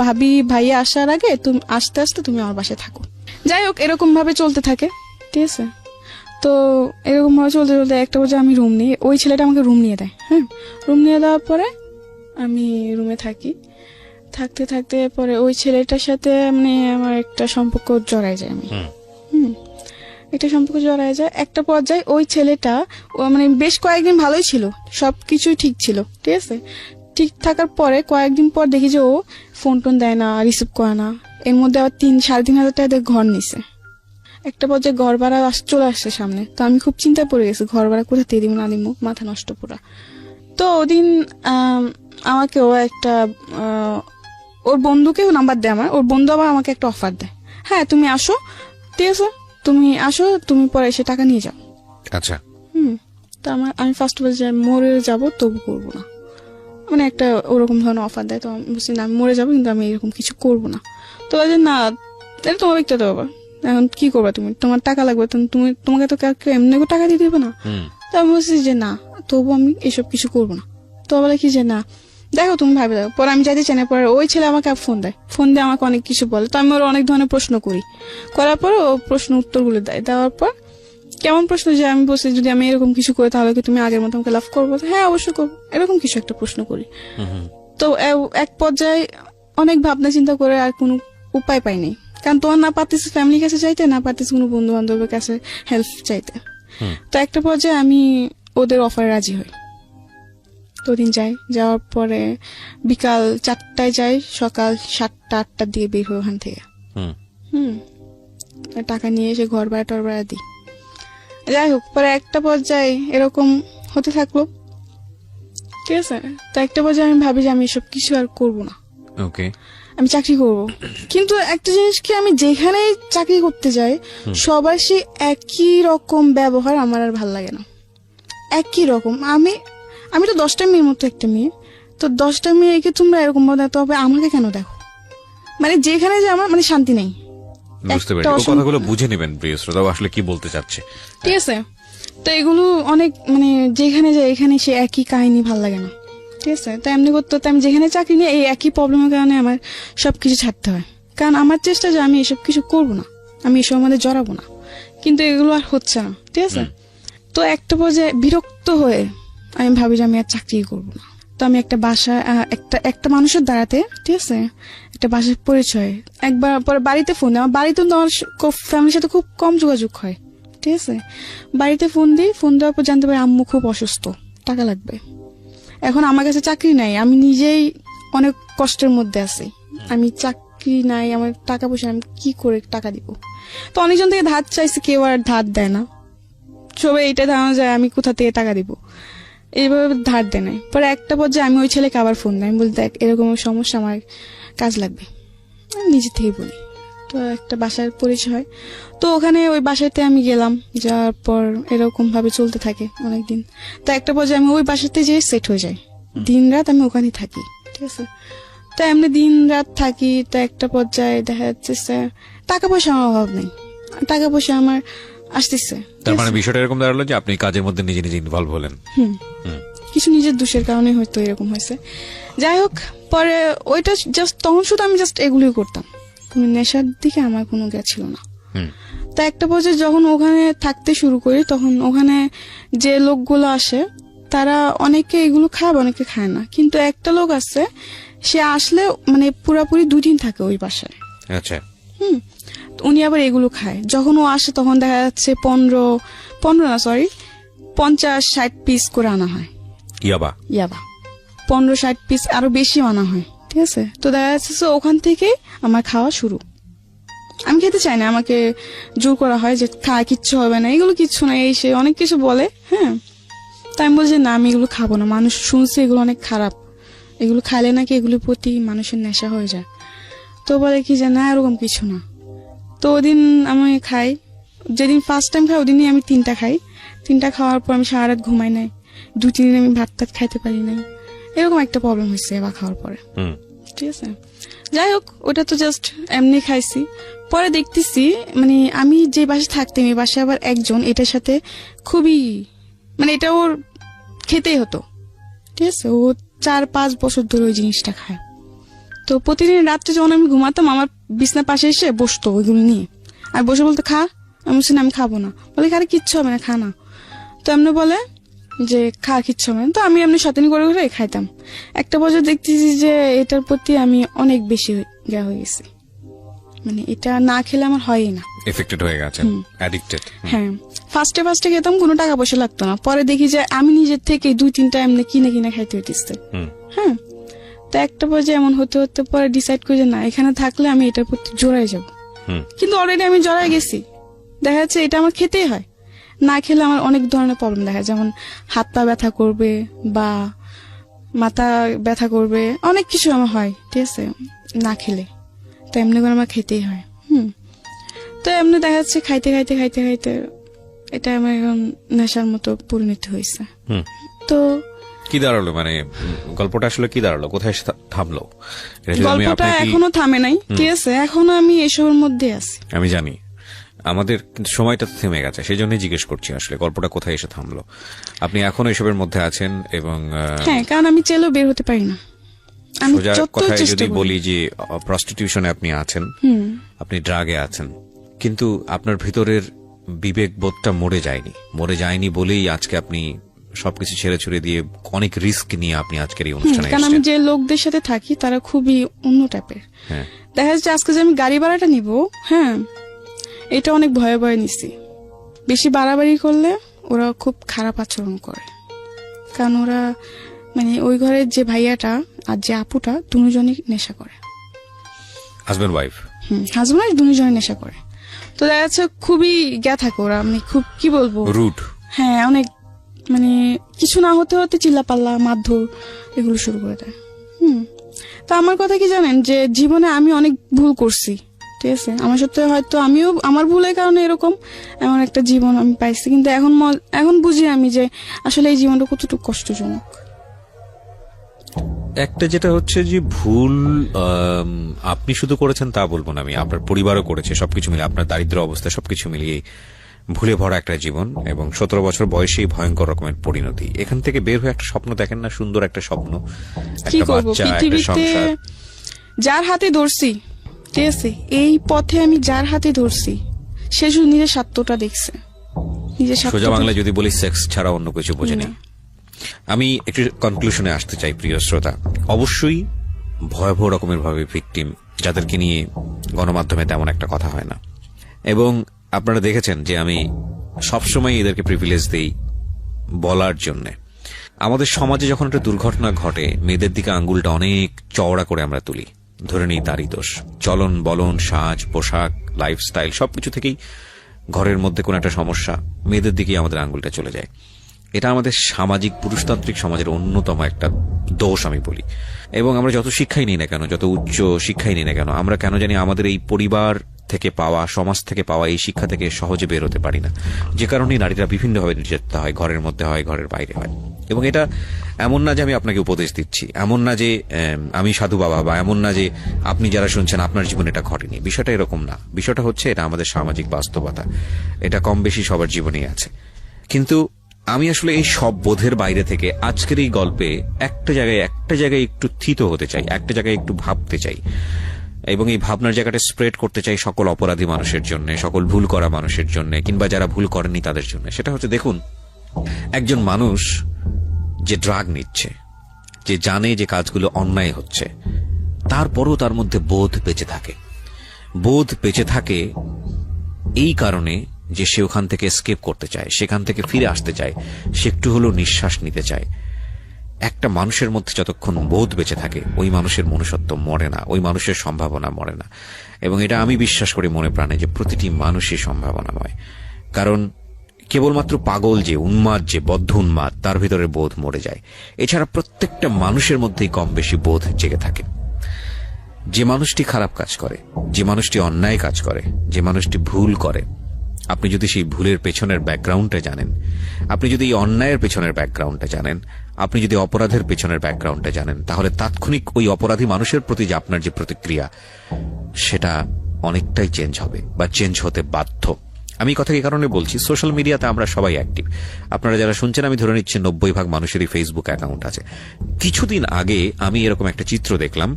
ভাবি ভাইয়া আসার আগে তুমি আস্তে আস্তে তুমি আমার বাসায় থাকো। যাই হোক, এরকম ভাবে চলতে থাকে, ঠিক আছে। তো এরকম ভাবে চলতে চলতে একটা পর্যায়ে আমি রুম নিয়ে, ওই ছেলেটা আমাকে রুম নিয়ে দেয়। হ্যাঁ, রুম নিয়ে দেওয়ার পরে আমি রুমে থাকি, থাকতে থাকতে পরে ওই ছেলেটার সাথে মানে আমার একটা সম্পর্ক জড়ায় যায়। আমি একটা সম্পর্ক জড়ায় যায়। একটা পর্যায়ে ওই ছেলেটা মানে বেশ কয়েকদিন ভালোই ছিল, সবকিছুই ঠিক ছিল, ঠিক আছে। ঠিক থাকার পরে কয়েকদিন পর দেখি যে ও ফোন টোন দেয় না, রিসিভ করে না। এর মধ্যে আবার 3-3.5 টাকা দিয়ে ঘর নিছে। একটা পর্যায়ে ঘর ভাড়া চলে আসছে সামনে। তো আমি খুব চিন্তায় পড়ে গেছি, ঘর ভাড়া কোথা দিয়ে দিব না দিব, মাথা নষ্ট পুরা। তো ওদিন আমাকে ও একটা ওর বন্ধুকেও নাম্বার দেয় আমার, ওর বন্ধু আবার আমাকে একটা অফার দেয়, হ্যাঁ তুমি আসো, ঠিক আছে তুমি আসো, তুমি পরে এসে টাকা নিয়ে যাও। আচ্ছা। তো আমি ফার্স্ট বলছি মরে যাবো তবু করবো না, মানে একটা ওরকম ধরনের অফার দেয়। তো আমি বলছি না আমি মরে যাবো, কিন্তু আমি এরকম কিছু করবো না। তো বলছে না এটা তোমার ব্যক্তিগত ব্যাপার, এখন কি করবা তুমি, তোমার টাকা লাগবে, তোমাকে তো কেউ এমনি টাকা দিয়ে দেবে না। তো আমি বলছি যে না, তবু আমি এসব কিছু করবো না। তো বলে কি যে না দেখো তুমি ভাবে দেখো। পরে আমি যাইতে চাই না, পরে ওই ছেলে আমাকে ফোন দেয়, ফোন দিয়ে আমাকে অনেক কিছু বলে। তো আমি ওর অনেক ধরনের প্রশ্ন করি, করার পর ও প্রশ্ন উত্তরগুলো দেয়। দেওয়ার পর কেমন প্রশ্ন, যে আমি বলছি যদি আমি এরকম কিছু করি তাহলে কি তুমি আগের মতো আমাকে লাভ করবো, হ্যাঁ অবশ্যই করবো, এরকম কিছু একটা প্রশ্ন করি। তো এক পর্যায়ে অনেক ভাবনা চিন্তা করে আর কোনো উপায় পাইনি, কারণ তোমার না পারতেছি ফ্যামিলির কাছে চাইতে, না পারতেছি কোনো বন্ধু বান্ধবের কাছে হেল্প চাইতে। তো একটা পর্যায়ে আমি ওদের অফারে রাজি হই। তো দিন যাই, যাওয়ার পরে বিকাল 4টায় যাই, সকাল 7টা-8টার দিকে বের হই ওখান থেকে। টাকা নিয়ে এসে ঘর ভাড়া টর ভাড়া দিই। যাই হোক, পরে একটা পর্যায়ে এরকম হতে থাকলো, ঠিক আছে। তো একটা পর্যায়ে আমি ভাবি যে আমি এসব কিছু আর করবো না, ওকে, আমি চাকরি করব। কিন্তু একটা জিনিস কি, আমি যেখানে চাকরি করতে যাই সবার সে একই রকম ব্যবহার, আমার আর ভাল লাগে না। একই রকম, আমি তো 10টা মেয়ের মতো একটা মেয়ে, তো 10টা মেয়েকে তোমরা এরকম ভাবে, তবে আমাকে কেন দেখো, মানে যেখানে যে আমার মানে শান্তি নেই। বুঝতে পেরেছি। ও কথাগুলো বুঝে নেবেন প্রিয় শ্রোতা, আসলে কি বলতে চাচ্ছে, ঠিক আছে। তো এগুলো অনেক মানে যেখানে যায় এখানে সে একই কাহিনী, ভাল লাগে না, ঠিক আছে। তো এমনি করতে আমি যেখানে চাকরি নিয়ে এই একই প্রবলেমের কারণে আমার সবকিছু ছাড়তে হয়, কারণ আমার চেষ্টা যে আমি এসব কিছু করবো না, আমি এসব আমাদের জড়াবো না, কিন্তু এগুলো আর হচ্ছে না, ঠিক আছে। তো একটা পর্যায়ে বিরক্ত হয়ে আমি ভাবি যে আমি আর চাকরি করবো না। তো আমি একটা বাসায় একটা মানুষের দাঁড়াতে, ঠিক আছে, একটা বাসার পরিচয় একবার পরে বাড়িতে ফোন দেয়। আমার বাড়িতে তো আমার ফ্যামিলির সাথে খুব কম যোগাযোগ হয়, ঠিক আছে। বাড়িতে ফোন দিই, ফোন দেওয়ার পর জানতে পারি আম্মু খুব অসুস্থ, টাকা লাগবে। এখন আমার কাছে চাকরি নাই, আমি নিজেই অনেক কষ্টের মধ্যে আছি, আমি চাকরি নাই, আমার টাকা পয়সা, আমি কি করে টাকা দিব। তো অনেকজন থেকে ধার চাইছে, কেউ আর ধার দেয় না, সবাই এইটা ধারণা যায় আমি কোথা থেকে টাকা দিব, এইভাবে ধার দেয় নাই। পরে একটা পর্যায়ে আমি ওই ছেলেকে আবার ফোন দেয়, আমি বলি দেখ এরকম সমস্যা, আমার কাজ লাগবে, আমি নিজে থেকে বলি। তো একটা বাসার পরিচয় হয়, তো ওখানে ওই বাসাতে আমি গেলাম, যাওয়ার পর এরকম ভাবে চলতে থাকে অনেকদিন। তো একটা পর্যায়ে আমি ওই বাসাতে যেয়ে সেট হয়ে যাই, দিন রাত আমি ওখানেই থাকি, ঠিক আছে। তো এমনি দিন রাত থাকি। তো একটা পর্যায়ে দেখা যাচ্ছে টাকা পয়সা আমার অভাব নেই, টাকা পয়সা আমার আসতেছে। তার মানে বিষয়টা এরকম দাঁড়ালো যে আপনি কাজের মধ্যে নিজে নিজে ইনভলভ হলেন। কিছু নিজের দোষের কারণে হয়তো এরকম হয়েছে। যাই হোক, পরে ওইটা জাস্ট তখন শুধু আমি জাস্ট এগুলোই করতাম, কোনো নেশার দিকে আমার কোনো ছিল না। তা একটা পর্যায়ে যখন ওখানে থাকতে শুরু করি, তখন ওখানে যে লোকগুলো আসে তারা অনেকে এগুলো খায়, অনেকে খায় না। কিন্তু একটা লোক আছে, সে আসলে মানে পুরাপুরি 2 দিন থাকে ওই বাসায়। আচ্ছা। উনি আবার এগুলো খায়। যখন ও আসে তখন দেখা যাচ্ছে 50-60 পিস করে আনা হয় ইয়াবা 50-60 পিস, আরো বেশি আনা হয়। ঠিক আছে, তো দেখা যাচ্ছে ওখান থেকে আমার খাওয়া শুরু। আমি খেতে চাই না, আমাকে জোর করা হয় যে খায়, কিচ্ছু হবে না, এগুলো কিচ্ছু না, এই সে অনেক কিছু বলে। হ্যাঁ, তাই আমি বলছি না, আমি এগুলো খাবো না। মানুষ শুনছে এগুলো অনেক খারাপ, এগুলো খাইলে নাকি এগুলোর প্রতি মানুষের নেশা হয়ে যায়। তো বলে কি যে না, এরকম কিছু না। তো ওদিন আমি খাই, যেদিন ফার্স্ট টাইম খাই ওদিনই আমি 3টা খাই। 3টা খাওয়ার পর আমি সারা রাত ঘুমাই নাই, 2-3 দিন আমি ভাত খাইতে পারি নাই। এরকম একটা প্রবলেম হয়েছে এবার খাওয়ার পরে। ঠিক আছে, যাই হোক, ওটা তো জাস্ট এমনি খাইছি। পরে দেখতেছি মানে আমি যে বাসায় থাকতাম, এই বাসায় আবার একজন এটার সাথে খুবই মানে এটা ওর খেতেই হতো। ঠিক আছে, ও 4-5 বছর ধরে ওই জিনিসটা খায়। তো প্রতিদিন রাত্রে যখন আমি ঘুমাতাম, আমার বিছনার পাশে এসে বসতো ওইগুলো নিয়ে, আর বসে বলতো খা। আমি বলছি না, আমি খাবো না। বলে আরে কিচ্ছু হবে না, খা না। তো এমনি বলে যে খা, কিচ্ছু হবে না। তো আমি এমনি শতানি করে করে খাইতাম। একটা বছর দেখতেছি যে এটার প্রতি আমি অনেক বেশি হয়ে গেছি, মানে এটা না খেলে আমার হয়ই না, এফেক্টেড হয়ে গেছে, অ্যাডিক্টেড। হ্যাঁ, ফার্স্টে খেতাম, কোনো টাকা পয়সা লাগতো না। পরে দেখি যে আমি নিজের থেকে 2-3টা এমনি কিনে খাইতে হইতেছে। হ্যাঁ, তো একটা পর্যায়ে এমন হতে হতে পরে ডিসাইড করি যে না, এখানে থাকলে আমি এটার প্রতি জড়াই যাব। কিন্তু অলরেডি আমি জড়াই গেছি। দেখা যাচ্ছে এটা আমার খেতেই হয়, না খেলে আমার অনেক ধরনের প্রবলেম দেখা যায়, যেমন হাত পা ব্যথা করবে বা মাথা ব্যথা করবে, অনেক কিছু আমার হয়। ঠিক আছে, না খেলে। তো এমনি করে আমার খেতেই হয়। তো এমনি দেখা যাচ্ছে খাইতে এটা আমার এখন নেশার মতো পরিণত হয়েছে। তো কি দাঁড়ালো, মানে গল্পটা আসলে কি দাঁড়ালো, কোথায় থামলো? গল্পটা এখনো থামে নাই। ঠিক আছে, এখনো আমি এসবের মধ্যে আছি। আমি জানি আমাদের সময়টা থেমে গেছে, সেই জন্যই জিজ্ঞেস করছি আসলে গল্পটা কোথায় এসে থামলো। আপনি এখনো এসবের মধ্যে আছেন এবং হ্যাঁ, কারণ আমি চেলেও বের হতে পারি না। আমি কথায় যদি বলি যে প্রস্টিটিউশনে আপনি আছেন, আপনি ড্রাগে আছেন, কিন্তু আপনার ভিতরের বিবেক বোধটা মরে যায়নি বলেই আজকে আপনি সবকিছু ছেড়ে ছুড়ে দিয়ে অনেক রিস্ক নিয়ে আপনি আজকের এই অনুষ্ঠানে কারণ আমি যে লোকদের সাথে থাকি তারা খুবই অন্য টাইপের। দেখা যাচ্ছে আজকে যে আমি গাড়ি ভাড়াটা নিব, হ্যাঁ, এটা অনেক ভয়ে ভয়ে নিছি। বেশি বাড়াবাড়ি করলে ওরা খুব খারাপ আচরণ করে, কারণ ওরা মানে ওই ঘরের যে ভাইয়াটা আর যে আপুটা দুজনই নেশা করে, হাজবেন্ড ওয়াইফ। হাজবেন্ড ওয়াইফ দুজনই নেশা করে। তো দেখা যাচ্ছে খুবই থাকে ওরা, মানে খুব কি বলবো, রুড। হ্যাঁ, অনেক মানে কিছু না হতে হতে চিল্লাপাল্লা মারধর এগুলো শুরু করে দেয়। তা আমার কথা কি জানেন, যে জীবনে আমি অনেক ভুল করছি। ঠিক আছে, আমার সত্যি হয়তো আমিও আমার ভুলের কারণে এরকম এমন একটা জীবন আমি পাইছি, কিন্তু এখন বুঝি আমি যে আসলে এই জীবনটা কতটুকু কষ্টজনক। একটা যেটা হচ্ছে যে ভুল আপনি শুধু করেছেন তা বলবো না আমি, আপনার পরিবারও করেছে, সবকিছু মিলিয়ে আপনার দারিদ্র অবস্থা সবকিছু মিলিয়ে ভুলে ভরা একটা জীবন এবং 17 বছর বয়সেই ভয়ঙ্কর রকমের পরিণতি। এখান থেকে বের হয়ে একটা স্বপ্ন দেখেন না, সুন্দর একটা স্বপ্ন, একটা বাচ্চা, একটা সংসার। যার হাতে ধরছি, ঠিক আছে, এই পথে আমি যার হাতে ধরছি সে শুধু নিজের স্বার্থটা দেখছে। সোজা বাংলায় যদি বলি, সেক্স ছাড়া অন্য কিছু বোঝেনি। আমি একটু কনক্লুশনে আসতে চাই প্রিয় শ্রোতা। অবশ্যই ভয়াবহ রকমের ভাবে ভিকটিম যাদেরকে নিয়ে গণমাধ্যমে তেমন একটা কথা হয় না, এবং আপনারা দেখেছেন যে আমি সবসময় এদেরকে প্রিভিলেজ দেই বলার জন্য। আমাদের সমাজে যখন একটা দুর্ঘটনা ঘটে, মেয়েদের দিকে আঙ্গুলটা অনেক চওড়া করে আমরা তুলি, ধরে নিই তারই দোষ। চলন বলন, সাজ পোশাক, লাইফস্টাইল সবকিছু থেকেই ঘরের মধ্যে কোন একটা সমস্যা, মেয়েদের দিকেই আমাদের আঙ্গুলটা চলে যায়। এটা আমাদের সামাজিক পুরুষতান্ত্রিক সমাজের অন্যতম একটা দোষ আমি বলি। এবং আমরা যত শিক্ষাই নিই না কেন, যত উচ্চ শিক্ষাই নিই না কেন, আমরা কেন জানি আমাদের এই পরিবার থেকে পাওয়া, সমাজ থেকে পাওয়া এই শিক্ষা থেকে সহজে বের হতে পারি না, যে কারণে নারীরা বিভিন্নভাবে নির্যাতিত হয়, ঘরের মধ্যে হয়, ঘরের বাইরে হয়। এবং এটা এমন না যে আমি আপনাকে উপদেশ দিচ্ছি, এমন না যে আমি সাধু বাবা, বা এমন না যে আপনি যারা শুনছেন আপনার জীবনে এটা ঘটেনি। বিষয়টা এরকম না। বিষয়টা হচ্ছে এটা আমাদের সামাজিক বাস্তবতা, এটা কম বেশি সবার জীবনেই আছে। কিন্তু আমি আসলে এই সব বোধের বাইরে থেকে আজকের এই গল্পে একটা জায়গায় একটু থিত হতে চাই, একটা জায়গায় একটু ভাবতে চাই, এবং এই ভাবনার জায়গাটা স্প্রেড করতে চাই সকল অপরাধী মানুষের জন্য, সকল ভুল করা মানুষের জন্য, কিংবা যারা ভুল করেনি তাদের জন্য। সেটা হচ্ছে, দেখুন, একজন মানুষ যে ড্রাগ নিচ্ছে, যে জানে যে কাজগুলো অন্যায় হচ্ছে, তারপরও তার মধ্যে বোধ বেঁচে থাকে। বোধ বেঁচে থাকে এই কারণে যে সে ওখান থেকে এসকেপ করতে চায়, সেখান থেকে ফিরে আসতে চায়, সে একটু হলেও নিঃশ্বাস নিতে চায়। একটা মানুষের মধ্যে যতক্ষণ বোধ বেঁচে থাকে, ওই মানুষের মনুষ্যত্ব মরে না, ওই মানুষের সম্ভাবনা মরে না। এবং এটা আমি বিশ্বাস করি মনে প্রাণে যে প্রতিটি মানুষই সম্ভাবনাময়। কারণ কেবলমাত্র পাগল যে, উন্মাদ যে, বদ্ধ উন্মাদ, তার ভিতরে বোধ মরে যায়। এছাড়া প্রত্যেকটা মানুষের মধ্যেই কম বেশি বোধ জেগে থাকে। যে মানুষটি খারাপ কাজ করে, যে মানুষটি অন্যায় কাজ করে, যে মানুষটি ভুল করে, আপনি যদি সেই ভুলের পেছনের ব্যাকগ্রাউন্ডটা জানেন, আপনি যদি এই অন্যায়ের পেছনের ব্যাকগ্রাউন্ডটা জানেন, আপনি যদি অপরাধের পেছনের ব্যাকগ্রাউন্ডটা জানেন, তাহলে তাৎক্ষণিক ওই অপরাধী মানুষের প্রতি যে আপনার যে প্রতিক্রিয়া, সেটা অনেকটাই চেঞ্জ হবে, বা চেঞ্জ হতে বাধ্য। আমি কথা এই কারণে বলছি, সোশ্যাল মিডিয়াতে আমরা সবাই অ্যাক্টিভ। আপনারা যারা শুনছেন, আমি ধরে নিচ্ছি 90% মানুষেরই ফেসবুক অ্যাকাউন্ট আছে। কিছুদিন আগে আমি এরকম একটা চিত্র দেখলাম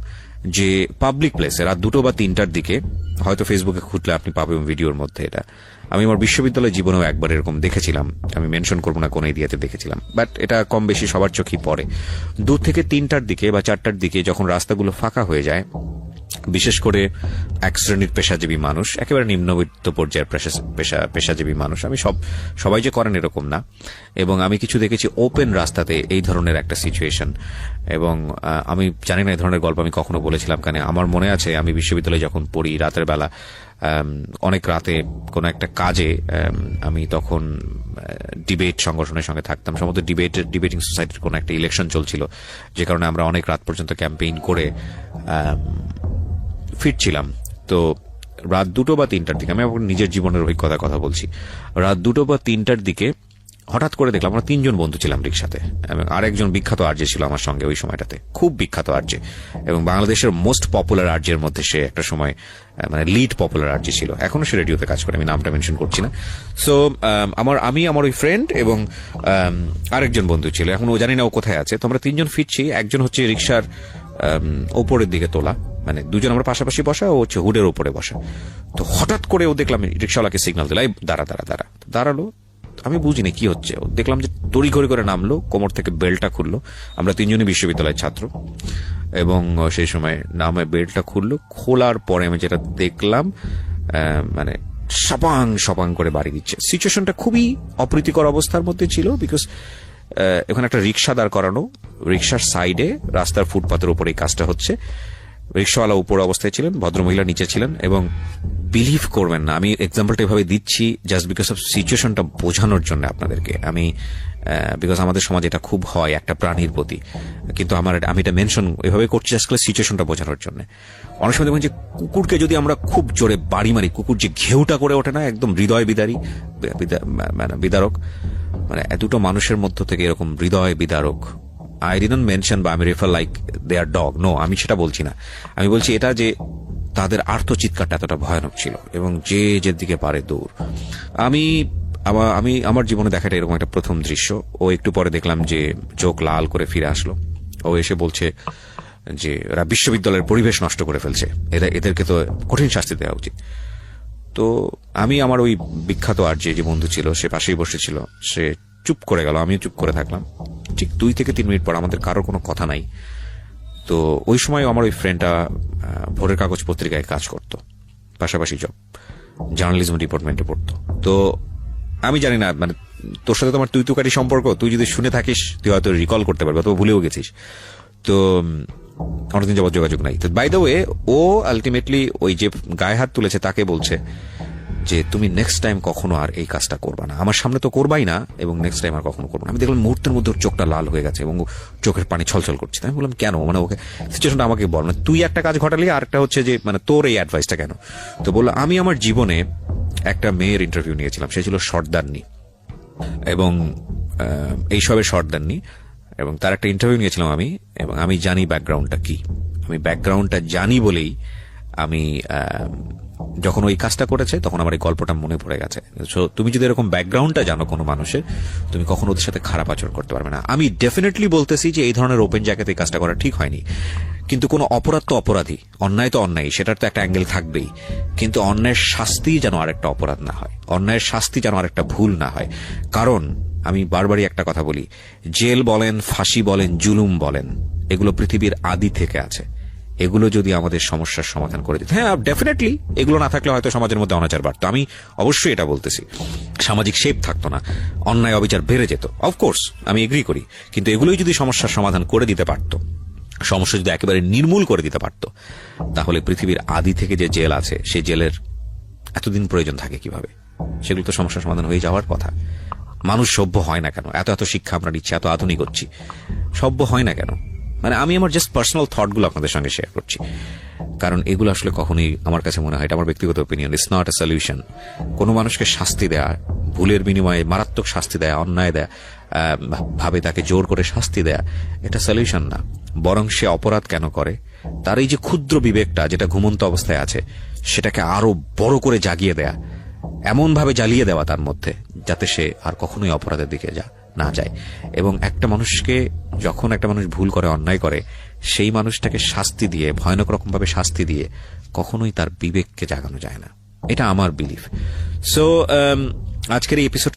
যে পাবলিক প্লেসে রাত 2টো বা 3টার দিকে, হয়তো ফেসবুকে খুঁজলে আপনি পাবেন ভিডিওর মধ্যে। এটা আমি আমার বিশ্ববিদ্যালয় জীবনেও একবার এরকম দেখেছিলাম, আমি মেনশন করবো না কোন এরিয়াতে দেখেছিলাম, বাট এটা কম বেশি সবার চোখেই পড়ে। 2 থেকে 3টার দিকে বা 4টার দিকে যখন রাস্তাগুলো ফাঁকা হয়ে যায়, বিশেষ করে এক শ্রেণীর পেশাজীবী মানুষ, একেবারে নিম্নবিত্ত পর্যায়ের পেশাজীবী মানুষ, আমি সবাই যে করেন এরকম না, এবং আমি কিছু দেখেছি ওপেন রাস্তাতে এই ধরনের একটা সিচুয়েশন। এবং আমি জানি না এই ধরনের গল্প আমি কখনো বলেছিলাম কেন। আমার মনে আছে আমি বিশ্ববিদ্যালয়ে যখন পড়ি, রাতের বেলা অনেক রাতে কোনো একটা কাজে, আমি তখন ডিবেট সংগঠনের সঙ্গে থাকতাম, সম্ভবত ডিবেটিং সোসাইটির কোনো একটা ইলেকশন চলছিল, যে কারণে আমরা অনেক রাত পর্যন্ত ক্যাম্পেইন করে ফিরছিলাম। তো রাত 2টো বা 3টার দিকে, আমি আমার নিজের জীবনের অভিজ্ঞতার কথা বলছি, রাত 2টো বা 3টার দিকে হঠাৎ করে দেখলাম, আমরা 3 জন বন্ধু ছিলাম রিক্সাতে, এবং আরেকজন বিখ্যাত আরজে ছিল আমার সঙ্গে ওই সময়টাতে, খুব বিখ্যাত আরজে, এবং বাংলাদেশের মোস্ট পপুলার আরজের মধ্যে সে একটা সময় মানে লিড পপুলার আরজে ছিল। এখনো সে রেডিওতে কাজ করে, আমি নামটা মেনশন করছি না। সো আমার ওই ফ্রেন্ড এবং আরেকজন বন্ধু ছিল, এখন ও জানি না ও কোথায় আছে। তো আমরা 3 জন ফিরছি, একজন হচ্ছে রিক্সার ওপরের দিকে তোলা, মানে 2 জন আমরা পাশাপাশি বসা, ও হচ্ছে হুডের ওপরে বসা। তো হঠাৎ করে ও দেখলাম রিক্সাওয়ালাকে সিগন্যাল দিল, দাঁড়ালো। আমি বুঝিনি কি হচ্ছে, দেখলাম যে তড়িঘড়ি করে নামলো, কোমর থেকে বেল্টটা খুললো। আমরা 3 জনই বিশ্ববিদ্যালয়ের ছাত্র, এবং সেই সময় নামে বেল্টটা খুললো। খোলার পরে আমি যেটা দেখলাম, মানে সপাং করে বাড়ি দিচ্ছে। সিচুয়েশনটা খুবই অপ্রীতিকর অবস্থার মধ্যে ছিল, বিকজ এখানে একটা রিক্সা দাঁড় করানো, রিক্সার সাইডে রাস্তার ফুটপাতের উপরে এই কাজটা হচ্ছে। রিক্সাওয়ালা উপর অবস্থায় ছিলেন, ভদ্রমহিলা নিচে ছিলেন, এবং বিলিভ করবেন না, আমি এক্সাম্পলটা এভাবে দিচ্ছি জাস্ট বিকজ অফ সিচুয়েশনটা বোঝানোর জন্য আপনাদেরকে। আমি বিকজ আমাদের সমাজে এটা খুব হয় একটা প্রাণীর প্রতি, কিন্তু আমি এটা মেনশন এভাবে করছি জাস্ট সিচুয়েশনটা বোঝানোর জন্য। অনেক সময় দেখবেন যে কুকুরকে যদি আমরা খুব জোরে বাড়ি মারি, কুকুর যে ঘেউটা করে ওঠে না, একদম হৃদয় বিদারক, মানে 2টো মানুষের মধ্য থেকে এরকম হৃদয় বিদারক, I didn't mention বা আমি রেফার লাইক দে আর ডগ, নো, আমি সেটা বলছি না। আমি বলছি এটা যে তাদের আর্তচিৎকারটা এতটা ভয়ানক ছিল, এবং যে দিকে পারে দৌড়। আমি আমার জীবনে দেখাটা এরকম একটা প্রথম দৃশ্য। ও একটু পরে দেখলাম যে চোখ লাল করে ফিরে আসলো। ও এসে বলছে যে এরা বিশ্ববিদ্যালয়ের পরিবেশ নষ্ট করে ফেলছে, এদেরকে তো কঠিন শাস্তি দেওয়া উচিত। তো আমি আমার ওই বিখ্যাত আর যে বন্ধু ছিল, সে পাশেই বসেছিল, সে চুপ করে গেল, আমিও চুপ করে থাকলাম। ঠিক 2 থেকে 3 মিনিট পর আমাদের কারোর কোনো কথা নাই। তো ওই সময় আমার ওই ফ্রেন্ডটা ভোরের কাগজ পত্রিকায় কাজ করত, পাশাপাশি জব, জার্নালিজম ডিপার্টমেন্টে পড়তো। তো আমি জানি না, মানে তোর সাথে তোমার তুই সম্পর্ক, তুই যদি শুনে থাকিস তুই হয়তো রিকল করতে পারবি, অথবা ভুলেও গেছিস। তো অনেকদিন যাবত যোগাযোগ নাই। তো বাই দ্য ওয়ে, ও আলটিমেটলি ওই যে গায়ে হাত তুলেছে তাকে বলছে যে তুমি নেক্সট টাইম কখনো আর এই কাজটা করবা না, আমার সামনে তো করবাই না, এবং নেক্সট টাইম আর কখনো করবো না। আমি দেখলাম মুহূর্তের মধ্যে ওর চোখটা লাল হয়ে গেছে এবং চোখের পানি ছলছল করছে। আমি বললাম কেন, মানে ওকে সিচুয়েশনটা আমাকে বল, মানে তুই একটা কাজ ঘটালি, আর একটা হচ্ছে যে মানে তোর এই অ্যাডভাইসটা কেন। তো বললো আমি আমার জীবনে একটা মেয়ের ইন্টারভিউ নিয়েছিলাম, সে ছিল শর্টদান্নি, এবং এইসবের শর্টদান্নি। এবং তার একটা ইন্টারভিউ নিয়েছিলাম আমি, এবং আমি জানি ব্যাকগ্রাউন্ডটা কি। আমি ব্যাকগ্রাউন্ডটা জানি বলেই আমি যখন ওই কাজটা করেছে তখন আমার এই গল্পটা মনে পড়ে গেছে। সো তুমি যদি এরকম ব্যাকগ্রাউন্ডটা জানো কোনো মানুষের, তুমি কখনো ওদের সাথে খারাপ আচরণ করতে পারবে না। আমি ডেফিনেটলি বলতেছি যে এই ধরনের ওপেন জায়গাতে এই কাজটা করা ঠিক হয়নি, কিন্তু কোনো অপরাধ তো অপরাধী, অন্যায় তো অন্যায়, সেটার তো একটা অ্যাঙ্গেল থাকবেই। কিন্তু অন্যায়ের শাস্তি যেন আরেকটা অপরাধ না হয়, অন্যায়ের শাস্তি যেন আরেকটা ভুল না হয়। কারণ আমি বারবারই একটা কথা বলি, জেল বলেন, ফাঁসি বলেন, জুলুম বলেন, এগুলো পৃথিবীর আদি থেকে আছে। এগুলো যদি আমাদের সমস্যার সমাধান করে দিত, হ্যাঁ ডেফিনেটলি এগুলো না থাকলে হয়তো সমাজের মধ্যে অনাচার বাড়তো, আমি অবশ্যই এটা বলতেছি। সামাজিক শেপ থাকতো না, অন্যায় অবিচার বেড়ে যেত, অফকোর্স আমি এগ্রি করি। কিন্তু এগুলোই যদি সমস্যার সমাধান করে দিতে পারতো, সমস্যা যদি একেবারে নির্মূল করে দিতে পারতো, তাহলে পৃথিবীর আদি থেকে যে জেল আছে সেই জেলের এতদিন প্রয়োজন থাকে কিভাবে? সেগুলো তো সমস্যার সমাধান হয়ে যাওয়ার কথা। মানুষ সভ্য হয় না কেন? এত এত শিক্ষা আমরা নিচ্ছি, এত আধুনিক হচ্ছি, সভ্য হয় না কেন? মানে আমি আমার জাস্ট পার্সোনাল থটগুলো আপনাদের সঙ্গে শেয়ার করছি, কারণ এগুলো আসলে কখনোই আমার কাছে মনে হয়, এটা আমার ব্যক্তিগত opinion, it's not a solution. কোনো মানুষকে শাস্তি দেয়া, ভুলের বিনিময়ে মারাত্মক শাস্তি দেয়া, অন্যায় দেয়া, ভাবে তাকে জোর করে শাস্তি দেয়া, এটা সলিউশন না। বরং সে অপরাধ কেন করে, তার এই যে ক্ষুদ্র বিবেকটা যেটা ঘুমন্ত অবস্থায় আছে, সেটাকে আরো বড় করে জাগিয়ে দেয়া, এমন ভাবে জ্বালিয়ে দেওয়া তার মধ্যে, যাতে সে আর কখনোই অপরাধের দিকে না যায়। এবং একটা মানুষকে, যখন একটা মানুষ ভুল করে, অন্যায় করে, সেই মানুষটাকে শাস্তি দিয়ে, ভয়ানক রকম ভাবে শাস্তি দিয়ে কখনোই তার বিবেককে জাগানো যায় না। এটা আমার বিলিফ। সো আজকের এই এপিসোড